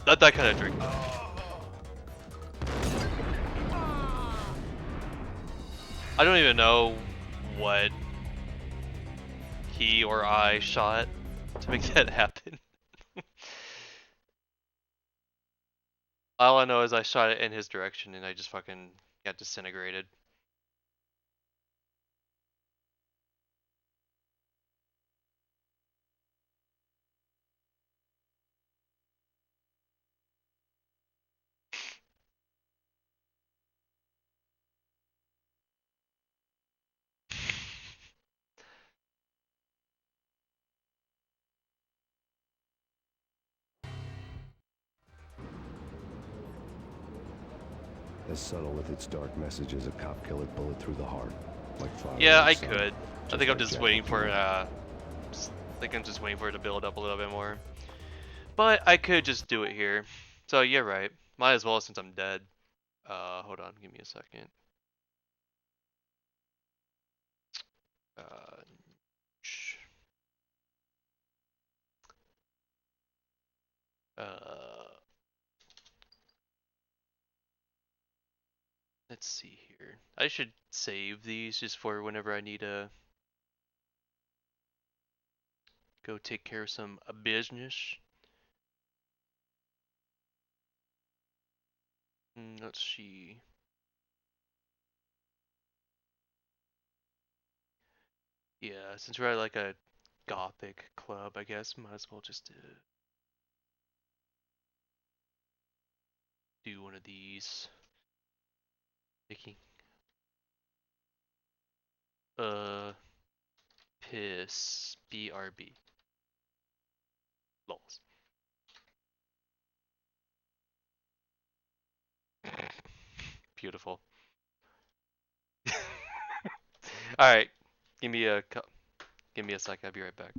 Not that kind of drink though. I don't even know what he or I shot to make that happen. All I know is I shot it in his direction and I just fucking got disintegrated. As subtle with its dark message as a cop-killer bullet through the heart, like father. Yeah, and I son, could. I think I'm like just Jack waiting Lupino. for think I'm just waiting for it to build up a little bit more. But I could just do it here. So you're right. Might as well since I'm dead. Hold on, give me a second. Shh. Let's see here. I should save these just for whenever I need to go take care of some business. Let's see. Yeah, since we're at like a gothic club, I guess might as well just do one of these. Making piss BRB. Lols. Beautiful. All right, give me a sec. I'll be right back.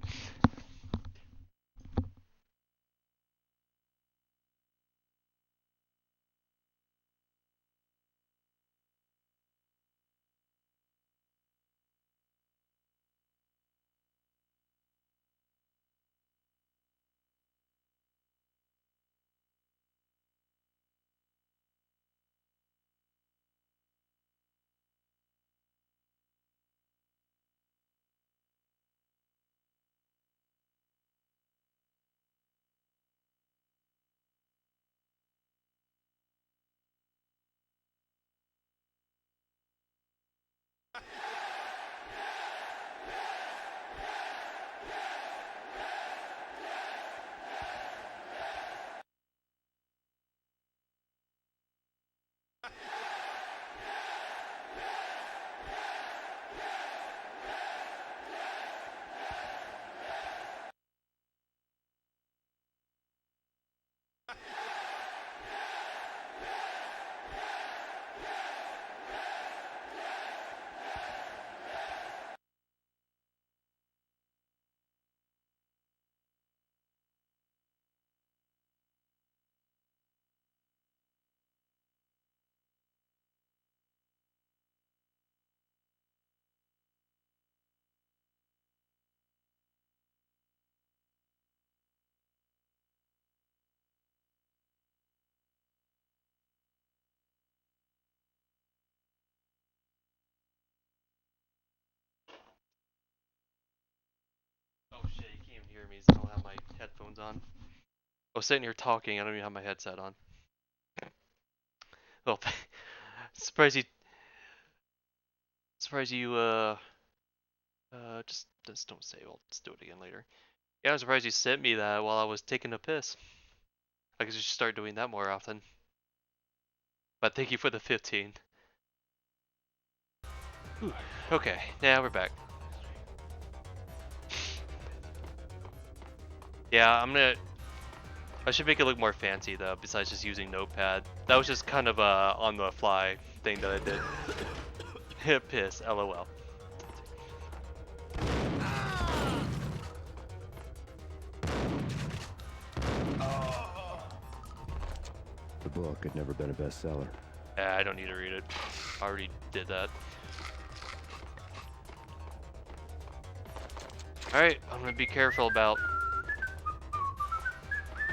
Oh shit, you can't even hear me, so I don't have my headphones on. I was sitting here talking, I don't even have my headset on. Well, surprised you, just don't say, I'll just do it again later. Yeah, I'm surprised you sent me that while I was taking a piss. I guess you should start doing that more often. But thank you for the 15. Whew. Okay, now we're back. Yeah, I should make it look more fancy though, besides just using Notepad. That was just kind of a on the fly thing that I did. Piss, lol. The book had never been a bestseller. I don't need to read it. I already did that. Alright, I'm gonna be careful about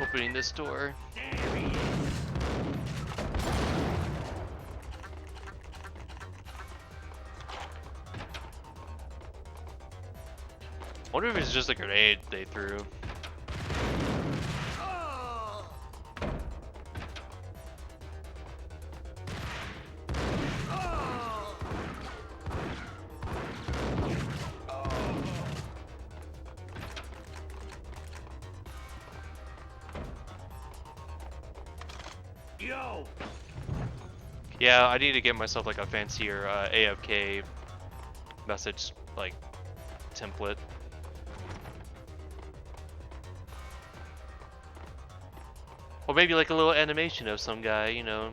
opening this door. I wonder if it's just a grenade they threw. Yo! Yeah, I need to get myself like a fancier AFK message like template. Or maybe like a little animation of some guy, you know,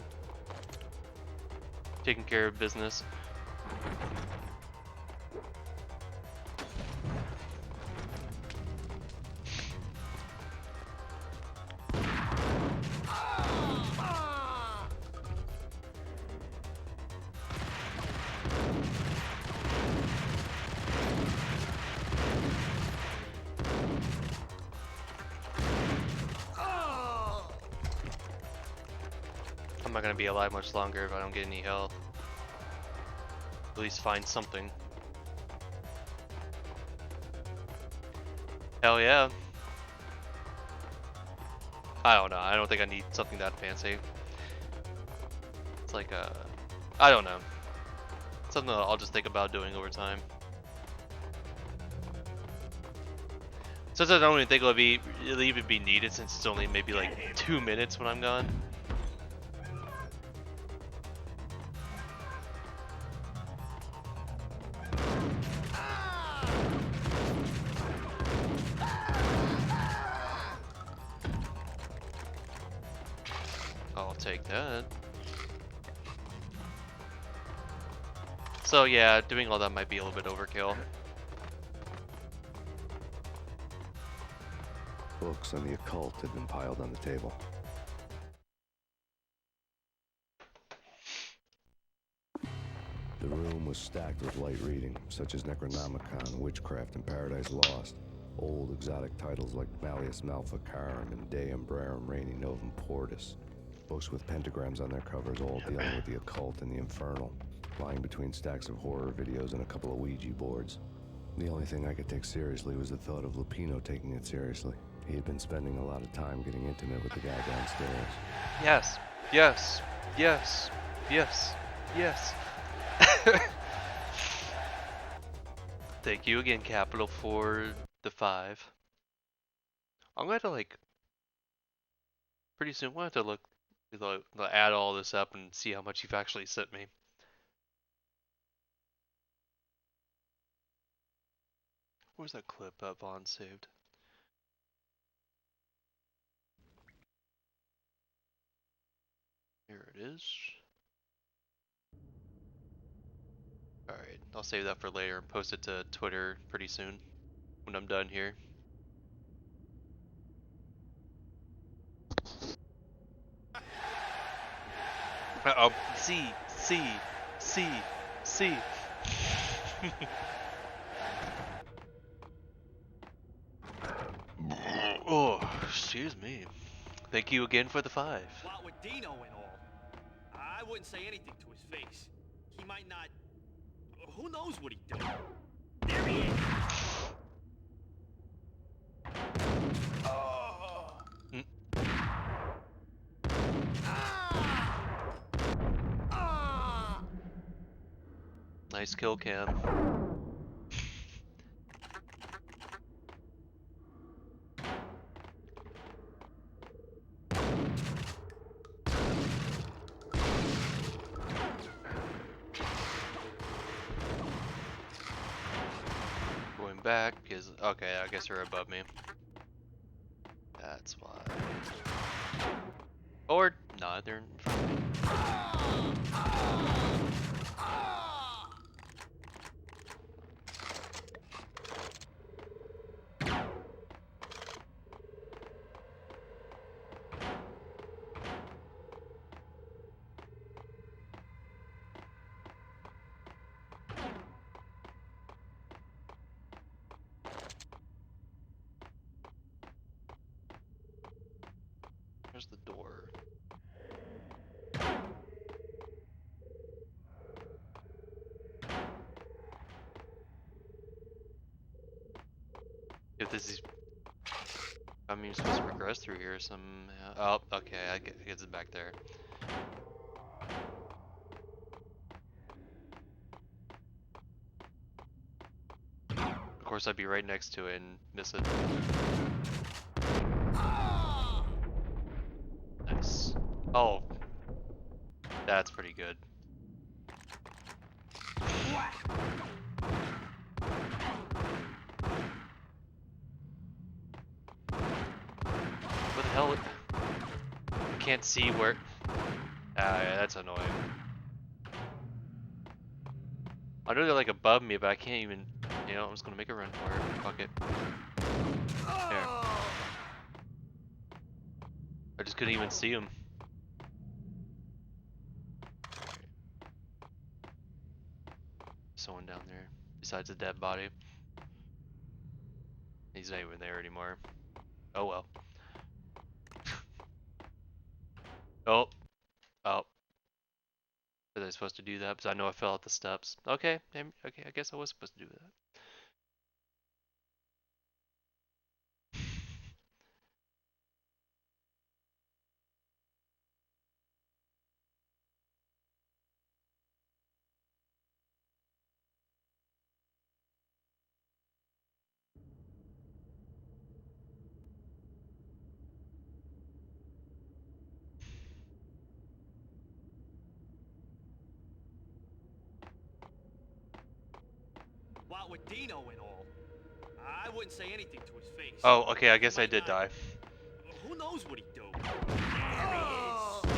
taking care of business. I'm not gonna be alive much longer if I don't get any health. At least find something. Hell yeah. I don't know. I don't think I need something that fancy. It's like I don't know. Something I'll just think about doing over time. Since I don't even think it'll even be needed, since it's only maybe like 2 minutes when I'm gone. I'll take that. So yeah, doing all that might be a little bit overkill. Books on the occult had been piled on the table. The room was stacked with light reading, such as Necronomicon, Witchcraft, and Paradise Lost. Old exotic titles like Malleus Maleficarum and De Umbrarum Reini Novum Portus. Books with pentagrams on their covers, all dealing with the occult and the infernal. Lying between stacks of horror videos and a couple of Ouija boards. The only thing I could take seriously was the thought of Lupino taking it seriously. He had been spending a lot of time getting intimate with the guy downstairs. Yes, yes, yes, yes, yes. Thank you again, Capital, for the 5. I'm gonna have to pretty soon. I'm gonna have to add all this up and see how much you've actually sent me. Where's that clip up on saved? Here it is. Alright, I'll save that for later and post it to Twitter pretty soon when I'm done here. Uh-oh. C. Oh, excuse me. Thank you again for the 5. What with Dino and all, I wouldn't say anything to his face. He might not. Who knows what he'd do? There he is. Oh. Mm. Nice kill cam. Going back because okay, I guess they're above me. That's why. Or no, they're in front of me. There's the door. If this is, I mean, you're supposed to progress through here somehow. Oh, okay, I guess it's back there. Of course, I'd be right next to it and miss it. Nice. Oh, that's pretty good. What the hell? I can't see where. Ah, yeah, that's annoying. I know they're like above me, but I can't even. You know, I'm just gonna make a run for it. Fuck it. There. I just couldn't even see him. Someone down there besides a dead body. He's not even there anymore. Oh well. Oh. Oh. Was I supposed to do that? Because I know I fell out the steps. Okay, okay, I guess I was supposed to do that. What with Dino and all, I wouldn't say anything to his face. Oh, okay, I guess I did die. Who knows what he'd do? There he is.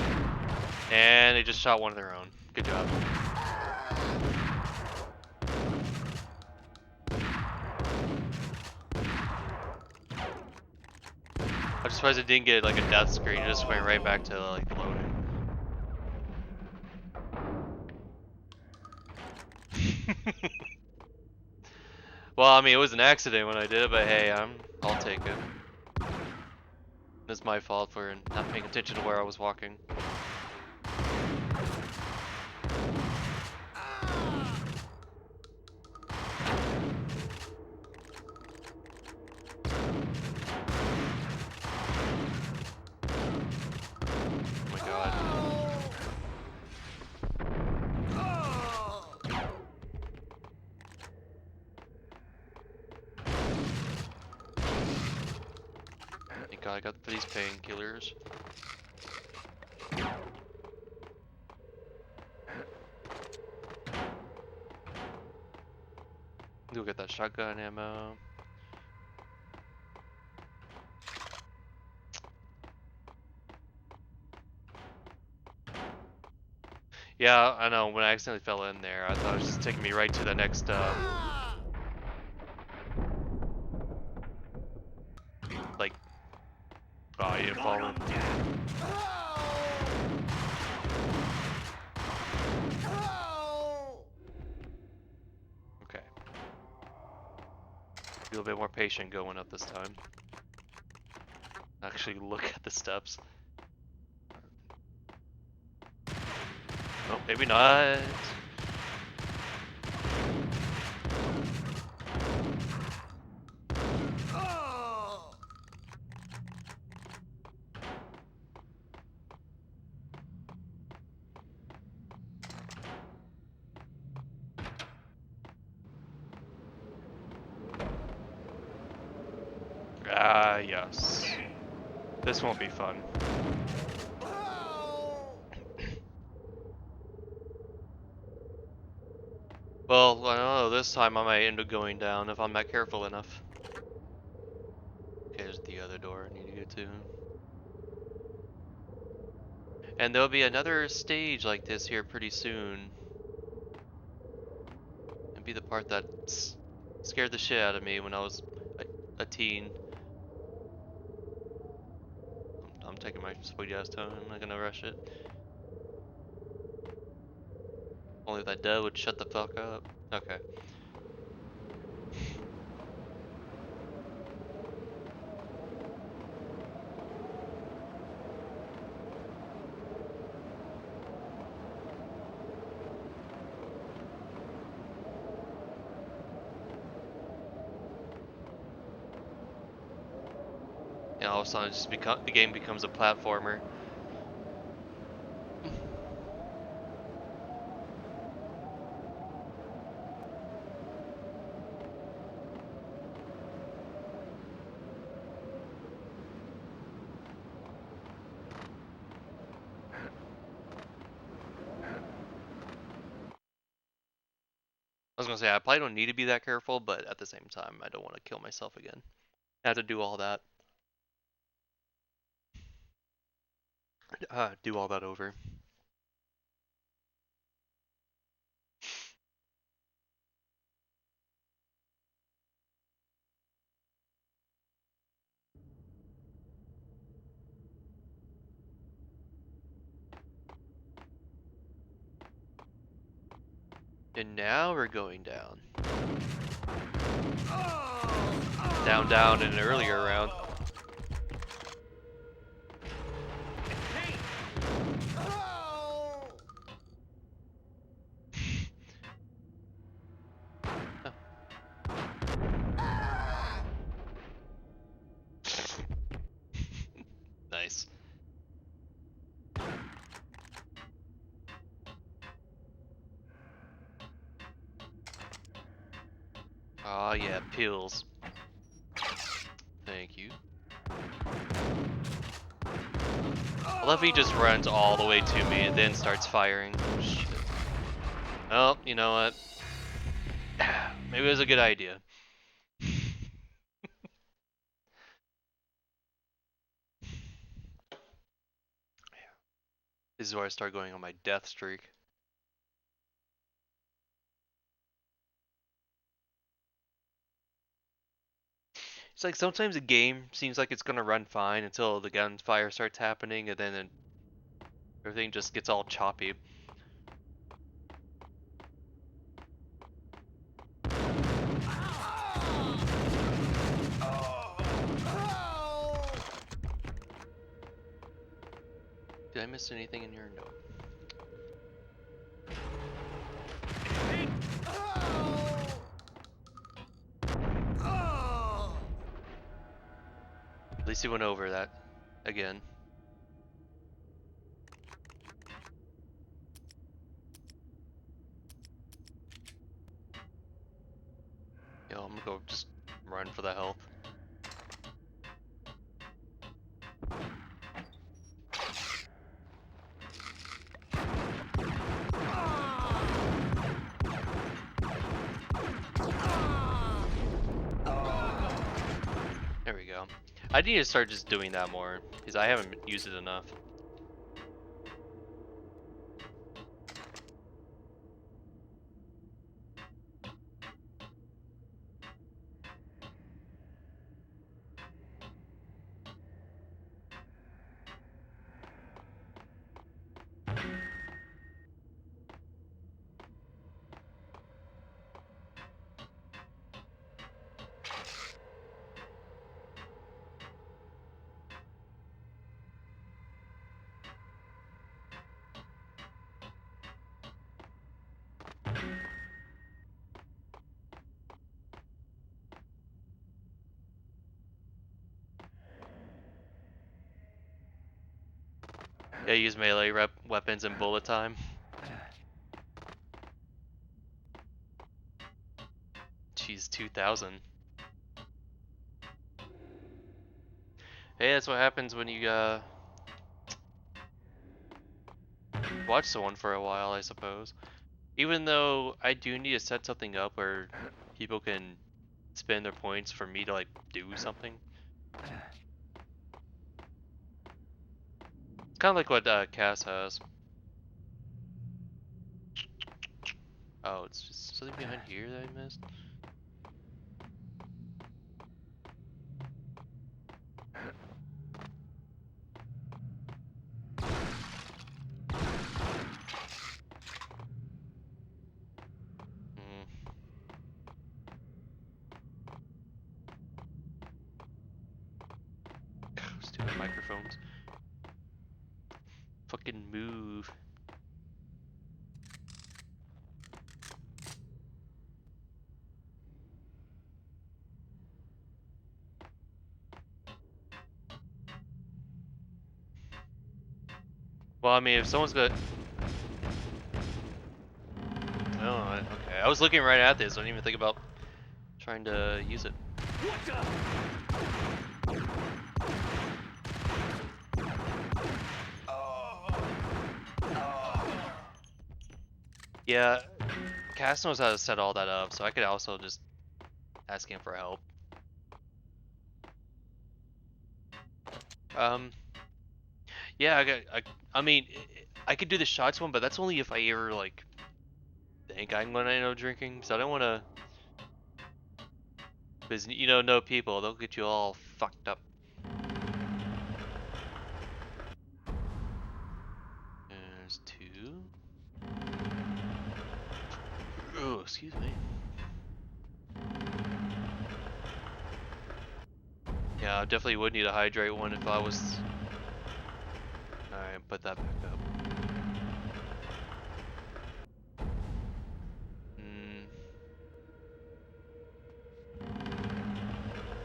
And they just shot one of their own. Good job. I'm surprised it didn't get like a death screen. It just went right back to like loading. Well, I mean, it was an accident when I did it, but hey, I'll take it. It's my fault for not paying attention to where I was walking. Oh my god. Thank god I got these painkillers. Go get that shotgun ammo. Yeah, I know, when I accidentally fell in there, I thought it was just taking me right to the next, like, oh, you didn't fall in. Okay. Be a little bit more patient going up this time. Actually look at the steps. Oh, maybe not. Ah, yes. This won't be fun. Well, I don't know, this time I might end up going down if I'm not careful enough. Okay, there's the other door I need to go to. And there'll be another stage like this here pretty soon. It'll be the part that scared the shit out of me when I was a teen. I'm taking my sweet ass time, I'm not gonna rush it. Only that dad would shut the fuck up. Okay. And all of a sudden, the game becomes a platformer. I was gonna say, I probably don't need to be that careful, but at the same time, I don't want to kill myself again. I have to do all that. Do all that over. And now we're going down. Down, down in an earlier round. Oh yeah, pills. Thank you. I love he just runs all the way to me and then starts firing. Shit. Oh, you know what? Maybe it was a good idea. This is where I start going on my death streak. It's like sometimes a game seems like it's gonna run fine until the gunfire starts happening, and then everything just gets all choppy. Did I miss anything in here? No. At least he went over that again. Yo, I'm gonna go just run for the health. There we go. I need to start just doing that more, because I haven't used it enough. Yeah, use melee weapons and bullet time. Jeez, 2000. Hey, that's what happens when you watch someone for a while, I suppose. Even though I do need to set something up where people can spend their points for me to like do something. It's kind of like what Cass has. Oh, it's just something behind here that I missed. Stupid microphones. Fucking move. Well, I mean, if someone's got... Oh, okay. I was looking right at this. I didn't even think about trying to use it. Yeah, Cass knows how to set all that up, so I could also just ask him for help. Yeah, I mean, I could do the shots one, but that's only if I ever like think I'm gonna end up drinking. So I don't want to, because you know people, they'll get you all fucked up. There's two. Oh, excuse me. Yeah, I definitely would need a hydrate one if I was. Alright, put that back up.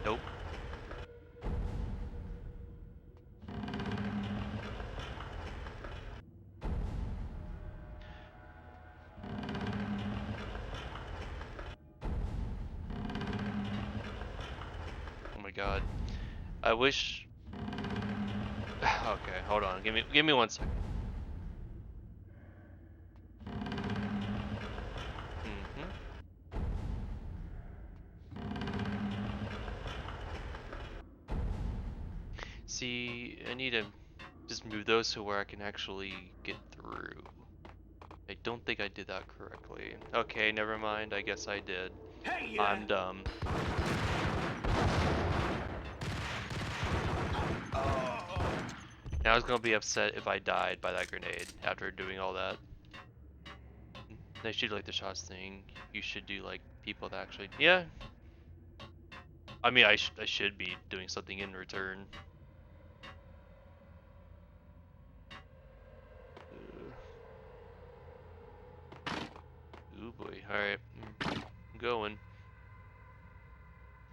Nope. god. I wish. Okay, hold on. Give me 1 second. See, I need to just move those to where I can actually get through. I don't think I did that correctly. Okay, never mind. I guess I did. Hey, I'm dumb. Now I was gonna be upset if I died by that grenade after doing all that. They should like the shots thing. You should do like people that actually. Yeah. I mean, I should be doing something in return. Ooh boy. All right, I'm going.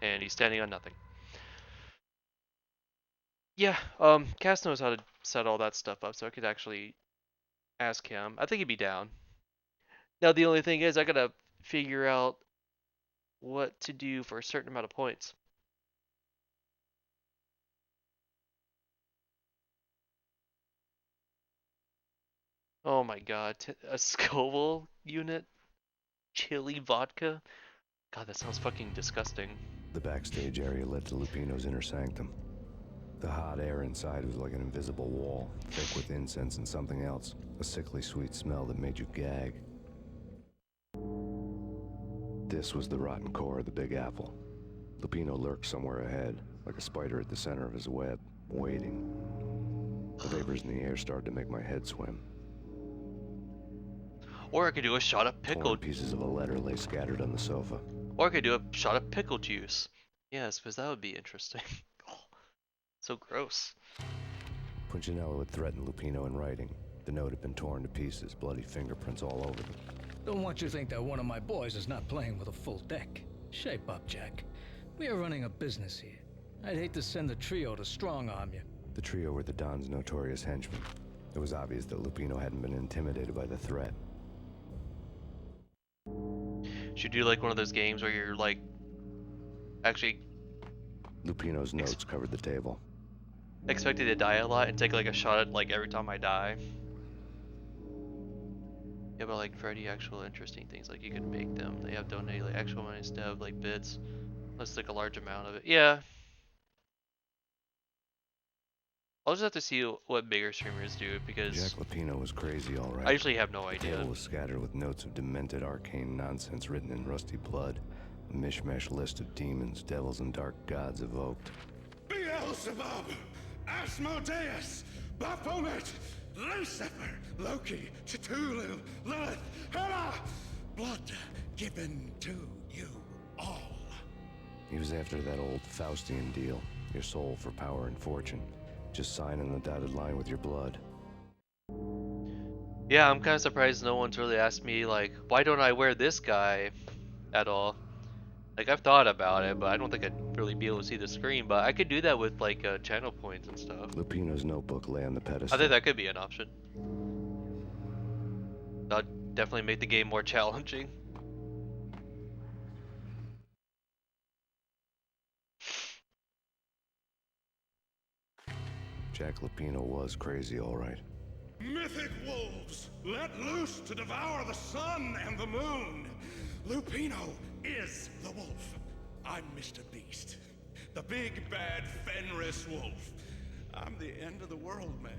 And he's standing on nothing. Yeah. Cass knows how to set all that stuff up, so I could actually ask him. I think he'd be down. Now the only thing is, I gotta figure out what to do for a certain amount of points. Oh my god, a Scoville unit? Chili vodka? God, that sounds fucking disgusting. The backstage area led to Lupino's inner sanctum. The hot air inside was like an invisible wall, thick with incense and something else, a sickly sweet smell that made you gag. This was the rotten core of the Big Apple. Lupino lurked somewhere ahead, like a spider at the center of his web, waiting. The vapors in the air started to make my head swim. Or I could do a shot of pickle. Torn pieces of a letter lay scattered on the sofa. Or I could do a shot of pickle juice. Yes, because that would be interesting. So gross. Punchinello had threatened Lupino in writing. The note had been torn to pieces, bloody fingerprints all over them. Don't want you to think that one of my boys is not playing with a full deck. Shape up, Jack. We are running a business here. I'd hate to send the trio to strong-arm you. The trio were the Don's notorious henchmen. It was obvious that Lupino hadn't been intimidated by the threat. Should do like one of those games where you're like actually Lupino's notes covered the table. Expected to die a lot and take like a shot at like every time I die. Yeah, but like Freddy, actual interesting things like you can make them. They have donated like actual money instead of like bits. Let's take a large amount of it. Yeah. I'll just have to see what bigger streamers do because Jack Lupino was crazy, all right. I usually have no The idea. table was scattered with notes of demented arcane nonsense written in rusty blood. A mishmash list of demons, devils, and dark gods evoked. Beelzebub, Asmodeus, Baphomet, Lucifer, Loki, Cthulhu, Lilith, Hela, blood given to you all. He was after that old Faustian deal, your soul for power and fortune. Just sign on the dotted line with your blood. Yeah, I'm kind of surprised no one's really asked me like, why don't I wear this guy at all? Like I've thought about it, but I don't think I'd really be able to see the screen. But I could do that with like channel points and stuff. Lupino's notebook lay on the pedestal. I think that could be an option. That'd definitely make the game more challenging. Jack Lupino was crazy, all right. Mythic wolves, let loose to devour the sun and the moon. Lupino is the wolf. I'm Mr. Beast, the big bad Fenris wolf. I'm the end of the world man,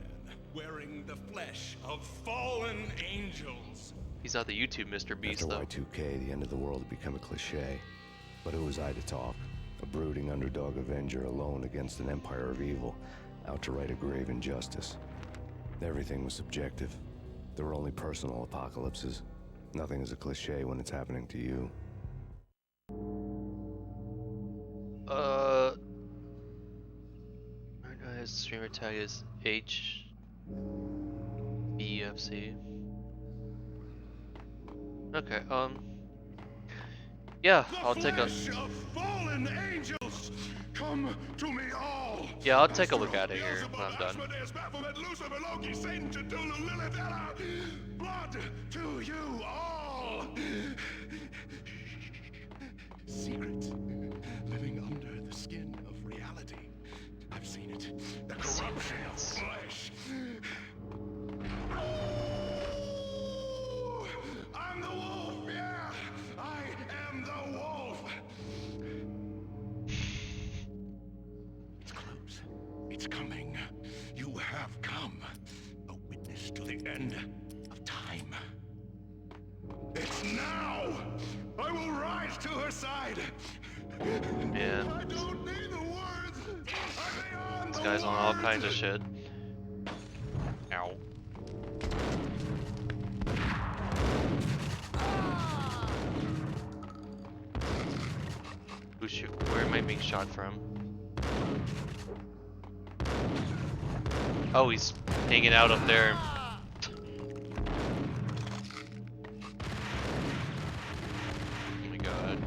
wearing the flesh of fallen angels. He's not the YouTube Mr. Beast After though. Y2K, the end of the world had become a cliche. But who was I to talk? A brooding underdog avenger alone against an empire of evil, out to right a grave injustice. Everything was subjective. There were only personal apocalypses. Nothing is a cliche when it's happening to you. Right now his streamer tag is HBFC. Okay, yeah, I'll take a. Of fallen angels, come to me all. Yeah, I'll take a look at it here when I'm done. Asmodeus, Baphomet, Lucifer, Loki, Satan, Cthulhu, Lilith, Hela, blood to you all. Secrets living under the skin of reality. It's coming. You have come. A witness to the end of time. It's now! I will rise to her side! Man. I don't need the words! I'm beyond This the guy's on all words. kinds of shit. Ow. Where am I being shot from? Oh, he's hanging out up there. Oh my god.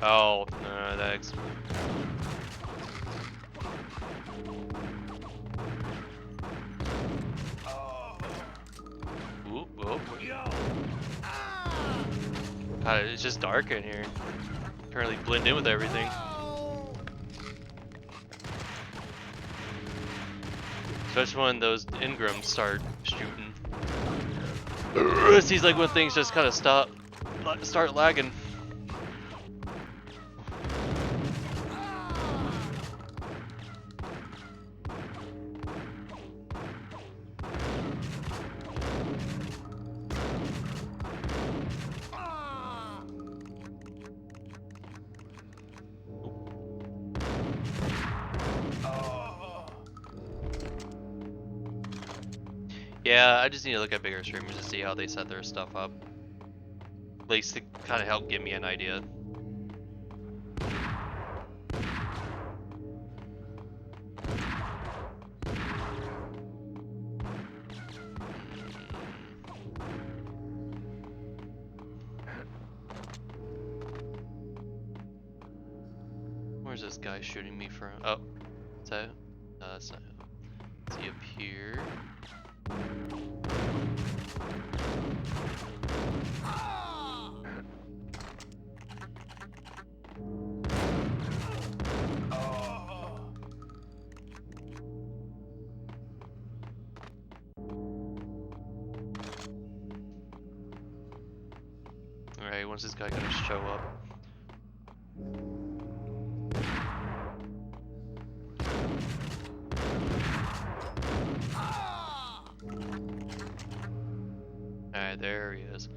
Oh, no, that's... Oop, oop. God, it's just dark in here. Can't really blend in with everything. Especially when those Ingrams start shooting. It seems like when things just kind of start lagging. Yeah, I just need to look at bigger streamers to see how they set their stuff up. At least to kind of help give me an idea. Where's this guy shooting me from? Oh, is that? No, that's not. Is he up here? Alright, when's this guy gonna show up? Alright, there he is.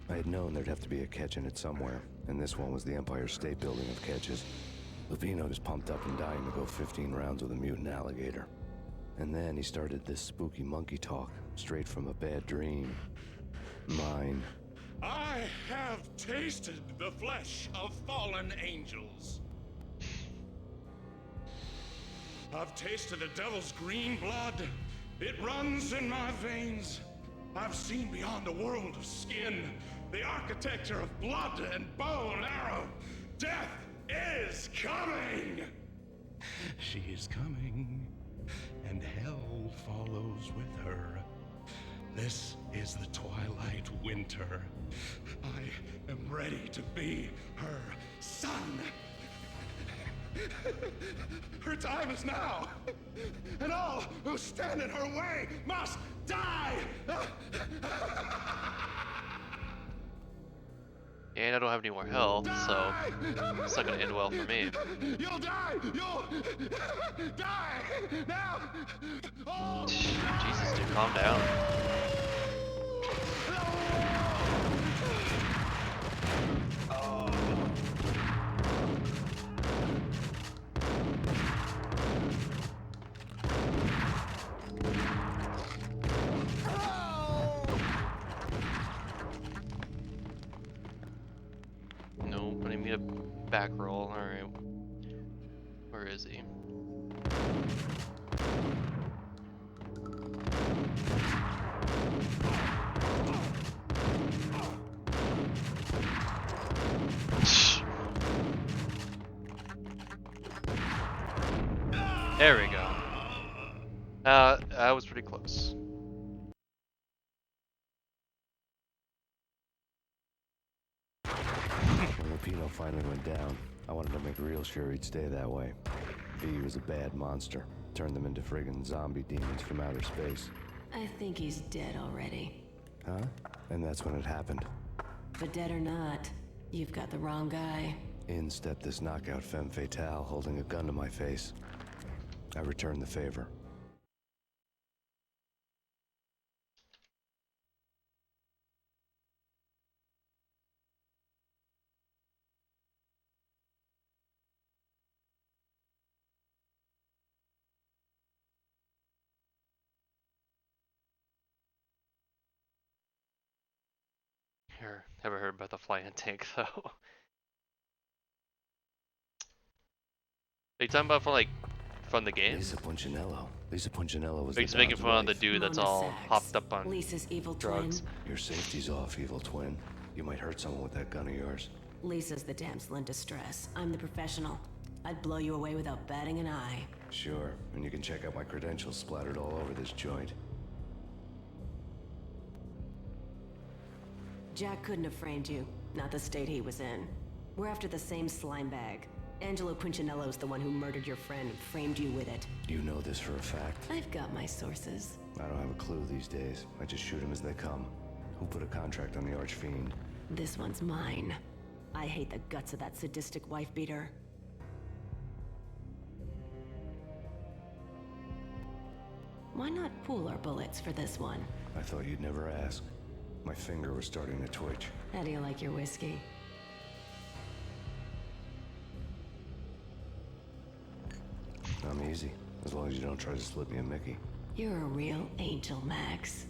I had known there'd have to be a catch in it somewhere, and this one was the Empire State Building of catches. Lupino was pumped up and dying to go 15 rounds with a mutant alligator. And then he started this spooky monkey talk, straight from a bad dream. Mine. I have tasted the flesh of fallen angels. I've tasted the devil's green blood. It runs in my veins. I've seen beyond a world of skin, the architecture of blood and bow and arrow. Death is coming! She is coming, and hell follows with her. This is the twilight winter. I am ready to be her son. Her time is now, and all who stand in her way must die! And I don't have any more health, so it's not gonna end well for me. You'll die! You'll die! Now! Oh, Jesus, dude, calm down. Nope, I need a back roll. Alright. Where is he? There we go. I was pretty close. When Lupino finally went down, I wanted to make real sure he'd stay that way. V was a bad monster. Turned them into friggin' zombie demons from outer space. I think he's dead already. Huh? And that's when it happened. But dead or not, you've got the wrong guy. In stepped this knockout femme fatale holding a gun to my face. I returned the favor. Here, never heard about the flying tank though. Are you talking about from the game? Lisa Punchinello. Lisa Punchinello was He's the making Don's fun of the wife. dude that's Mona all Sachs, popped up on Lisa's evil drugs. twin. Your safety's off, evil twin. You might hurt someone with that gun of yours. Lisa's the damsel in distress. I'm the professional. I'd blow you away without batting an eye. Sure, and you can check out my credentials splattered all over this joint. Jack couldn't have framed you. Not the state he was in. We're after the same slime bag. Angelo Punchinello's the one who murdered your friend and framed you with it. You know this for a fact? I've got my sources. I don't have a clue these days. I just shoot them as they come. Who put a contract on the Archfiend? This one's mine. I hate the guts of that sadistic wife beater. Why not pool our bullets for this one? I thought you'd never ask. My finger was starting to twitch. How do you like your whiskey? I'm easy, as long as you don't try to slip me a Mickey. You're a real angel, Max.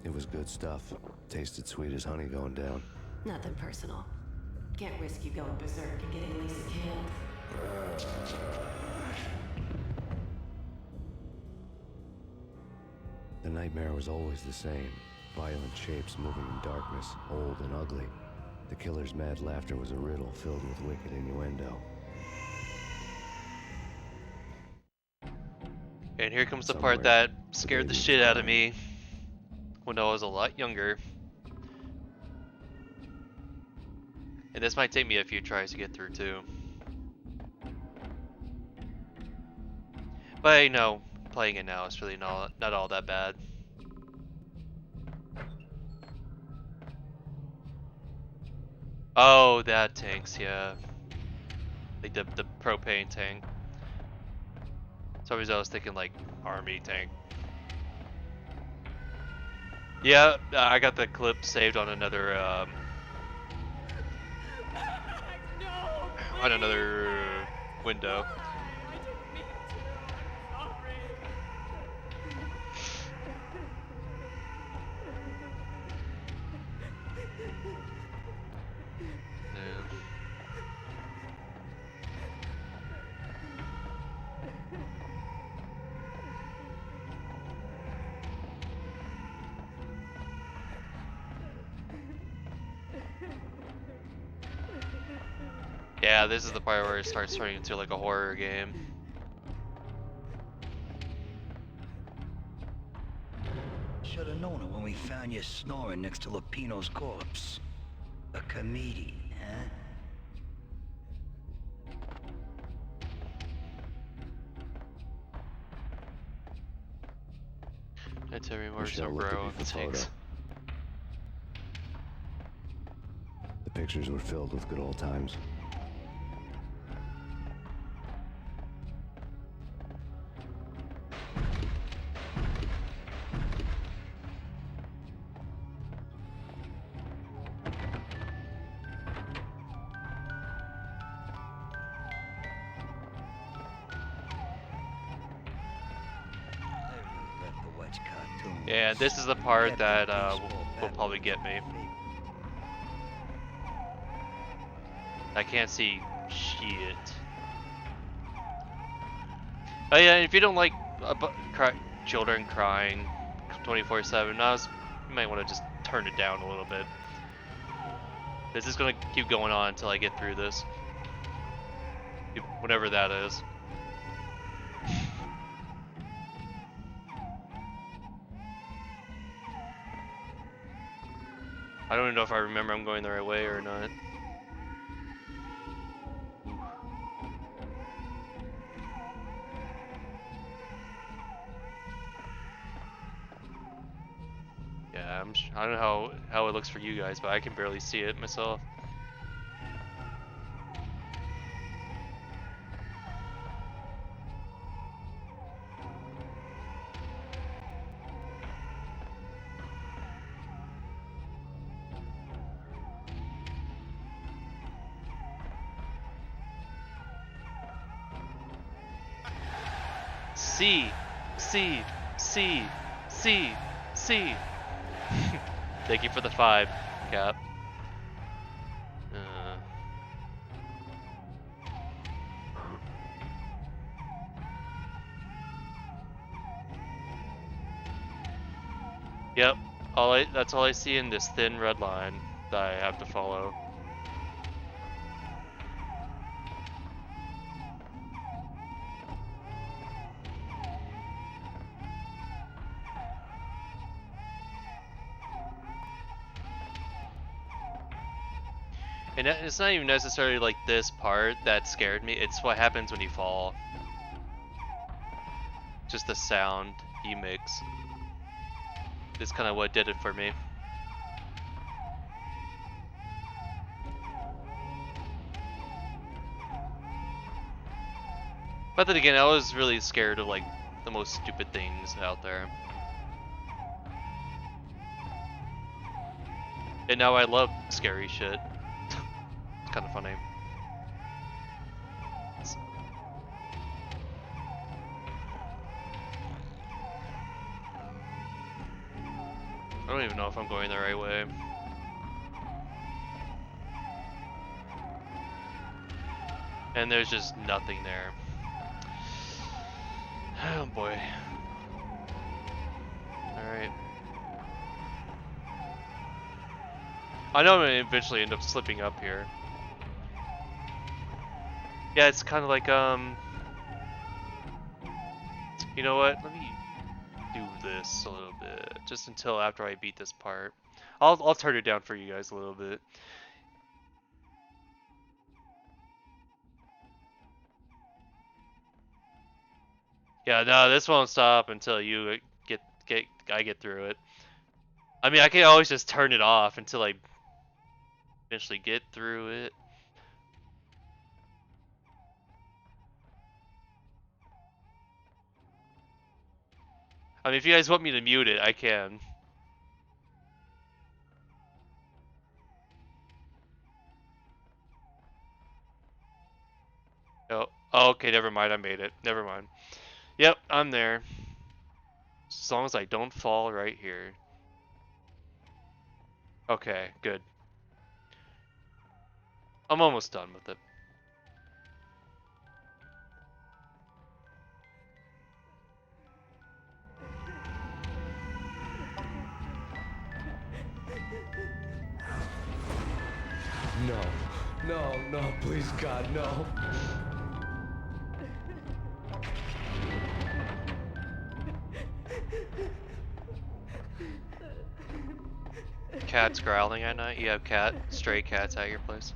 It was good stuff. Tasted sweet as honey going down. Nothing personal. Can't risk you going berserk and getting Lisa killed. The nightmare was always the same. Violent shapes moving in darkness, old and ugly. The killer's mad laughter was a riddle filled with wicked innuendo. And here comes the part that scared the shit out of me when I was a lot younger. And this might take me a few tries to get through too. But you know, playing it now is really not all that bad. Oh, that tanks, yeah. Like the propane tank. So I was thinking like army tank. Yeah, I got the clip saved on another window. Yeah, this is the part where it starts turning into like a horror game. Should have known it when we found you snoring next to Lupino's corpse. A comedian, huh? That's every more Michelle looked sombrero at me of the for tanks. photo. The pictures were filled with good old times. Yeah, this is the part that will probably get me. I can't see shit. Oh yeah, if you don't like children crying 24/7, you might want to just turn it down a little bit. This is gonna keep going on until I get through this. Whatever that is. I don't even know if I remember I'm going the right way or not. Yeah, I don't know how it looks for you guys, but I can barely see it myself. C, C, C, C, C. Thank you for the 5, Cap. Yep. That's all I see in this thin red line that I have to follow. And it's not even necessarily like this part that scared me, it's what happens when you fall. Just the sound he makes. Is kind of what did it for me. But then again, I was really scared of like the most stupid things out there. And now I love scary shit. It's kind of funny. I don't even know if I'm going the right way. And there's just nothing there. Oh boy. Alright. I know I'm gonna eventually end up slipping up here. Yeah, it's kind of like, you know what? Let me do this a little bit, just until after I beat this part. I'll turn it down for you guys a little bit. Yeah, no, this won't stop until you I get through it. I mean, I can always just turn it off until I eventually get through it. I mean, if you guys want me to mute it, I can. Oh, okay, never mind, I made it. Never mind. Yep, I'm there. As long as I don't fall right here. Okay, good. I'm almost done with it. No, no, no, please God, no. Cats growling at night? You have stray cats at your place?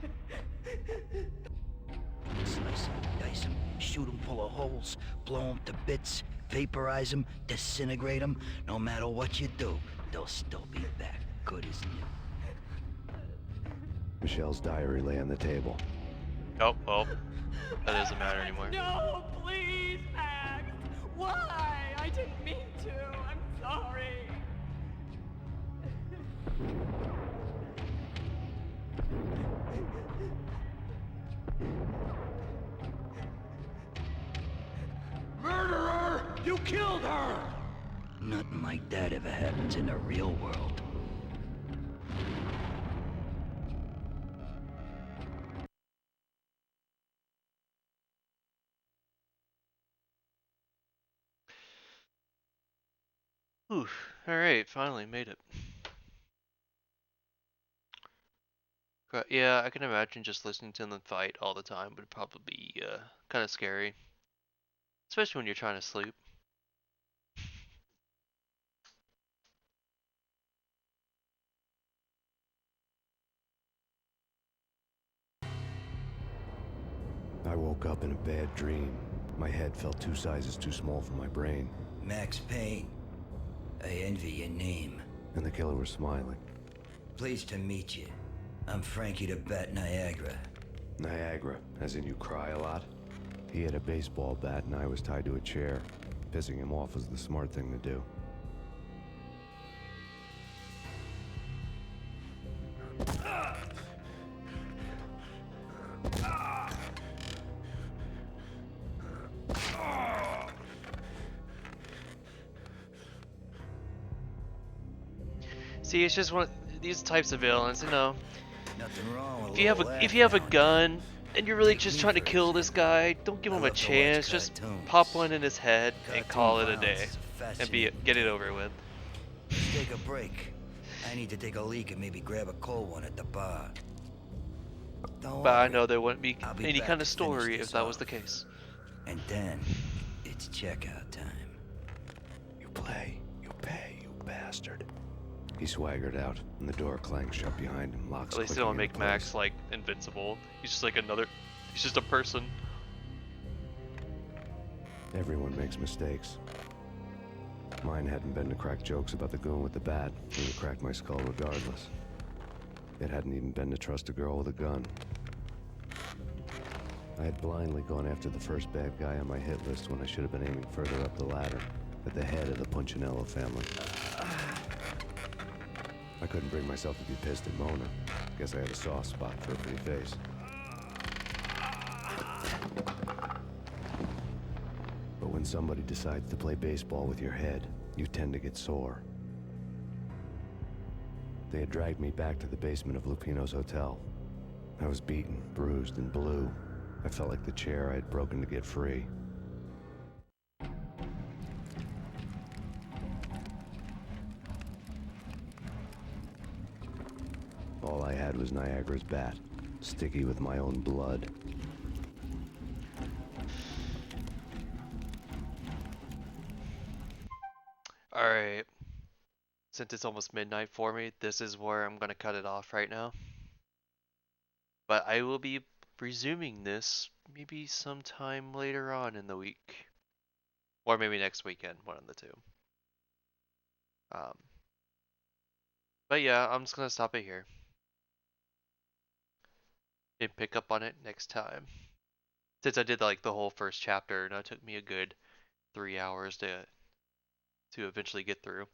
Slice them, dice them, shoot them full of holes, blow them to bits, vaporize them, disintegrate them. No matter what you do, they'll still be back, good as new. Michelle's diary lay on the table. Oh, well, that doesn't matter anymore. No, please, Max. Why? I didn't mean to. I'm sorry. Murderer! You killed her! Nothing like that ever happens in the real world. Oof. Alright, finally made it. But yeah, I can imagine just listening to them fight all the time would probably be kind of scary. Especially when you're trying to sleep. woke up in a bad dream. My head felt 2 sizes too small for my brain. Max Payne. I envy your name. And the killer was smiling. Pleased to meet you. I'm Frankie the Bat Niagara. Niagara, as in you cry a lot? He had a baseball bat and I was tied to a chair. Pissing him off was the smart thing to do. See, it's just one of these types of villains, you know. Nothing wrong with If you have a gun and you're really just trying to kill this guy, don't give him a chance. Just pop one in his head and call it a day, and get it over with. Let's take a break. I need to take a leak and maybe grab a cold one at the bar. But I know there wouldn't be any kind of story if that was the case. And then it's checkout time. You play, you pay, you bastard. He swaggered out, and the door clanged shut behind him, locks At least they don't make Max like invincible. He's just like he's just a person. Everyone makes mistakes. Mine hadn't been to crack jokes about the goon with the bat. He would crack my skull regardless. It hadn't even been to trust a girl with a gun. I had blindly gone after the first bad guy on my hit list when I should have been aiming further up the ladder, at the head of the Punchinello family. I couldn't bring myself to be pissed at Mona. Guess I had a soft spot for a pretty face. But when somebody decides to play baseball with your head, you tend to get sore. They had dragged me back to the basement of Lupino's hotel. I was beaten, bruised, and blue. I felt like the chair I had broken to get free. All I had was Niagara's bat, sticky with my own blood. Alright. Since it's almost midnight for me, this is where I'm gonna cut it off right now. But I will be resuming this maybe sometime later on in the week. Or maybe next weekend, one of the two. But yeah, I'm just gonna stop it here. And pick up on it next time. Since I did like the whole first chapter, and it took me a good 3 hours to eventually get through.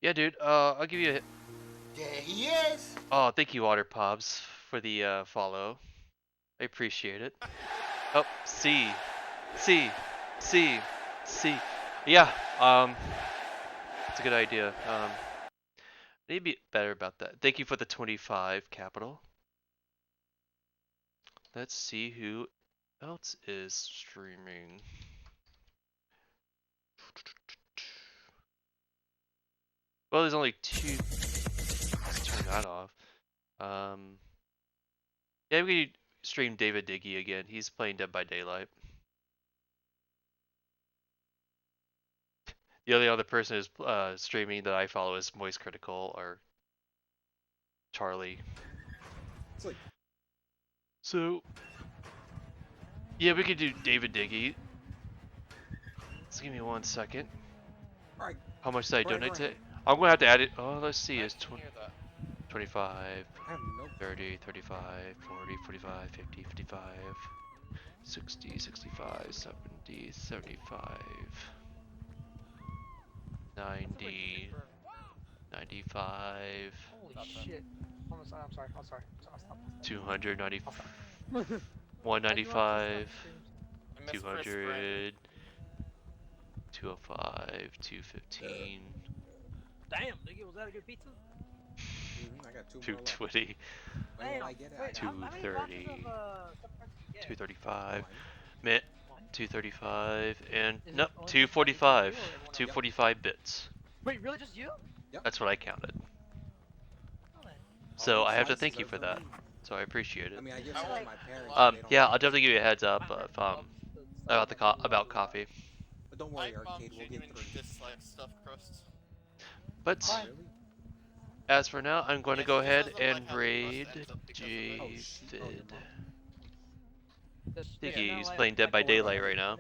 Yeah, dude. I'll give you a. There he is. Oh, thank you, Water Pops, for the follow. I appreciate it. Oh, C. Yeah. It's a good idea. Need to be better about that. Thank you for the 25 capital. Let's see who else is streaming. Well, there's only 2. Let's turn that off. Yeah, we could stream David Diggy again. He's playing Dead by Daylight. The only other person who's streaming that I follow is Moist Critical or Charlie. So, yeah, we could do David Diggy. Just give me 1 second. Alright. How much did I donate to? I'm gonna have to add it. Oh, let's see. It's 25, 30, 35, 40, 45, 50, 55, 60, 65, 70, 75, 90, 95. Holy shit. I'm sorry. 290, 195, 200, 205, 215. Damn, nigga, was that a good pizza? I got 2 220, Damn, 230, 235, mint, 235, and no, 245, 245 bits. Wait, really, just you? That's what I counted. So I have to thank you for that. So I appreciate it. I mean, I guess my parents. Yeah, I'll definitely give you a heads up if about coffee. But don't worry, Arcade, we'll get through. Dislike stuffed crusts. But as for now, I'm going to go ahead and raid Javid. I think he's playing Dead by Daylight right now.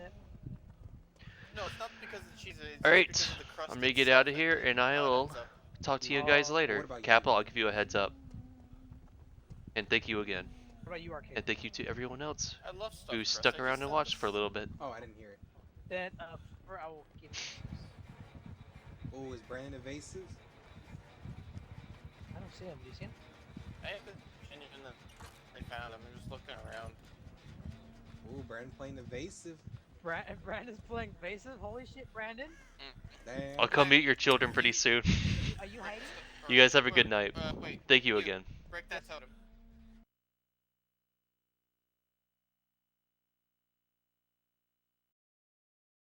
No, it's not because of the cheese. It's Alright, because of the crust I'm gonna get itself out of that here makes it and hard, I'll so. talk to you guys later. Capital, I'll give you a heads up. And thank you again. What about you, Arcade? And thank you to everyone else I love stuffed who crust. stuck I around just and have watched this- for a little bit. Oh, I didn't hear it. Then, I will give Oh, is Brandon evasive? I don't see him. Do you see him? I haven't even found him. I'm just looking around. Oh, Brandon playing evasive. Brandon's playing evasive? Holy shit, Brandon. Damn. I'll come meet your children pretty soon. Are you hiding? You guys have a good night. Wait. Thank you again. Break that totem.